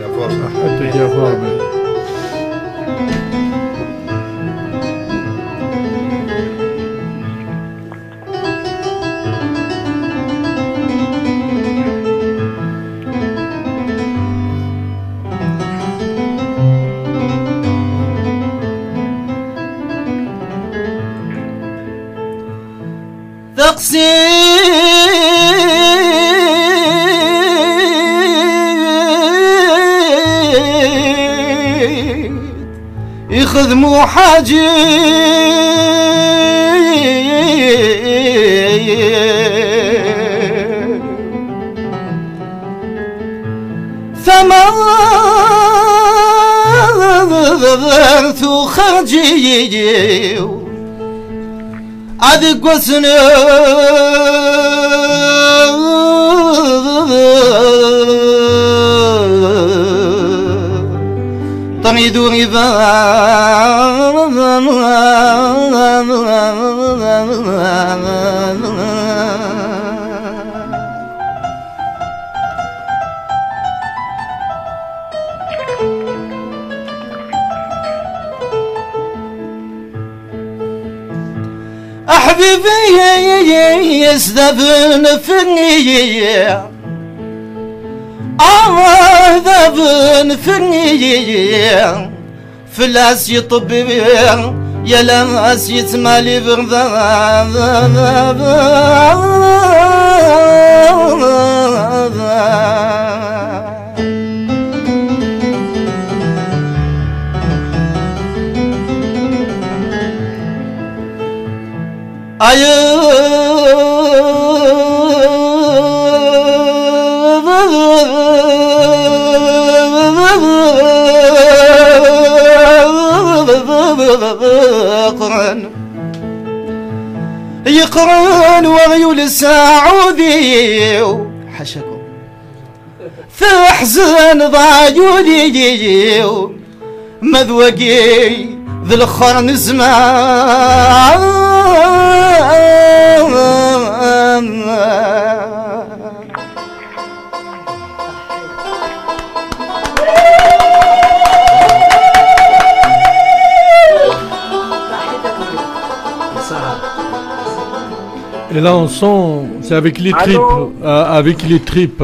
يا فوربي حتى يا فوربي يخدموا حاجي ثمرت خرجي عذق وسنة طريد حبيبي يستبن فني ذبن فني فلاس يطبي يا لاس يتمالي بغضب يقرن وغيول السعودي حشكم فاحزن ضايولي مذوقي ذي الخر نزمان Et là on sent, c'est avec les tripes,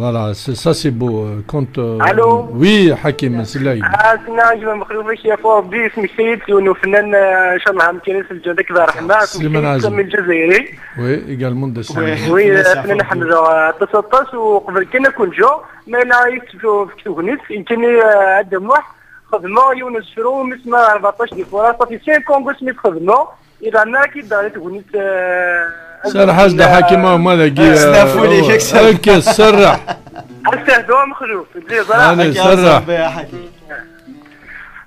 voilà, ça c'est beau. Quand, Allô. Oui, Hakim, c'est là. أنا أجمل مخلوق يا فوبي اسمي سيد ونفنان إن شاء الله عم كنيس الجودة كذا رحمة من الجزائري. Oui, également de Saint-Denis. Oui, فنان حمزة تصطس وقبل كنا كون جو ما لا يكتبوا في كتوغنيس يمكن عندهم واحد خدمة يونس فرو مسمى 14 دي فورا صافي 5 كونغوس ميت خدمة إذا أنا كي دارت تغنيت سرح حسد حاكمة وما لقي هكا سرح استهدوا مخلوف أنا سرح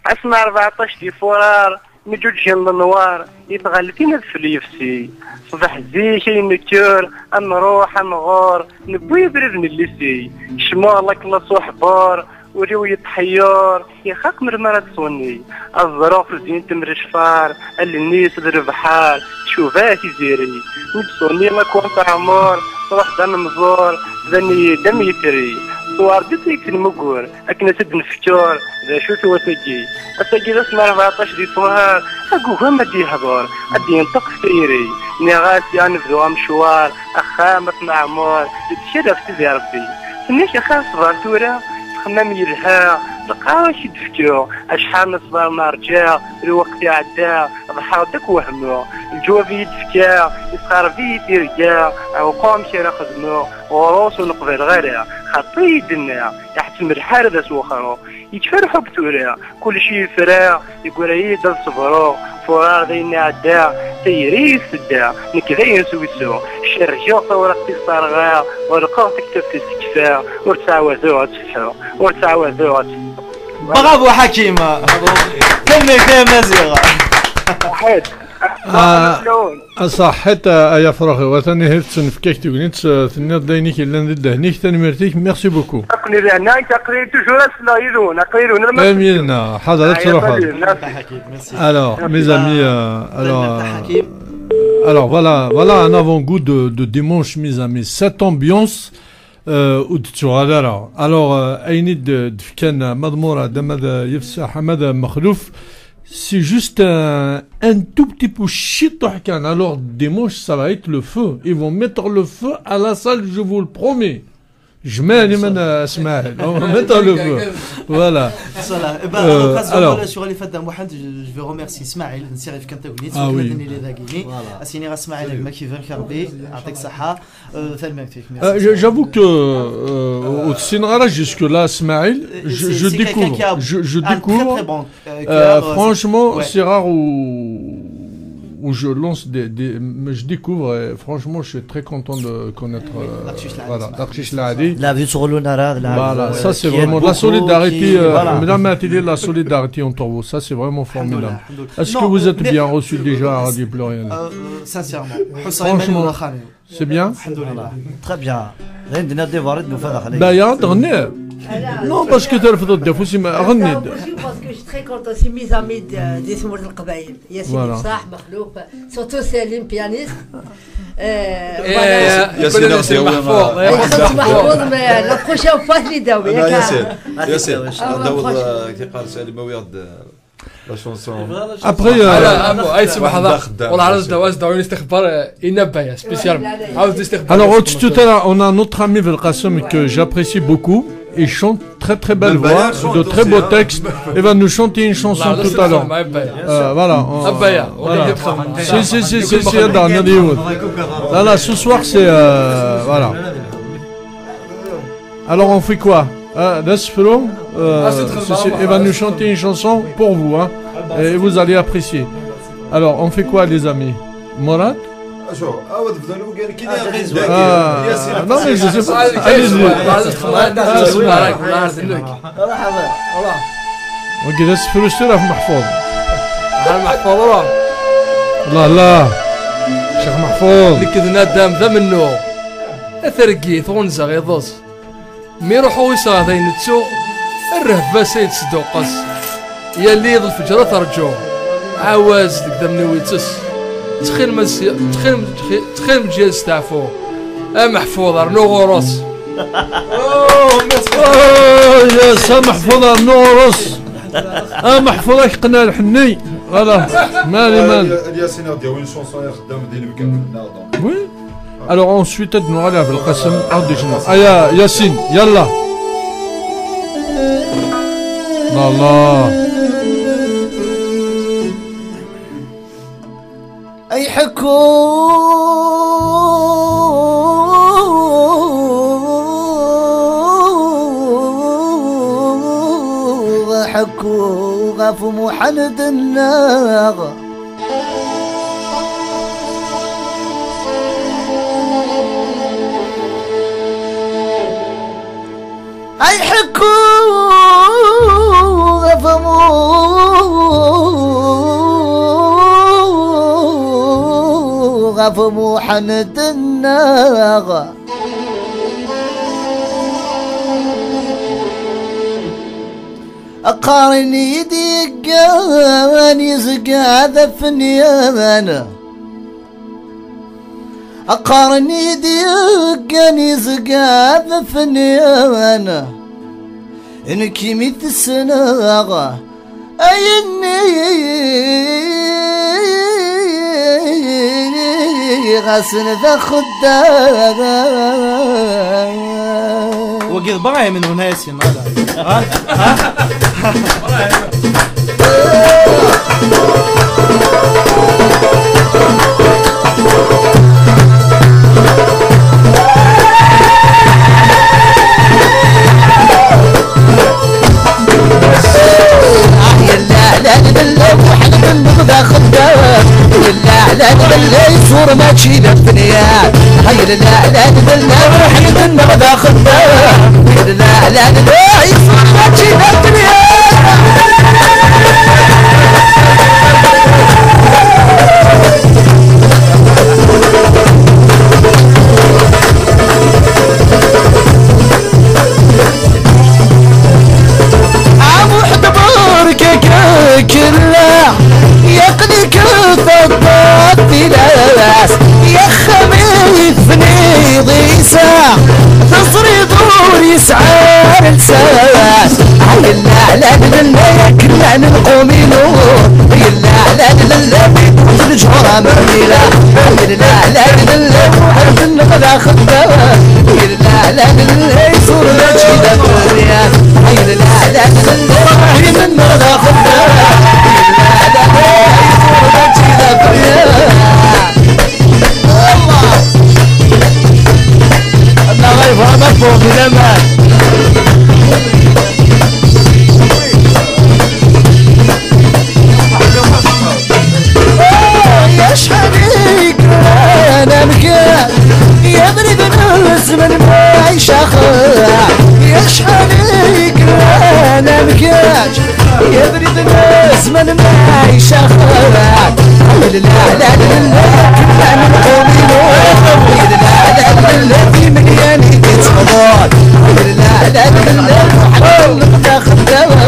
اسمع 14 دي فورار نجوج جنب النوار يتغلفين في اليفسي صباح زيشي نكور نروح نغور نبوي برد من الليسي شمالك لا صحبار وريو يتحير يخاق مرمرة تصوني الظروف زين تمر شفار اللي الناس الربحار شوفاه زيري نبصوني ما كنت عمار روح دم مزور ذني دم يتري صوار ديتيك المقور اكنا سد نفكور ذا شو توسجي اسجل اسمع 14 دي صهار اقوها ما دي هبار ادي ينطق سيري نغاسي انفذو مشوار اخامة معمار تتشرف سيدي ربي سنيش اخاف صغار تورا خمام يلها لقاوش يدفكو اشحال نصبر ما رجع الوقت عدا ضحى داك وهمو الجو في يدفكا يسخر في يرجع او قام شي راه خدمو وروس ونقبل غيرها خطي يدنا يحتم الحال ذا سوخرو يتفرحوا بتورا كل شيء فرا يقول عيد الصبرو فرار ذينا عدا تيري السدا نكذا نسويسو شرجو ورقتي صارغا ورقاو تكتب في السكفا ورتعوذو تفحو ورتعوذو برافو حكيمة كمل كلام زيغة واحد صحت يا فراغي وثاني هيرتسن في كيكتي ونيت ثني داينيك اللي ندد هنيك ثاني مرتيك ميرسي بوكو اقني لهنا تقرير توجور سلايرون اقريرون امين حاضر تروح alors mes amis alors voilà un avant-goût de dimanche mes amis cette ambiance ودتشغالرا alors اينيد دفكان مضمورة دمد يفسح حمد مخلوف c'est juste un tout petit peu shit. Alors dimanche ça va être le feu, ils vont mettre le feu à la salle, je vous le promets. Je mets les mains à Ismaël, on va mettre le feu. Voilà. Alors, sur les fêtes d'Amouhad, je veux remercier Ismaël, Nsirif Kantagounit, ah oui. Assinira Ismaël, Makiver Karbi, Artek Saha, j'avoue que au Sinara jusque-là, Ismaël, je découvre. Franchement, c'est rare où je lance je découvre et franchement je suis très content de connaître voilà Darchish Laadi. Voilà, ça c'est vraiment la solidarité la solidarité entre vous, ça c'est vraiment formidable. Est-ce que vous êtes bien reçus déjà à Radio Pluriel? Sincèrement, franchement, c'est bien? Très bien. Bah il y a un dernier. Non, parce que tu as fait des fous, غني. Parce que je suis très content, c'est mes amis des Smour القبائل. Yassine Msah, Makhlouf, surtout Salim, pianiste. Yassine Mahfouz, mais la prochaine fois, je l'ai daoui. Yassine, Daoud qui قال سالم ويرد لا شونسون. Après, اي سمح الله والله عرض دواز داوين استخبار ينبه spécialement. Alors tout à l'heure, on a un autre ami Velqasem que j'apprécie beaucoup. Il chante très très belle voix, de très beaux textes. Il va nous chanter une chanson tout à l'heure. Voilà. Là, ce soir c'est voilà. Alors on fait quoi? Il va nous chanter une chanson pour vous, hein, et vous allez apprécier. Alors on fait quoi les amis? Morad? Non mais je sais pas. Allez-y. Ok, laisse frustrer la Mahfouz. محفوظ لا لا شيخ محفوظ اللي كذا دام ذا منو اثرقي ثونزا غيظوز مي روحو يصاغين تسوق الرهبه سيد صدوقس يا اللي يضل الفجر ترجوه عواز دك منو يتس تخيل مجيز تعفو محفوظ ارنو غورس يا محفوظ ارنو غورس محفوظ قنا الحني voilà oui alors ensuite nous allons avec le Qassem audition aya Yassine yalla Allah اي حكو حكو غاف محند الناغ اي حكو غاف برافو محمد الناغ أقارن يدي قاني زقاذ فنيانا أقارن يدي قاني زقاذ فنيانا إنك مثل السناغ أيني غاسن ذا خدام وقيل بغاية من وناس ينالا صور ما تشيل الدنيا هاي لا بالله وحيد النغدا خدام لا صور ما تشيل الدنيا عمو حدبورك كله يقضي كفضات بلاس يا خميفني ضيسا تصري دور يسعى الساس يلا لا لا كنا نقومي نور يلا لا بيكون الجهرة مرميلة يلا لا وحرف النقلة خدام يلا يصور مجيدة الدنيا يلا راهي من نقلة خدام الله غير مفهوم بلمان يا شحاليك انا مكان يا بريد الناس من ما يشخع يا شحاليك انا مكان يا بريد الناس من ما يشخع لا كنا من قومي لا في مليان يتصور لا محمد نقطة خدامة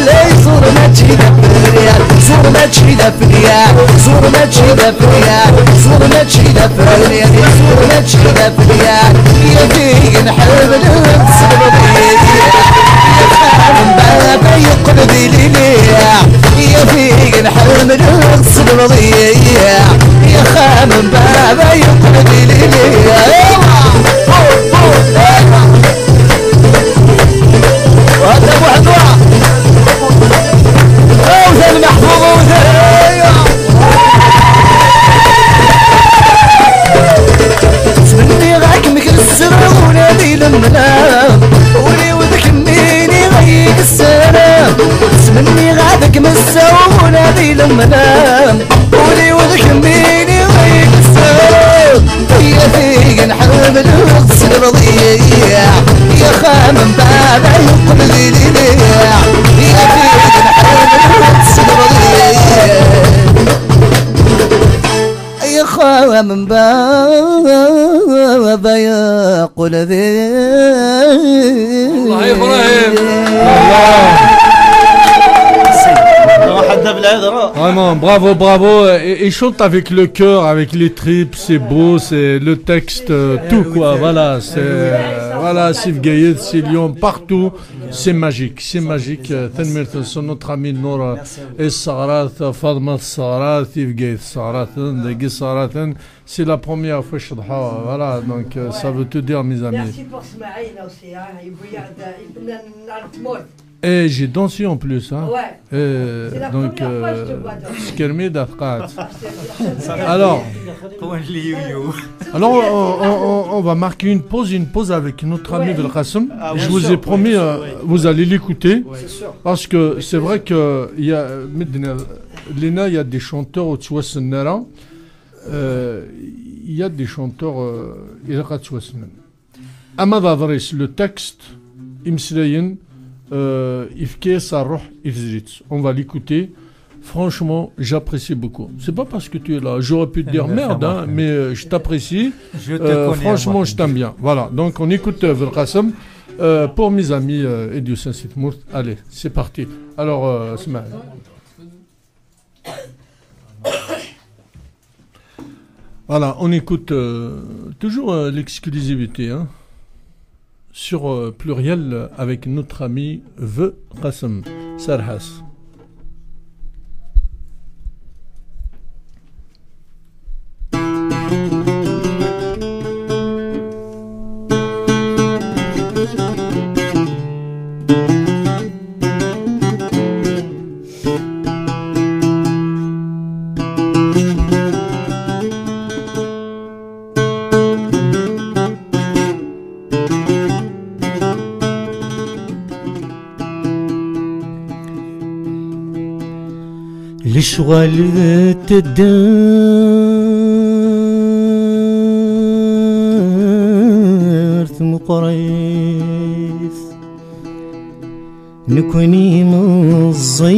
لا يصور ما تشيد في الريال صور ما تشيد في الريال صور ما تشيد في الريال صور ما تشيد في الريال صور ما تشيد في الريال يا فيك نحب نتصل من بابا يقلبي ليليا يا فيك نحب نتصل بضيع يا خامن بابا يقلبي ليليا وهذا واحد وذا المحفوظ وذا سمني غاك مكسر ونادي للمنام ولي وذك منيني غيك السلام سمني غادك مسا ونادي للمنام ولي وذك منيني غيك السلام يا فيك نحرم الغسل رضيع يا خامن بابا يقلبي ليليع يا فيك نحرم الغسل رضيع يا خامن بابا يقلبي الله ابراهيم Vraiment, bravo, bravo. Il chante avec le cœur, avec les tripes, c'est beau, c'est le texte, tout quoi. Voilà, c'est voilà, Sif Gaïd, c'est Lyon, partout, c'est magique, c'est magique. Thenmirth, son notre ami Nour et Sarat, Fadma Sarat, Sif Gaïd Sarat, Dagui Sarat, c'est la première fois que je voilà, donc ça veut tout dire, mes amis. Merci pour Smaïna aussi, hein. Il venait Et j'ai dansé en plus, hein. Ouais. Donc, alors, on va marquer une pause avec notre ami Belkacem. Je vous ai promis, vous allez l'écouter, parce que c'est vrai que il y a Lena, il y a des chanteurs au Tchouassenera, il y a des chanteurs il y a Ahmad Adris, le texte, Imslayen. On va l'écouter. Franchement, j'apprécie beaucoup. C'est pas parce que tu es là. J'aurais pu te dire merde, hein, mais je t'apprécie. Je te connais. Franchement, je t'aime bien. Voilà. Donc, on écoute Velqasem pour mes amis Edio Saint-Sitmourt. Allez, c'est parti. Alors, Sma. Voilà, on écoute toujours l'exclusivité hein, sur Pluriel avec notre ami Velqasem Sarhas. الشغل تدار ثم قريث نكوني مزيف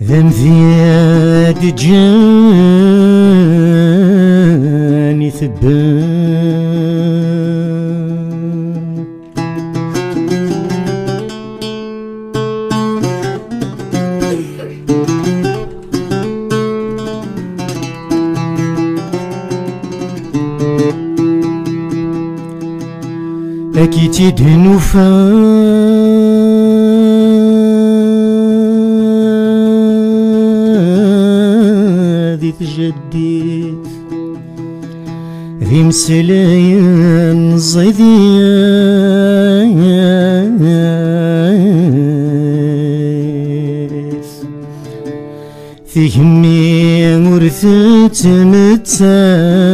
ذم ذياد جاني ثبان أكيد نفاذي تجديد ذي مسلاين زيديث ثيهمي ورثت متساث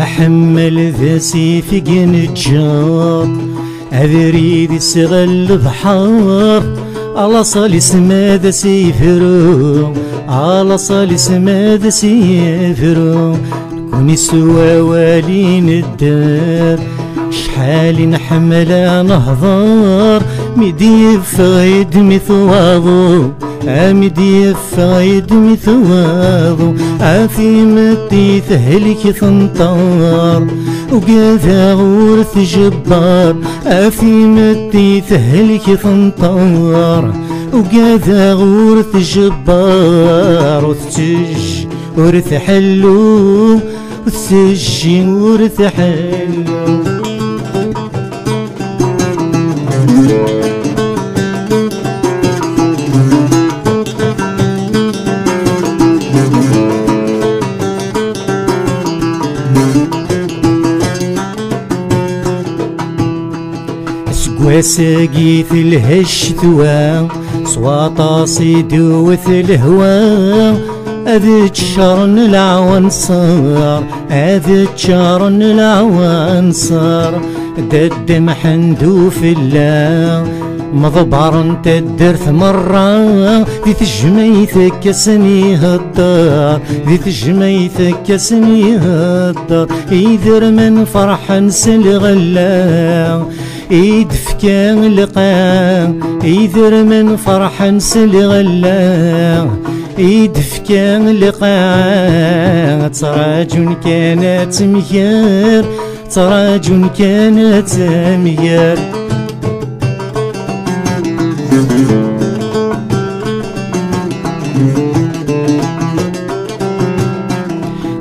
أحمل ذا سيفي نجار أذريد السغل بحار على صالي سماد سيفرو على صالي سماد سيفرو كوني سوا والين الدار شحال نحمل نهضار مدي فايد مثواضو مدي فايد مثواضو عافي متي تهلك ثنطار وقاذا غورث جبار عافي متي تهلك ثنطار وقاذا غورث جبار وثج ورث حلو وثج ورث حلو وساقيت الهشتوى صواطا صيدوث الهوى أذي تشارن العوانصار أذي تشارن العوانصار دد محندو في الله مضبر تدرث مرة ذي تجميثك كسنيها الدار ذي تجميثك كسنيها الدار إذر من فرح نسل غلا يدفكا لقا يذر من فرح نسل غلا يدفكا لقا تراج كانت ميار تراج كانت ميار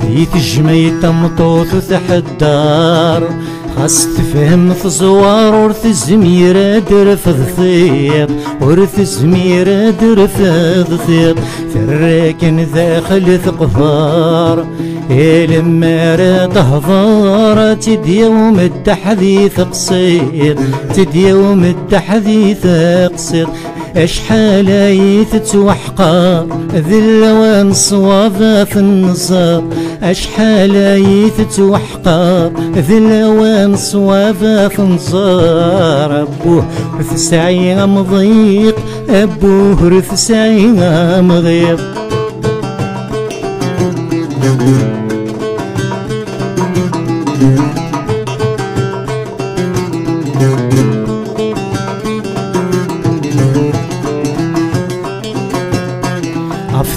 يتجمي تمطوط تحت الدار خاص تفهم في زوار ورث الزميرة درفض ثيط ورث الزميرة درفض ثيط ثراكن داخل ثقفار لما را تهضر تديوم التحديث قصير تديوم التحديث قصير اشحال يتتوحقا ذل صوافا في النصار اشحال يتتوحقا ذل صوافا في النصار ابوه رث سعي مضيق ابوه رث سعي مضيق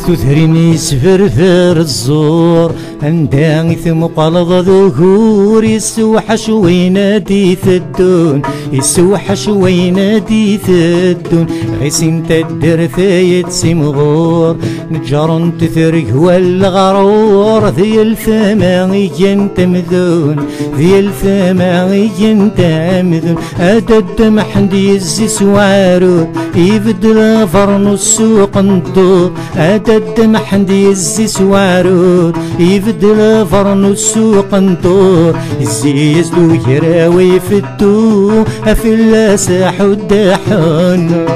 تثريني سفرفر الزور عندها ثم قلظ ذكور يسوحش وينادي ثدون يسوحش وينادي ثدون غيسين تدر ثايت سمغور نجرن تثرق والغرور ذي الثماغي تمذون ذي الثماغي تمذون أدد محندي يزيس وعارود يبدل فرن السوق ندور أدد محندي يزيس وعارود يبدل فرن السوق ندور يزيز دو يراوي في الدو في اللاساح والدحون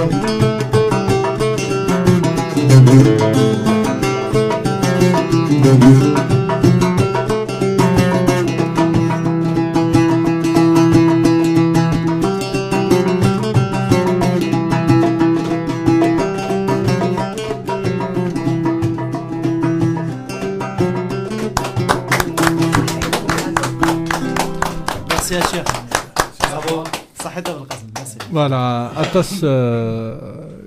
فوالا أتاس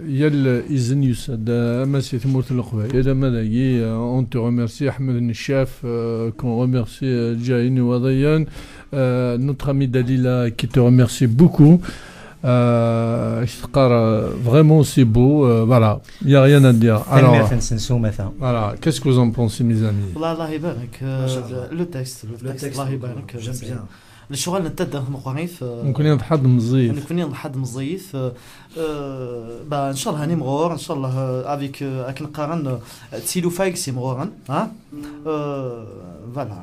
يل إذن يسد أمسي ثمورت القبائل إذا ماذا أون تو ريميرسي أحمد النشاف كون ريميرسي جايني وضيان notre ami Dalila qui te remercie beaucoup. Vraiment c'est beau, voilà, il n'y a rien à dire. Alors, voilà, qu'est-ce que vous en pensez mes amis? Le texte, j'aime bien. الشغل نتدى مقاريف ممكن نحد مزيف ممكن نحد مزيف ان شاء الله هاني مغور ان شاء الله افيك اكن قارن تسيلو فايك سي مغورن ها voilà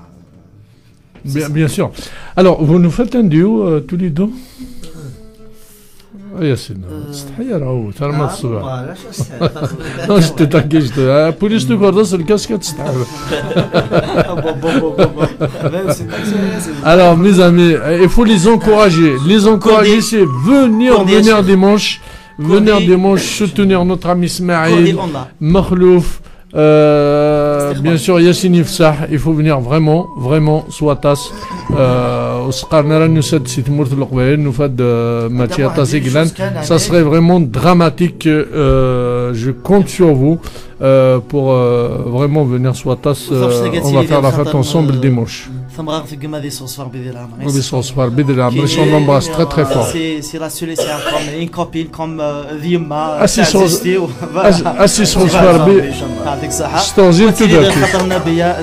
bien sûr. Alors vous nous faites un duo tous les deux. ياسين تستحي راهو ترى ما الصباح واش تتاكيش بوليس تكردس الكاسكه تستحي. Alors mes amis, il faut les encourager. Les encourager, c'est venir dimanche soutenir notre ami Ismaël, Makhlouf, bien sûr Yassine Ifsah. Il faut venir vraiment Swatas. وسقارنا نسد سي تمورت القبائل نفاد ماتيا تاسيكلان. Ça serait vraiment dramatique. Je compte sur vous pour vraiment venir Swatas. On va faire la fête ensemble dimanche. On l'embrasse très fort. C'est la seule comme une copine comme Vima. أسيس صفار ستوزيل تدرك. خطر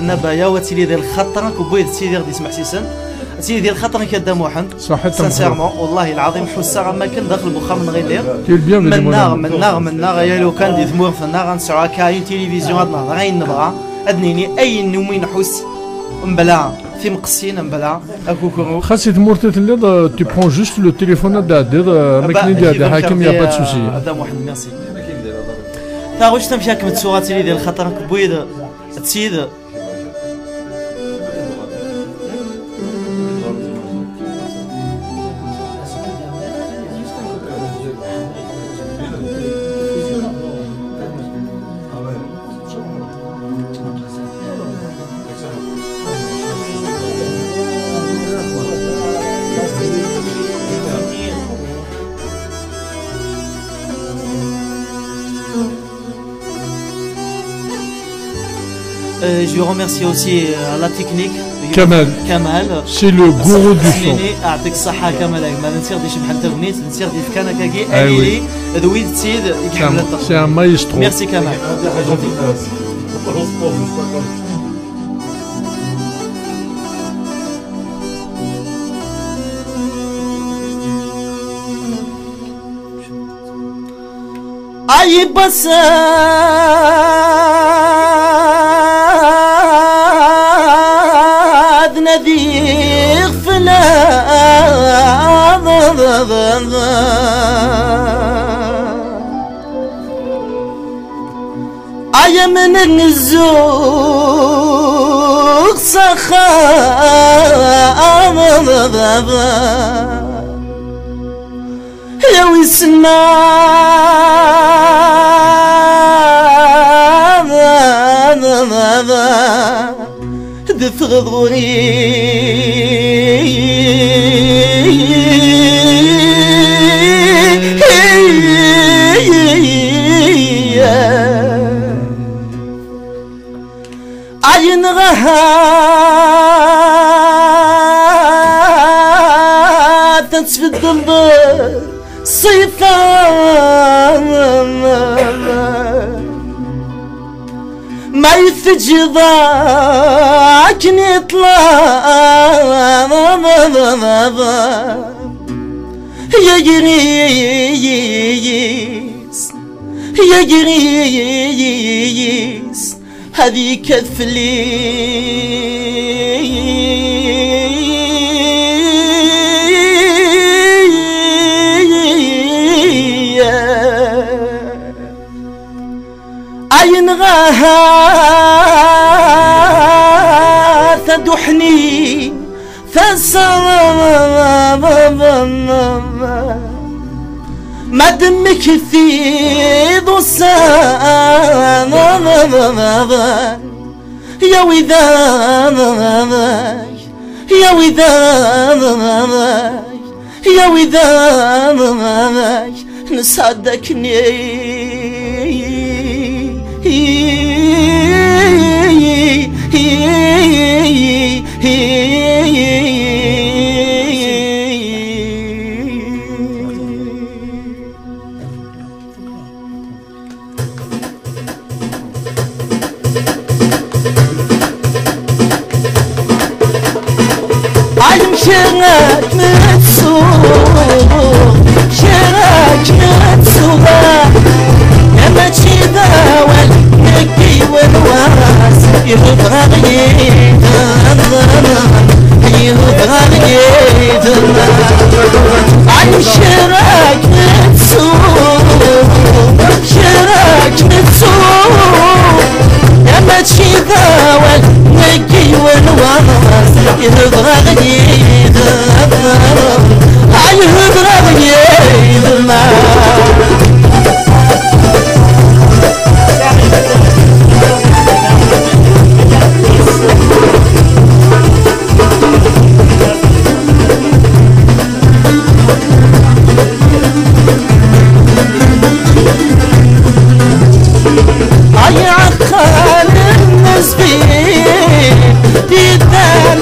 نبايا وتيلي ديال الخطر كبويد سيدي غادي يسمح سيسن. سيدي ديال الخطر كدا موحن. صحيح. سانسيرمون والله العظيم حسا ما كان داخل المخا من غير لير. من نار يا لو كان دي ثمور في النار نسعوا كاين تلفزيون هاد النهار غير نبغى ادنيني اي نومين حس مبلع في مقصين مبلع اكوكو خاصي تمور تلد tu prends juste le téléphone دادير ماكين ديال حاكم يا با سوسي. هذا واحد ميرسي. تا واش تمشيك متسوغات لي ديال الخطر كبويد تسيد Je remercie aussi la technique. Kamal. C'est le gourou du son. يعطيك الصحة كمال. ما نسيرديش بحال تاونيت نسيردي في كان كاكي أليلي ذويد تسيد يحمل الطاقة. C'est un maestro. Merci Kamal. أي بس نذير فلا أي من النزوق سخاء يا ويسنا دفغ ضغوري عين غها تنسفد الصيفان ما يتجضاك نطلع يا جريس يا جريس هذي كفلي عين غاها تدحني فسام ما دمك في ضسان يا وذاك يا وذاك يا وذاك نصدقني عين شراك متسوق شراك متسوق يا ما تشيدا والنكي والواس يهبغى غيثنا يهبغى غيثنا عين شراك متسوق شراك متسوق يا ما تشيدا والنكي والواس يهبغى غيثنا يهبغى غيثنا أي عقال النسبين تدان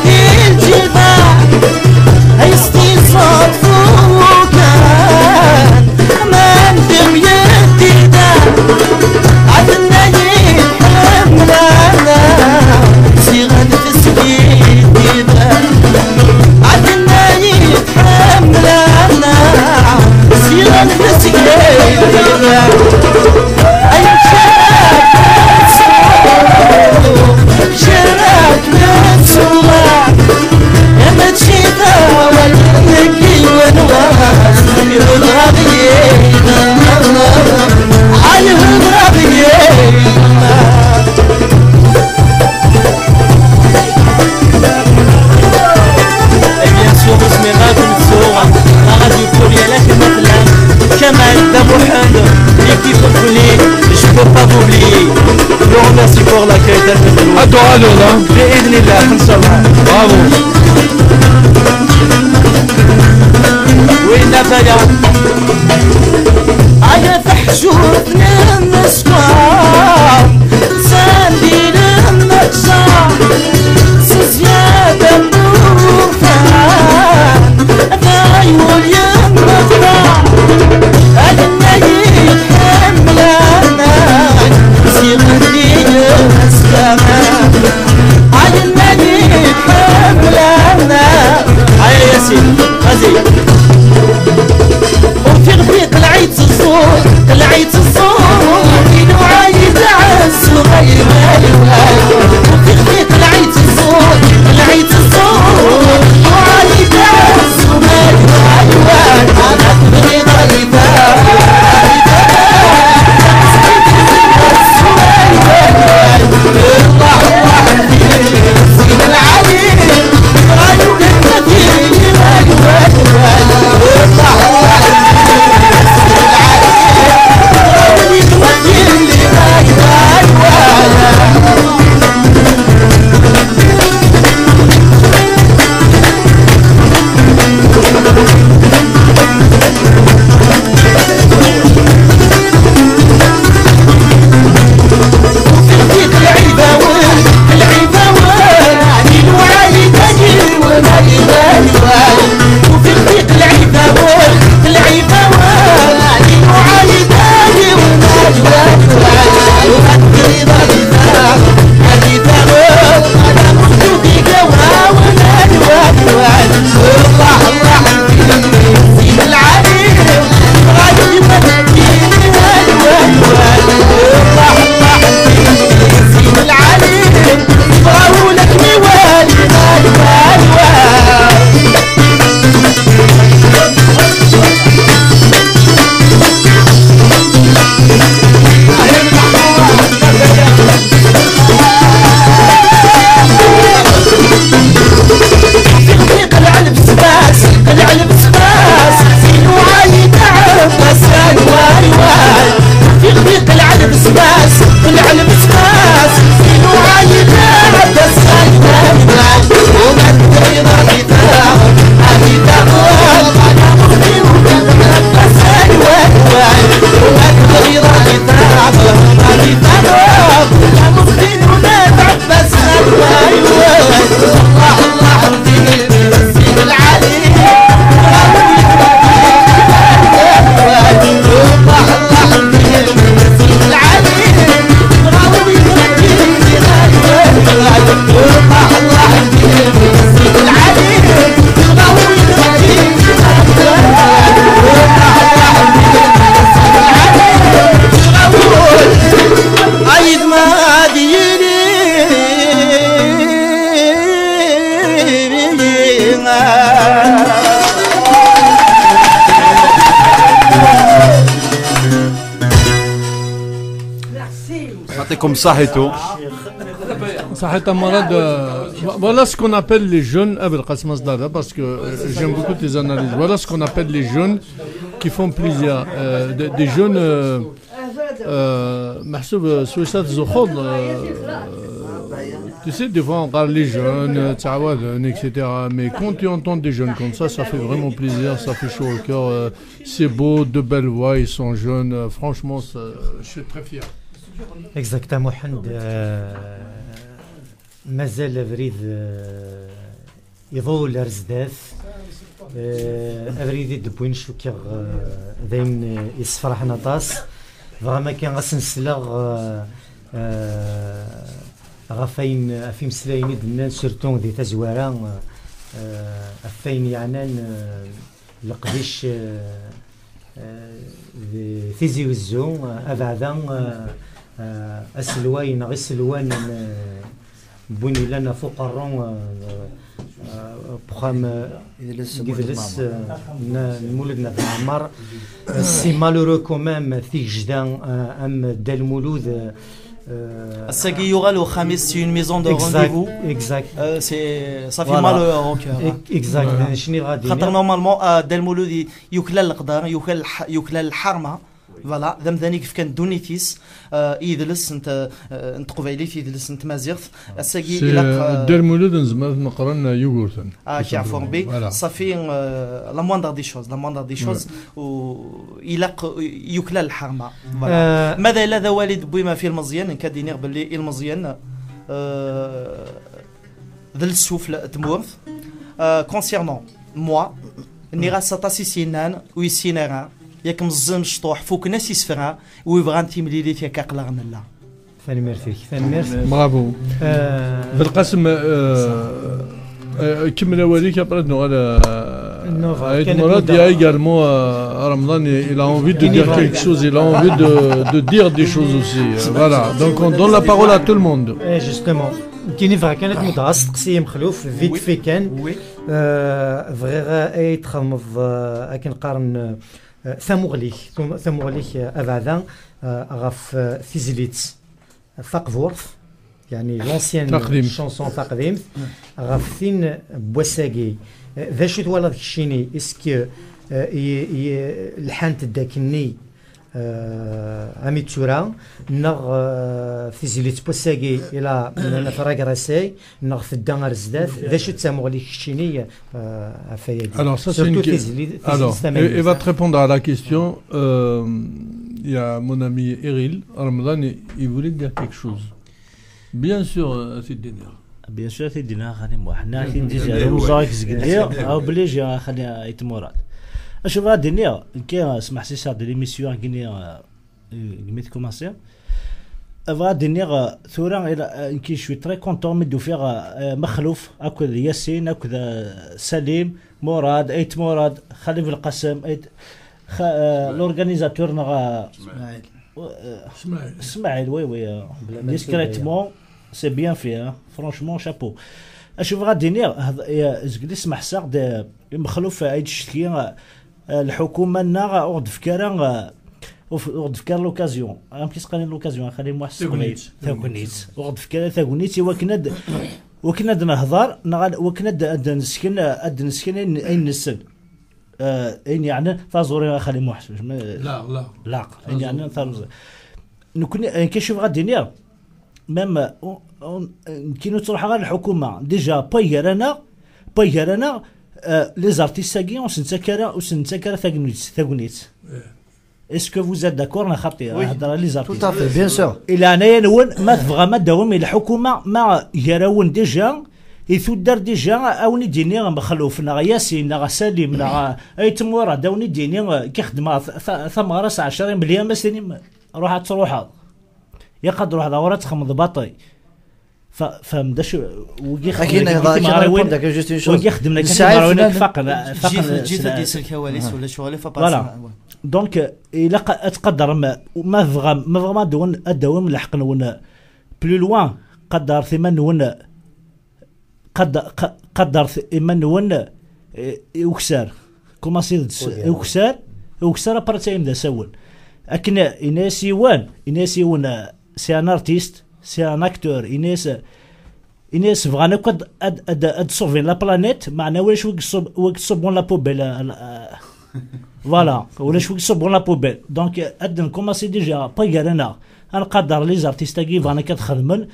الجبال هيستي صفوك من دم يديدان عدنا يحلم لنا صيغة تسكين ديدان عدنا يحلم لنا صيغة تسكين ديدان شراك متسوق يا ما تشيدا والنكي والواس يهبغى غيثنا يهبغى غيثنا bien sûr اسمي غادي متسوق غادي بلوريال مثلا كمال دابوحند l'équipe politique je peux pas m'oublier je vous remercie pour l'accueil d'Alfred. À toi, Lola. بإذن الله إن شاء الله. Bravo. وين نبايا عيا تحجوبنا النسوان ساندي للنقصان سزيادة النوفان ذايول يمغران أدنا يتحملنا سيغني السلام عدنا يتحملنا عيا ياسين غازي وفي غبي قلعيت الصور قلعيت الصور يعطيكم صحته. Voilà ce qu'on appelle les jeunes, parce que j'aime beaucoup tes analyses. Voilà ce qu'on appelle les jeunes qui font plaisir. Des jeunes, tu sais, des fois on parle les jeunes, etc. Mais quand tu entends des jeunes comme ça fait vraiment plaisir, ça fait chaud au cœur. C'est beau, de belles voix, ils sont jeunes. Franchement, je suis très fier. Exactement, Mohamed. مازال فريد يضول رزداث افريد دبوين شوكيغ دايم يصفرح نطاس فما كان غسنسلاغ غفاين في مسلايني دنا سورتون دي تزوارا افاين يعنان لقديش ثيزي وزو ابعدا اسلوين غسلوان بني لنا فوق الرون بخام يدلس مولدنا في العمر سي مالورو كومام في جدان ام دال المولود الساقي يغالو خميس سي اون ميزون دو رونديفو اكزاكت سي صافي مال او كور اكزاكت شنو غادي خاطر نورمالمون دال المولود يوكل القدر يوكل الحرمه فوالا ذم ذاني كيف كان دونيتيس يدلس انت قبيليت يدلس انت مازيغث الساقي الى دير مولود نزمر نقرن يوغورتن كيعرفوا ربي صافي لا موندر دي شوز ويلاق يوكل الحرمه ماذا الا ذا والد بويما في المزيان كادينير باللي المزيان ذا السوفل تمورث كونسيرنون موا ني غاسا سيسينان ويسينارا ياك مزن شطوح فوق ناس يسفرها ويبغى انت مليلي فيك اقلغنا لا ثاني ميرسي ثاني ميرسي برافو بالقسم كمل وليك ابردنا على مراد il y a également Ramadan il a envie de dire quelque chose il a envie de dire des choses aussi voilà donc on donne la parole à tout le monde justement كاين فغا كانت مدرسة تقسيم مخلوف فيت في كان فغير اي تخمض كنقارن ثمغليك أبعدا غف فيزيليتس فاقفورث يعني لونسيان شونسون تقديم غف ثين بوساقي ذا شو تولى ذاك الشيني اسكو الحانت داكني عمي تورا نغ فيزيليت بوساقي الى نفراق راسي نغ في الدان رزدات ذا شو تسامو ليك الشيني عفايا alors ça c'est une question alors il va te répondre à la question il y a mon ami Eril Ramadan il voulait dire quelque chose bien sûr Sidina bien sûr Sidina خلينا وحنا كي ندير مزايك زكدير او بليجي خلينا يتمورات اشوف هاد الدنيا كي سمح سي صار دي ليميسيون كي ميت كوماسي افا الدنيا ثورا كي شوي تري كونطون مدو فيها مخلوف اكل ياسين اكل سليم مراد ايت مراد خليف القسم ايت لورغانيزاتور نغا اسماعيل وي ديسكريتمون سي بيان فيها فرانشمون شابو اشوف غادي الدنيا زكدي سمح ساق مخلوف ايت شتكي الحكومه نا اورد فكره اورد فكره لوكازيون يمكن تقني لوكازيون خلي محسن ثاكونيت اورد فكره ثاكونيت وكنا نهضر وكنا نسكن اي نسل يعني فازوري خلي محسن لا يعني ثالث نكون كنشوف غادي نيا ميم كي تروح غير الحكومه ديجا بايرانا les artistes ساقي وسنتسكر ثاقونيت est-ce que vous êtes d'accord انا خاطي هضره لي زارتيست tout à fait bien sûr الى انايا نون ما تبغى ما داوم الحكومه ما يراون ديجا يثدر ديجا اوني ديني مخلوفنا ياسين غا سليم غا اي تمورا داوني ديني كيخدم ثمره 10 مليون مسني روح تروح يقدر واحد ورا تخمض باطي فهم داش وكي خدمنا كيما فقط جيت ديال الكواليس ولا شغل فوالا دونك الا تقدر ما فغا دون لحق نون بلو لوان قدر ثمن نون قدر ثمن نون وكسار كوما سيد وكسار ابارتايم دا سول لكن إناس يوان سي ان ارتيست سي ان اكتور إناس بغانا قد اد سوفي لا بلانيت معنا واش وك صوبون لا بوبيل فوالا ولاش وك صوبون لا بوبيل دونك ادن كوماسي ديجا باغارنا نقدر لي زارتيست كي فانا كتخدمن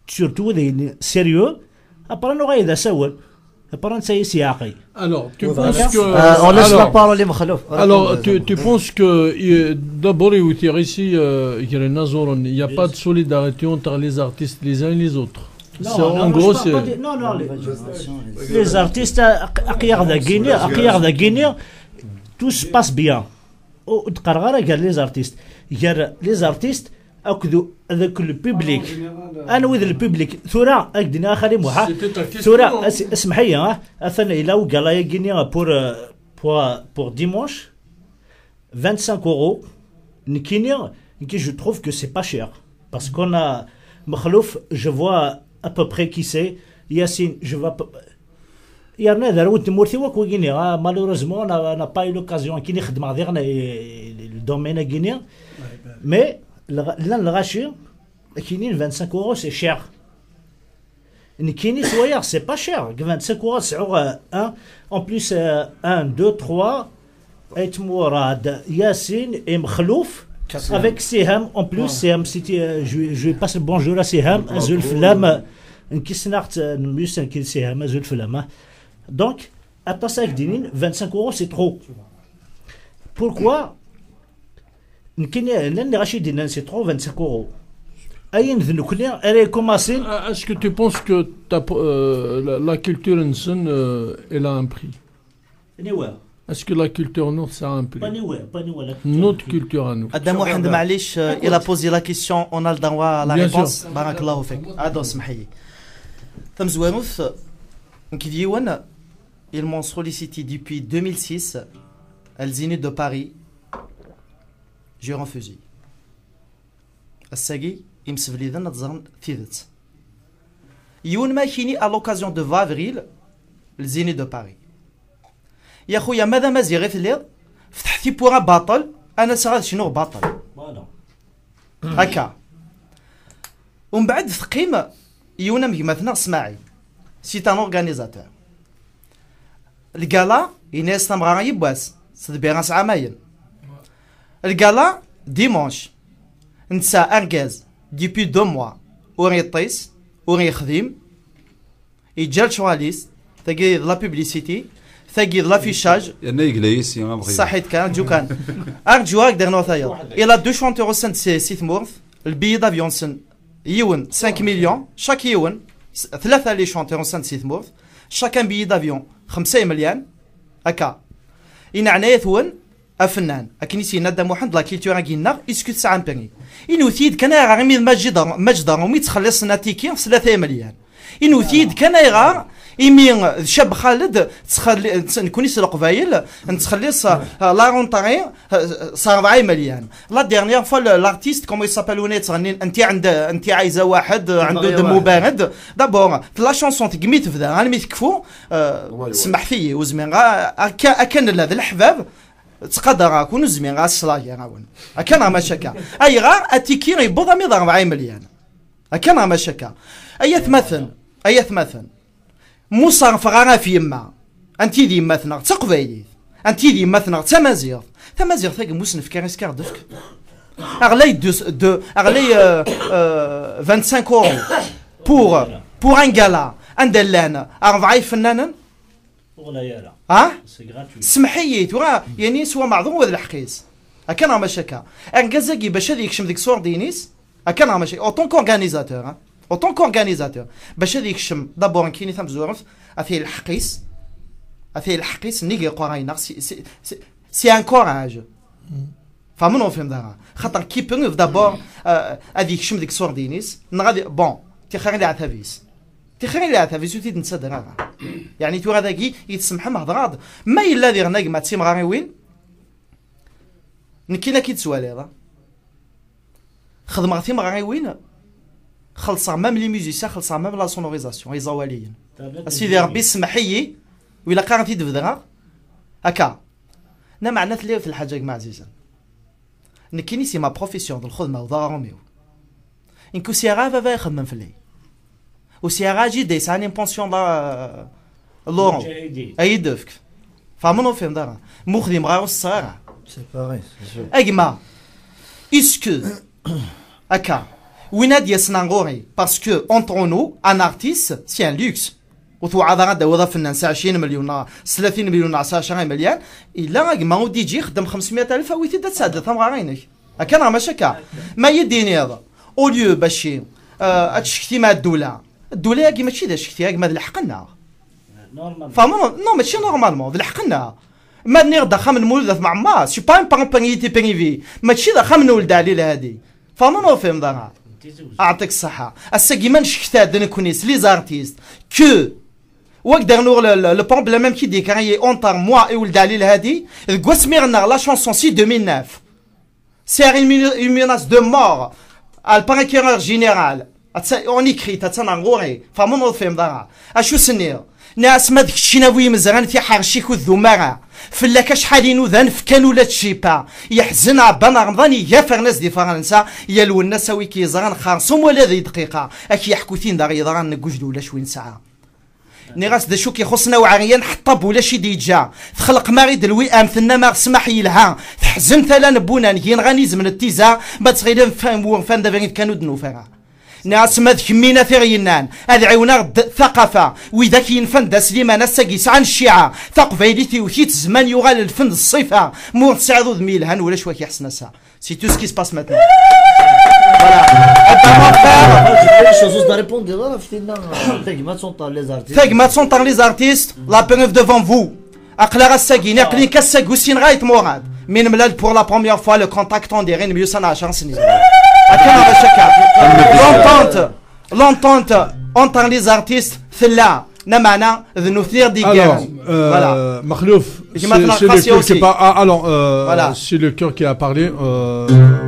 سورتو دي سيريو ابرا نو غايدا سول ابرا نساي سياقي Alors, tu penses que... on laisse la parole à Makhalouf. Alors, tu penses que d'abord, ici, il n'y a pas de solidarité entre les artistes les uns et les autres. En gros, c'est... Non, les artistes, à Guinée, tout se passe bien. Les artistes, avec le public انا وذ الببليك ثورا اكدنا خالي موحا ثورا اسمح لي اثنا الى وقال يا غينيا pour dimanche 25 € نكينيا كي je trouve que c'est pas cher parce qu'on a Makhlouf je vois à peu près qui c'est Yassine je vois يا نادر ود مورثي وكو غينيا malheureusement on n'a pas eu l'occasion كي نخدم غيرنا الدومين غينيا mais là le rachir كاينين 25 € c'est cher كاينين سوايع c'est pas cher 25 € سعور 1 en plus 1 2 3 ايت مراد ياسين et مخلوف avec سهام en plus سهام سيتي je passe le bonjour à سهام ازول فلام نكسناخت نميسن كي سهام ازول فلام donc اتاساك دينين 25 € c'est trop pourquoi نكاين لان غاشي دينا c'est trop 25 €. Est-ce que tu penses que la culture nsen elle a un prix? Est-ce que la culture nôtre ça a un prix? Notre culture à nous. Adam Mohamed معليش il a posé la question on a le droit à la réponse بارك الله فيك عاد اسمح لي ثم زوانوث كيديوان ils m'ont sollicité depuis 2006 à Zénith de Paris j'ai refusé الساقي يمسفلي ذا نتزغن تيدت يون ما كيني à l'occasion de 20 avril لزيني دو باري يا خويا ماذا مازي غير الليل فتحتي بوغا باطل انا صغار شنو باطل هكا ومن بعد ثقيم يونا مثلا اسماعي سيت ان اورغانيزاتور الكالا يناس تمغا يبواس صدبي غاس عامين الكالا ديمونش نسا انكاز ديبي 2 موا وري يطيس وري يخدم يجال شواليس تاكي لا بوبليسيتي تاكي لافيشاج انا يقليس صحيت كان جو كان ارجو هكذا نوثايا الى 2 شونتور سنت سيت مورث البي دافيون سن يون 5 مليون شاك يون 3 لي شونتور سنت سيت مورث شاكان بي دافيون 5 مليون هكا إن عناية ثون أفنان أكنيسي ندم واحد لا كيلتورا كينا إسكو تسعة بني إنو ثيد كان غامي مجدر ومي تخلص ناتيكي 3 مليون إنو ثيد كان يغا إمي شاب خالد نكوني سلق فايل نتخلص لا رونتاري صار 4 مليون لا ديرنيير فوا لارتيست كومو يسابيلوني تغني انت عايزه واحد عنده دم بارد دابور في لا شونسون تقميت في ذا مي تكفو سمح فيا وزمين كان هذا الحباب تقدر اكون زمين غا الصلايه غاون كان ما شكا اي غا اتيكي يبوض 4 مليون كان ما شكا ايث مثلا موسى فغانا في يما انت دي مثلا تقبايلي انت دي مثلا تمازيغ ثاك موسن في كاريس كاردفك اغلي اغلي 25 € pour un gala اندلان 4 فنانا ولا يالا سمحيت يعني سوا معظم وذا الحقيس كان ما شكا انكازاكي باش هذيك شم ديك صور دينيس كان ما شكا اوتون كورغانيزاتور باش هذيك شم دابور كايني ثم زورف افي الحقيس نيجي قراينا سي ان كوراج فهمنا فهم دابا خاطر كي بون دابور هذيك شم ديك صور دينيس غادي بون تخيل لي عتافيس تخيل لي عتافيس وتيد نتصدر يعني تو هذاكي يتسمح مع ضغاض ما إلا ذي غناق ما تسيم غاري وين نكينا كي تسوالي هذا خدم غاتي مغاري وين خلصا مام لي ميوزيسيان خلصا مام لا سونوريزاسيون هي زواليين سيدي ربي سمحيي ولا قارنتي دفدغا هكا نا معنات لي في الحاجه مع عزيزا نكيني سي ما بروفيسيون د الخدمه وضا روميو انكو سيغا فافا يخدم في لي وسيغا جي دي ساني بونسيون دا لورون اي دفك فامنو فين دارا مخدم غاو الصغار سي باغي اجما اسكو هكا وين يسنانغوري باسكو اونترو نو ان ارتيست سي ان لوكس وتوعد غدا وظف فنان 20 مليون 30 مليون 10 مليون الا ما ودي يجي يخدم 500,000 او يتدا تساعد ثم غارينك هكا راه ماشي هكا ما يديني هذا اوليو باش تشكتي مع الدوله كي ماشي داش شكتي كما الحقنا نورمال فهموا نو ماشي نورمالمون الحقنا ما نغدا خمن مولد مع ما سي با ان بانبانيتي بينيفي ماشي دا خمن ولد علي هذه فهموا فهم دارها اعطيك الصحه الساكي ما نشكتا نكونيس لي زارتيست كو وقدر نور لو بروبليم ميم كي دي كاري اونتر موا اي ولد علي هادي غوسميرنا لا شانسون سي 2009 سي une menace de mort al procureur général اون ايكري تتنغوري فمن فهم دارها اشو سنير ناس ما داك الشيء ناوي مزران في حرشيك والذماره فلا شحال نوذان فكانوا لا تشيبا يحزن عبان رمضان يافر ناس دي فرنسا يالو الناس وي كيزران خارصهم ولا ذي دقيقه اكي يحكوتين دار يضران نكوجدو ولا شوين ساعه نيغاس دا شو كيخصنا وعريان حطب ولا شي ديجا تخلق ماريد الوئام ثنا ما سمح يلها تحزن ثلا نبونا نجين غنيز من التيزا ما تغيلن فان دافين كانوا دنوفرا ناس ما ذكمينا ثرينان هذا عيونا ثقافة وإذا كاين فن سليمان الساقيس عن الشيعة ثقفيليتي وثيت زمان يغال الفن الصيفة مور تساعدو ذميل هان ولا شويه يحسن سا سي تو سكي سباس ماتنا ثقمات سونطار لي زارتيست لا بروف ديفون فو أقلا الساقين أقلين كالساق وسين غايت مراد من ملال بور لا بروميير فوا لو كونتاكتون ديرين 110 سنين l'entente entre les artistes ثلا نمعنا ذنوثير دي alors Makhlouf c'est le cœur qui a parlé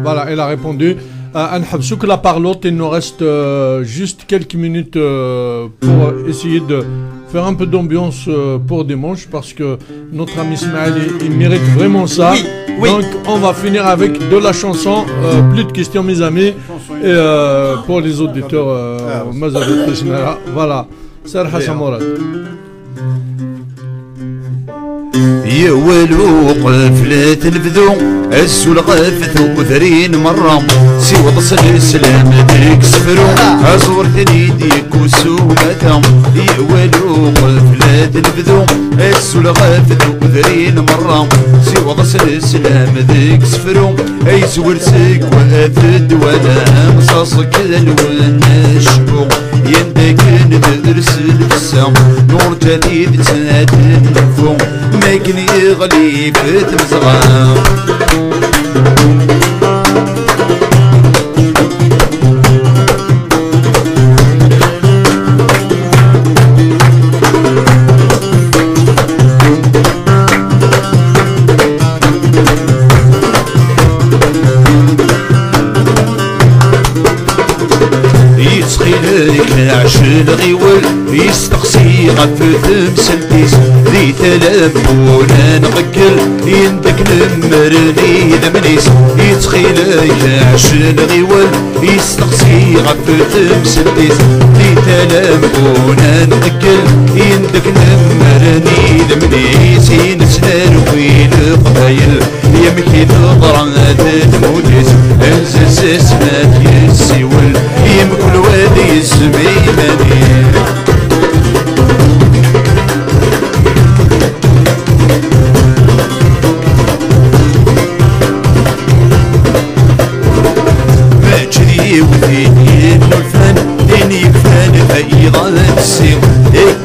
voilà elle a répondu نحبسوك la parlotte il nous reste juste quelques minutes pour essayer de faire un peu d'ambiance pour dimanche parce que notre ami Ismaël il mérite vraiment ça. Oui. Donc on va finir avec de la chanson, plus de questions mes amis et pour les auditeurs voilà. Sarah Hassan Mourad. يا ولو قفلت البذو السول غفت وثرين مرة سوى تصل السلام ديك سفرو أزور ثنيديك وسومتا يا ولو قفلت البذو السول غفت وثرين مرة سوى تصل السلام ديك سفرو أي سور سيك وأفد ولا مصاصك الوان الشبو يندك ندرسل السام نور جديد تساد النفو ماكن يغلي في تمزغام عشل غيول يستقصي غفث مسلتيس ذي تلبونا نغكل يندك نمرني ذمنيس يتخيلك عشل غيول يستقصي غفث مسلتيس ذي تلبونا نغكل يندك نمرني ذمنيس ينسنان وين قبايل يمكي تضرع تموتيس انزز اسمات يسيول يمكن وادي الزميماني ما تشري وثيني الفن ديني فن فايضا السير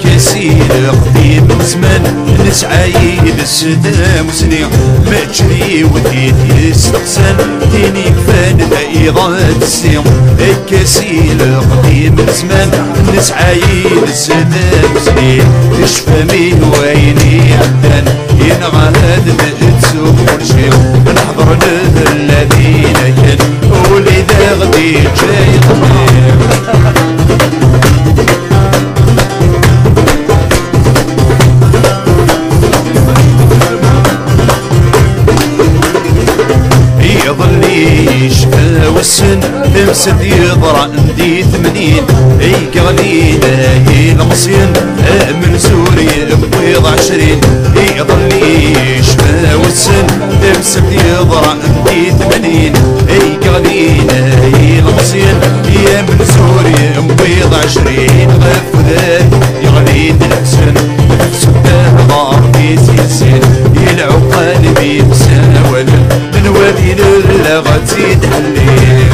كسير قديم زمان نسعايد السدام وسنين ما تجري وديت يستقسم ديني كفان ايضاد السيم الكاسيل القديم الزمان نسعايد السدام وسنين تشفى وعيني عدان ينغى هاد تسوق كل شيء نحضر الذين كان ولذا غدي جاي ضمير يظلي يشفى والسن تمسد يضرع ندي 80 اي قليلة هي المصين من سوريا بيض 20 يظلي يشفى والسن تمسد يضرع ندي 80 اي قليلة هي المصين يا من سوريا بيض 20 غفذان يغليد الحسن سباه ضار في سيسين يلعب قلبي مساول من وادي للغة تزيد حليل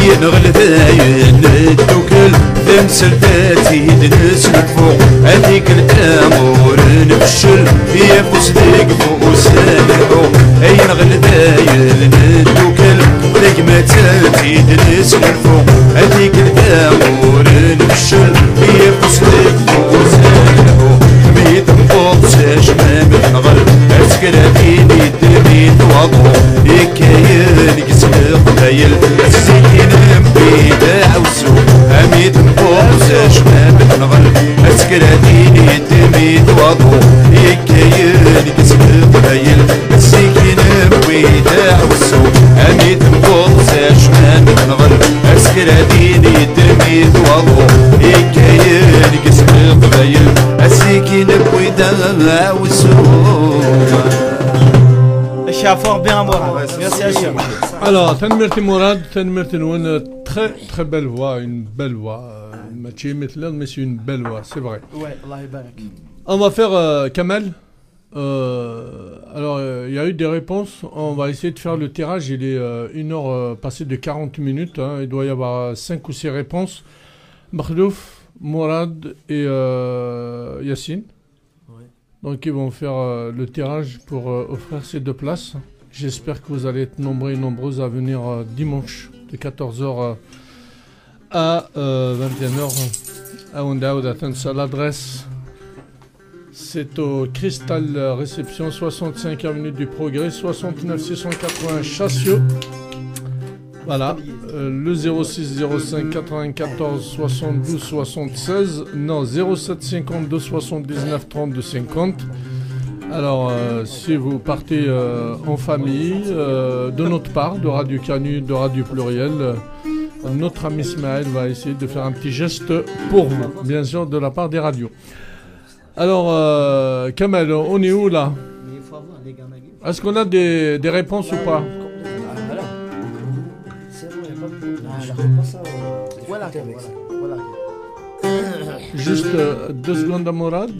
ينغل ذاين التوكل ذمسل تاتي دنس الفوق هذيك الامور نفشل يا فوسديك فوسان الحوق ينغل ذاين التوكل ذيك ما تاتي دنس الفوق هذيك الامور نفشل يا فوسديك فوسان الحوق ميت نبوط ساش ما بنغل اسكرا فيني دميت وضو يكاين قسم قبايل السكين بيدا عوسو اميت نبوط ساش ما بنغل اسكرا فيني دميت وضو يكاين قسم قبايل السكين بيدا عوسو اميت نبوط ساش ما بنغل اسكرا فيني دميت وضو يكاين قسم قبايل السكين بيدا عوسو. Fort bien Mourad. Merci Hachim. Alors, Tanmirti Mourad, Tanmirti Nouane, très belle voix, une belle voix. Mathieu Metler, mais c'est une belle voix, c'est vrai. Ouais, Allah yabarak. On va faire Kamal. Alors, il y a eu des réponses. On va essayer de faire le tirage. Il est 1 heure passée de 40 minutes. Hein. Il doit y avoir 5 ou 6 réponses. Makhlouf, Mourad et Yassine. Donc ils vont faire le tirage pour offrir ces 2 places. J'espère que vous allez être nombreux et nombreuses à venir dimanche de 14h à 21h à Ondaouda. L'adresse, c'est au Cristal Réception, 65 avenue du Progrès, 69 680 Chassieux. Voilà, le 06 05 94 72 76, non 07 52 79 32 50. Alors, si vous partez en famille, de notre part, de Radio Canu, de Radio Pluriel, notre ami Ismaël va essayer de faire un petit geste pour vous, bien sûr de la part des radios. Alors, Kamel, on est où là? Est-ce qu'on a des réponses ou pas? Juste 2 secondes à Mourad,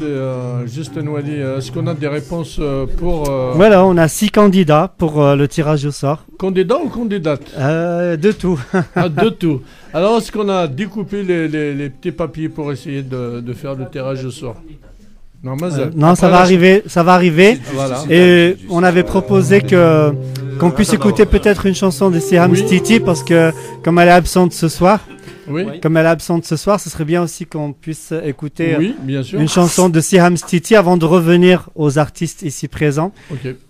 juste Nouali, est-ce qu'on a des réponses pour... Voilà, on a 6 candidats pour le tirage au sort. Candidats ou candidates? De tout. Ah, de tout. Alors, est-ce qu'on a découpé les petits papiers pour essayer de faire le tirage au sort? Non, ça va arriver, ça va arriver. Voilà. Et on avait proposé qu'on puisse écouter peut-être une chanson de Siham Stiti parce que comme elle est absente ce soir, ce serait bien aussi qu'on puisse écouter une chanson de Siham Stiti avant de revenir aux artistes ici présents.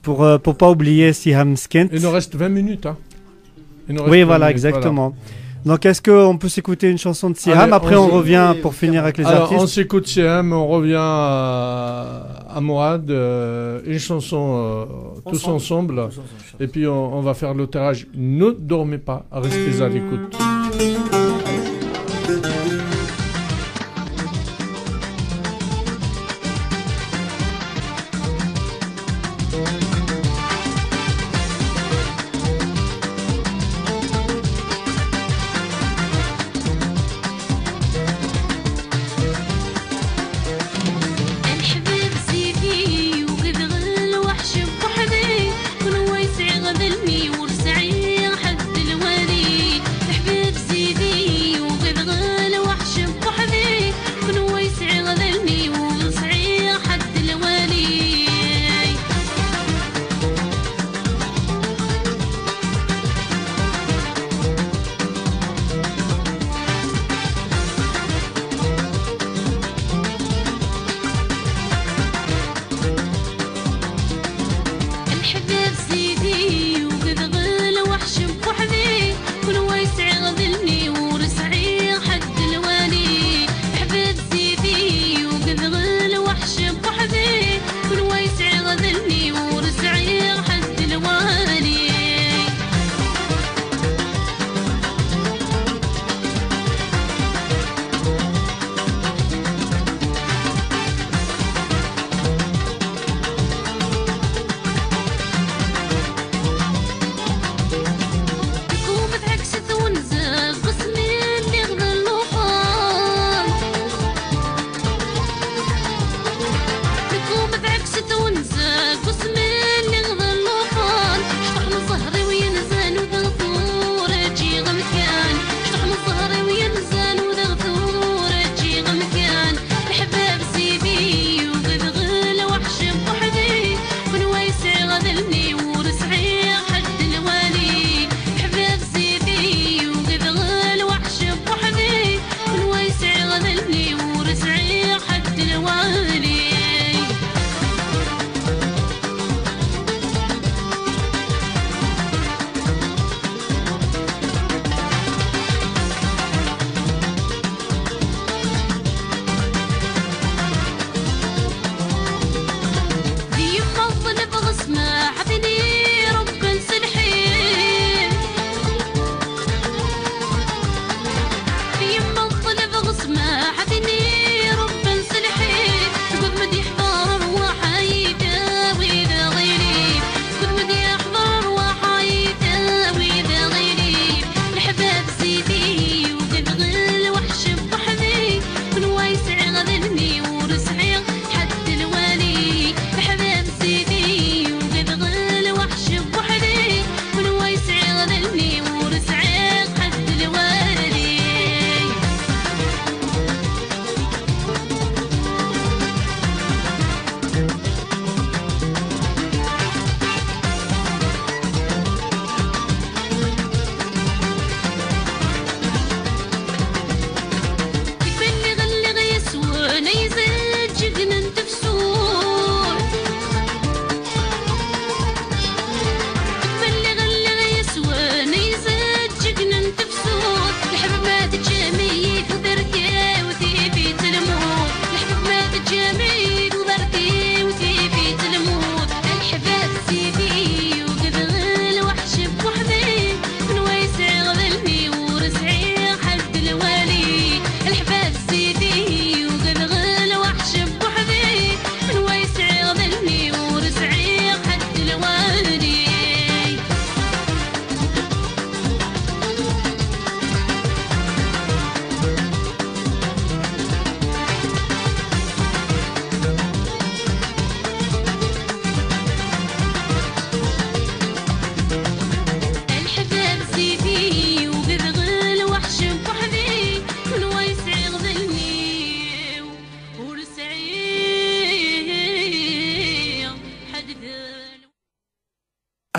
Pour pas oublier Siham Skent. Il nous reste 20 minutes. Hein. Oui, voilà, exactement. Voilà. Donc, est-ce qu'on peut s'écouter une chanson de Siham? Après, on revient pour finir avec les artistes. On s'écoute Siham, on revient à Mourad, une chanson tous ensemble. Et puis, on va faire le tirage. Ne dormez pas, restez à l'écoute.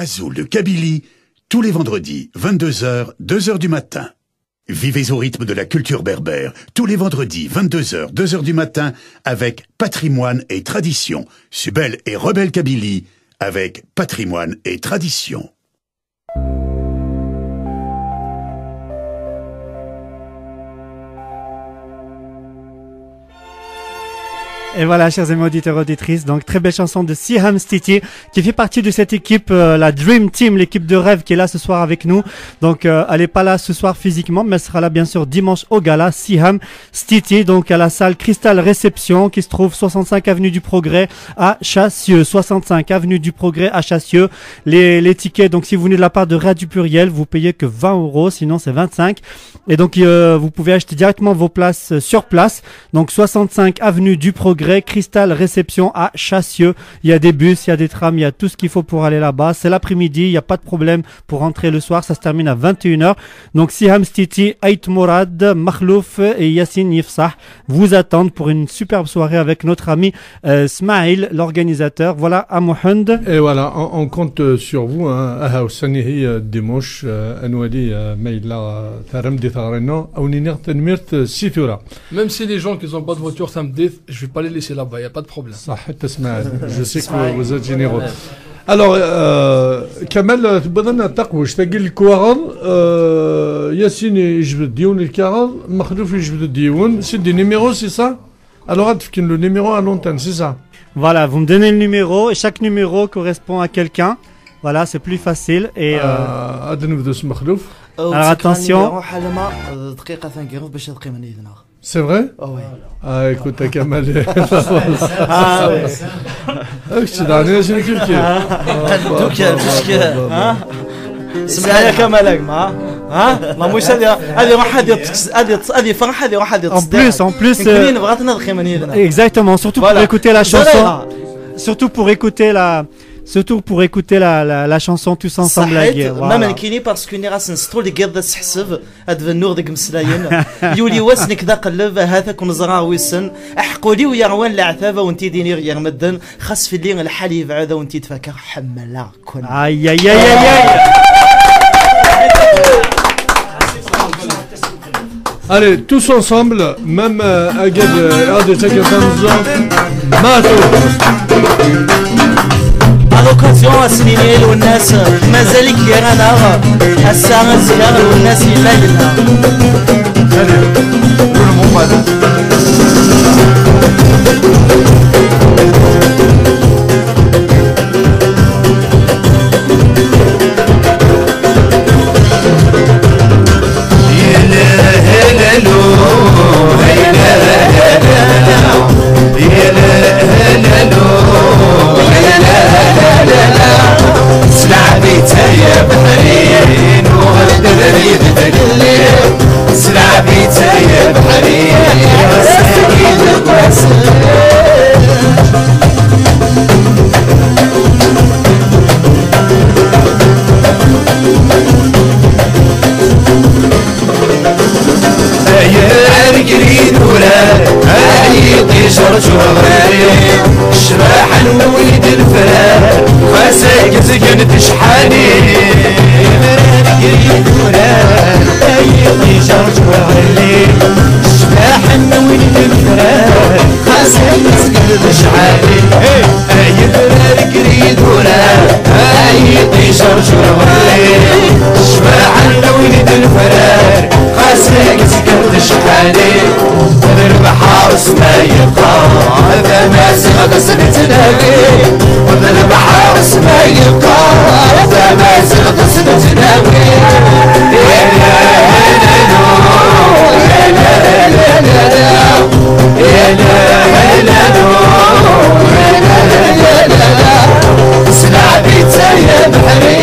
Razoul de Kabylie, tous les vendredis, 22h, 2h du matin. Vivez au rythme de la culture berbère, tous les vendredis, 22h, 2h du matin, avec Patrimoine et Tradition, sur Belle et Rebelle Kabylie, avec Patrimoine et Tradition. Et voilà, chers amis auditeurs et auditrices, donc très belle chanson de Siham Stiti qui fait partie de cette équipe, la Dream Team, l'équipe de rêve qui est là ce soir avec nous. Donc elle est pas là ce soir physiquement, mais elle sera là bien sûr dimanche au gala. Siham Stiti, donc à la salle Cristal Réception qui se trouve 65 avenue du Progrès à Chassieux. 65 avenue du Progrès à Chassieux. Les tickets, donc si vous venez de la part de Radio Pluriel, vous payez que 20 €, sinon c'est 25. Et donc vous pouvez acheter directement vos places sur place. Donc 65 avenue du Progrès, Cristal Réception à Chassieux. Il y a des bus, il y a des trams, il y a tout ce qu'il faut pour aller là-bas. C'est l'après-midi, il n'y a pas de problème pour rentrer le soir. Ça se termine à 21h. Donc Siham Stiti, Ait Mourad, Makhlouf et Yassine Yifsah vous attendent pour une superbe soirée avec notre ami Smaïl, l'organisateur. Voilà, à Mohand. Et voilà, on compte sur vous. Dimanche, même si les gens qui n'ont pas de voiture, ça me dit, je vais pas les laisser là-bas, il n'y a pas de problème. Je sais que vous êtes généreux. Alors, Kamal, tu بدنا نتقوى تلاقي الكوارض ياسين يجبد الديون الكارض مخلوف يجبد الديون سي دي نيميرو سي سا alors تفكين le numéro à l'antenne c'est ça. Voilà, vous me donnez le numéro et chaque numéro correspond à quelqu'un. Voilà, c'est plus facile et alors attention. C'est vrai? Oh oui. Ah écoute, Kamal. Ah ouais. C'est dans les Turquie. Donc puisque اسمع يا كمالك ما ها ما مش هذه واحد هذه فرح هذه واحد en plus كلين بغات نضخي من يدنا exactement surtout pour écouter la chanson surtout pour écouter la chanson tous ensemble là. ما منكيني باسكو ني راس نسطو لي قيض تحسب هاد النور ديك مسلاين يولي واسنك ذا قلب هذاك ونزرع ويسن احقولي ويا روان العثابه وانتي ديني يا مدن خاص في اللي الحالي بعدا وانتي تفكر حملا كون اي اي اي اي Allez, tous ensemble, même Aged Adetake Tanzan, Mato. À l'occasion, السنين والناس مازالك يا غناغ الساعة الزيار والناس يلاقينا. Allez, tout le monde va الشباح الوليد الفرار خاسك زقن تشحاني الشباح الوليد الفرار خاسك زقن تشحاني اي فرار قريد ولا اي طيشر شغلي الشباح الوليد الفرار خاسك زقن تشحاني البحر اسمه يبقى هذا ما سغد سنتناوي وذا البحر اسمه يبقى هذا ما سغد سنتناوي يا لا لا يا لا لا لا يا لا لا لا سلع بيتا يا بحري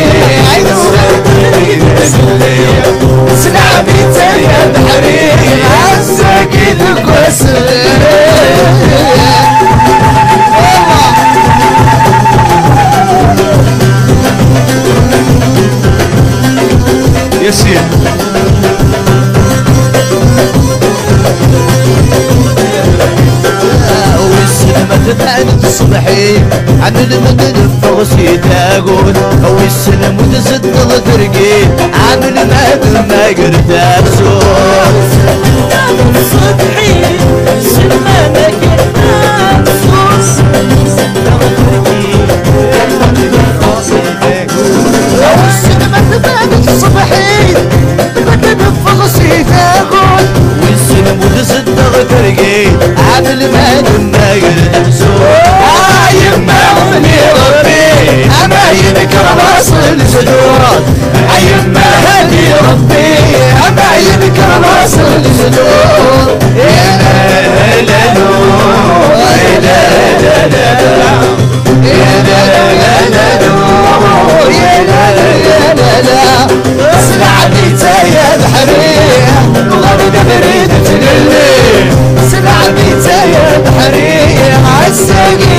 سلع بيتا يا بحري عزك ياسين ما تبعد الصبحي عمل مدن فغسي تاقول او السلم وتزد ترقي عمل مدن ما قرت ابسول الصبحي سلمة ما قرت ابسول او السلم تبعد الصبحي مدن فغسي تاقول والسلم وتزد ترقي عمل مدن ما قرت ابسول يما غني ربي أما ينكر واصل زدود يما هدي ربي أما ينكر واصل زدود يا لا لا لا يا لا لا لا يا لا لا لا لا سلع بيتا يا بحرية وغادي بريدة للي سلع بيتا يا بحرية عالساقي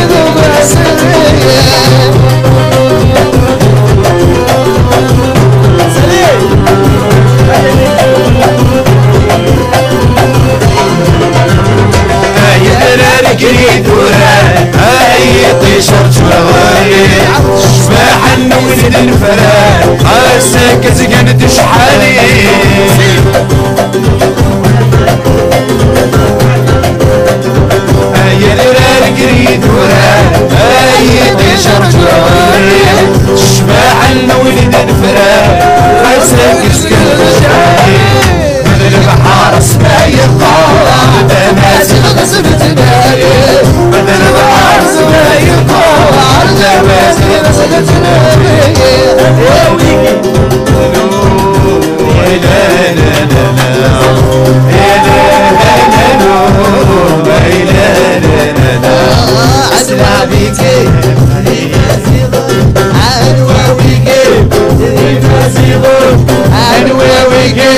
قريد وراه اي طيشرت وغالي شباح النوسد الفراد خاصك زقنت شحالي يا درار قريد وراه اي طيشرت وغالي شباح النوسد الفراد خاصك زقنت شحالي البحر سبايا طال دماسي غصبت ناري بدل البحر سبايا طال دماسي غصبت ناري يا ويكي لا لا لا لا لا لا لا اسمع بيكي عنوى ويكي عنوى ويكي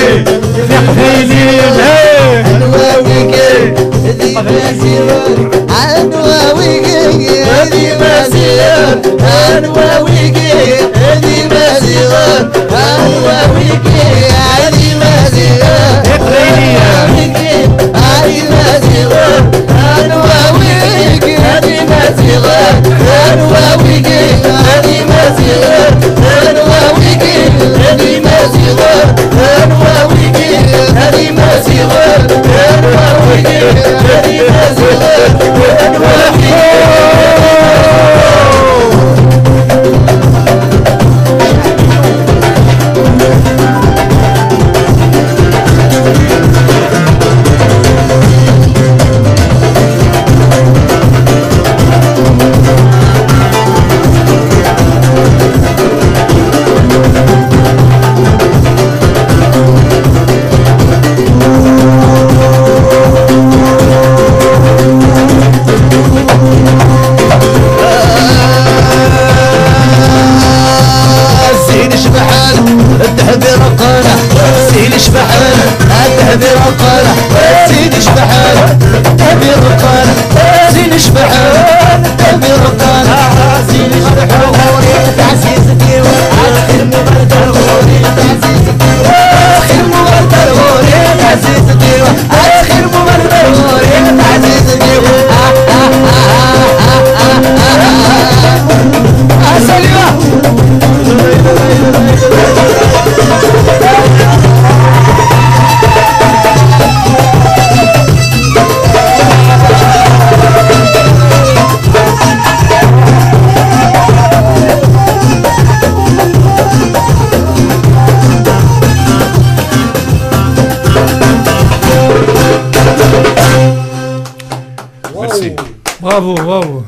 Bravo, bravo.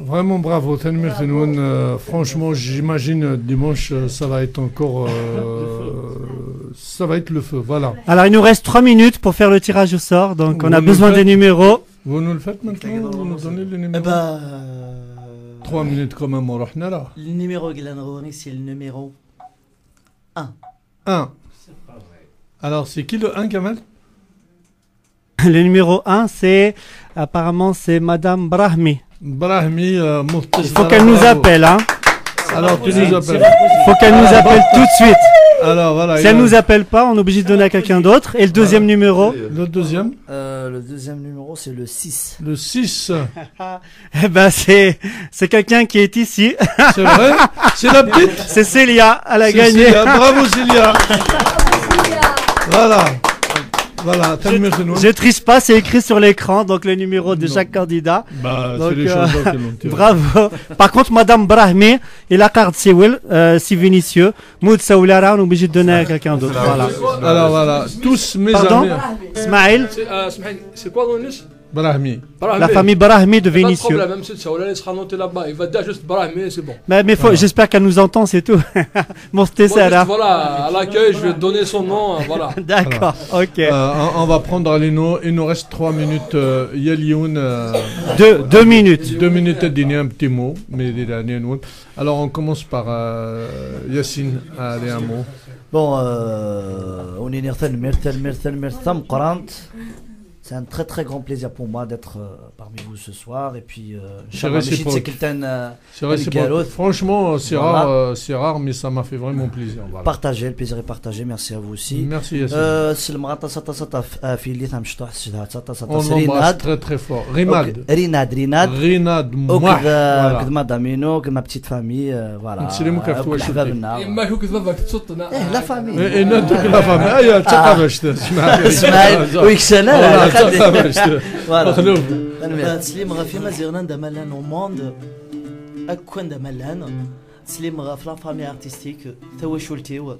Vraiment bravo. Franchement, j'imagine dimanche, ça va être encore... ça va être le feu, voilà. Alors, il nous reste 3 minutes pour faire le tirage au sort. Donc, on a besoin des numéros. Vous nous le faites maintenant? Vous nous donnez les numéros? 3 minutes quand même, on rachna là. Le numéro Glenrory, c'est le numéro 1. 1. Alors, c'est qui le 1, Kamal? Le numéro 1, c'est... Apparemment, c'est Madame Brahmi. Brahmi, il faut qu'elle nous appelle, hein. Alors, tu nous appelles. Il faut qu'elle nous appelle tout de suite. Alors voilà. Si elle nous appelle pas, on est obligé de donner à quelqu'un d'autre. Et le deuxième numéro? Le deuxième? Le deuxième numéro, c'est le 6. Le 6. Eh ben, c'est quelqu'un qui est ici. C'est vrai? C'est la petite? C'est Célia, elle a gagné. Célia. Bravo Célia. Voilà. Voilà, je triche pas, c'est écrit sur l'écran, donc le numéro de chaque candidat. Bah, c'est les choses qui l'ont tiré. Bravo. Par contre, Madame Brahmi, il a carte Sewell, si Vinicieux. Moud Saoulara, on est obligé de donner à quelqu'un d'autre. Voilà. Alors voilà, tous mes amis. Ismaël. C'est quoi ton nom? Brahmi. La famille Brahmi de Vinicieux. Pas de problème, il sera noté là-bas. Il va dire juste Brahmi, c'est bon. Mais j'espère qu'elle nous entend, c'est tout. Voilà, à l'accueil, je vais te donner son nom. Voilà. D'accord, ok. On va prendre les noms. Il nous reste 3 minutes. Yalioun. 2 minutes. 2 minutes à dire un petit mot. Mais alors on commence par Yassine. Allez, un mot. Bon, on est c'est un très très grand plaisir pour moi d'être parmi vous ce soir. Et puis, c'est réciproque. Franchement, c'est rare, mais ça m'a fait vraiment plaisir. Voilà. Partagez, le plaisir est partagé. Merci à vous aussi. Merci Yassine. On l'embrasse très très fort. Rinad. Ma petite famille. Voilà. La famille. Voilà. تسليم غا في مزيغنا دا مالان او موند اكون دا مالان تسليم غا في لا فامي ارتستيك تواشولتيو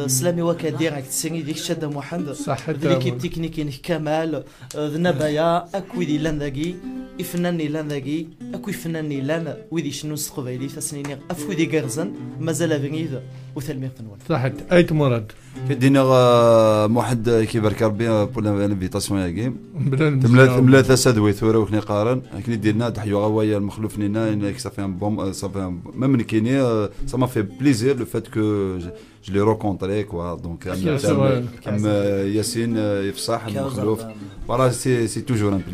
سلامي وكا ديريكت سيني ديك الشاده محمد ليكيب تكنيكي كمال ذنبايا اكويدي لانداكي يفناني لانداكي اكوي فناني لان ويدي شنو السقبايلي فسنيني افويدي غارزن مازال فينيد وثلمي فنوان صحت ايت مراد كدينا واحد كيبارك ربي بور لانفيتاسيون يا كيم ملاثه سادوي ثوره وكني قارن كني ديرنا تحيو غوايا المخلوف لينا صافي ان بون صافي ميم كيني ça m'a fait plaisir le fait que je l'ai rencontré quoi donc Yassine Yfsah المخلوف voilà c'est toujours un plaisir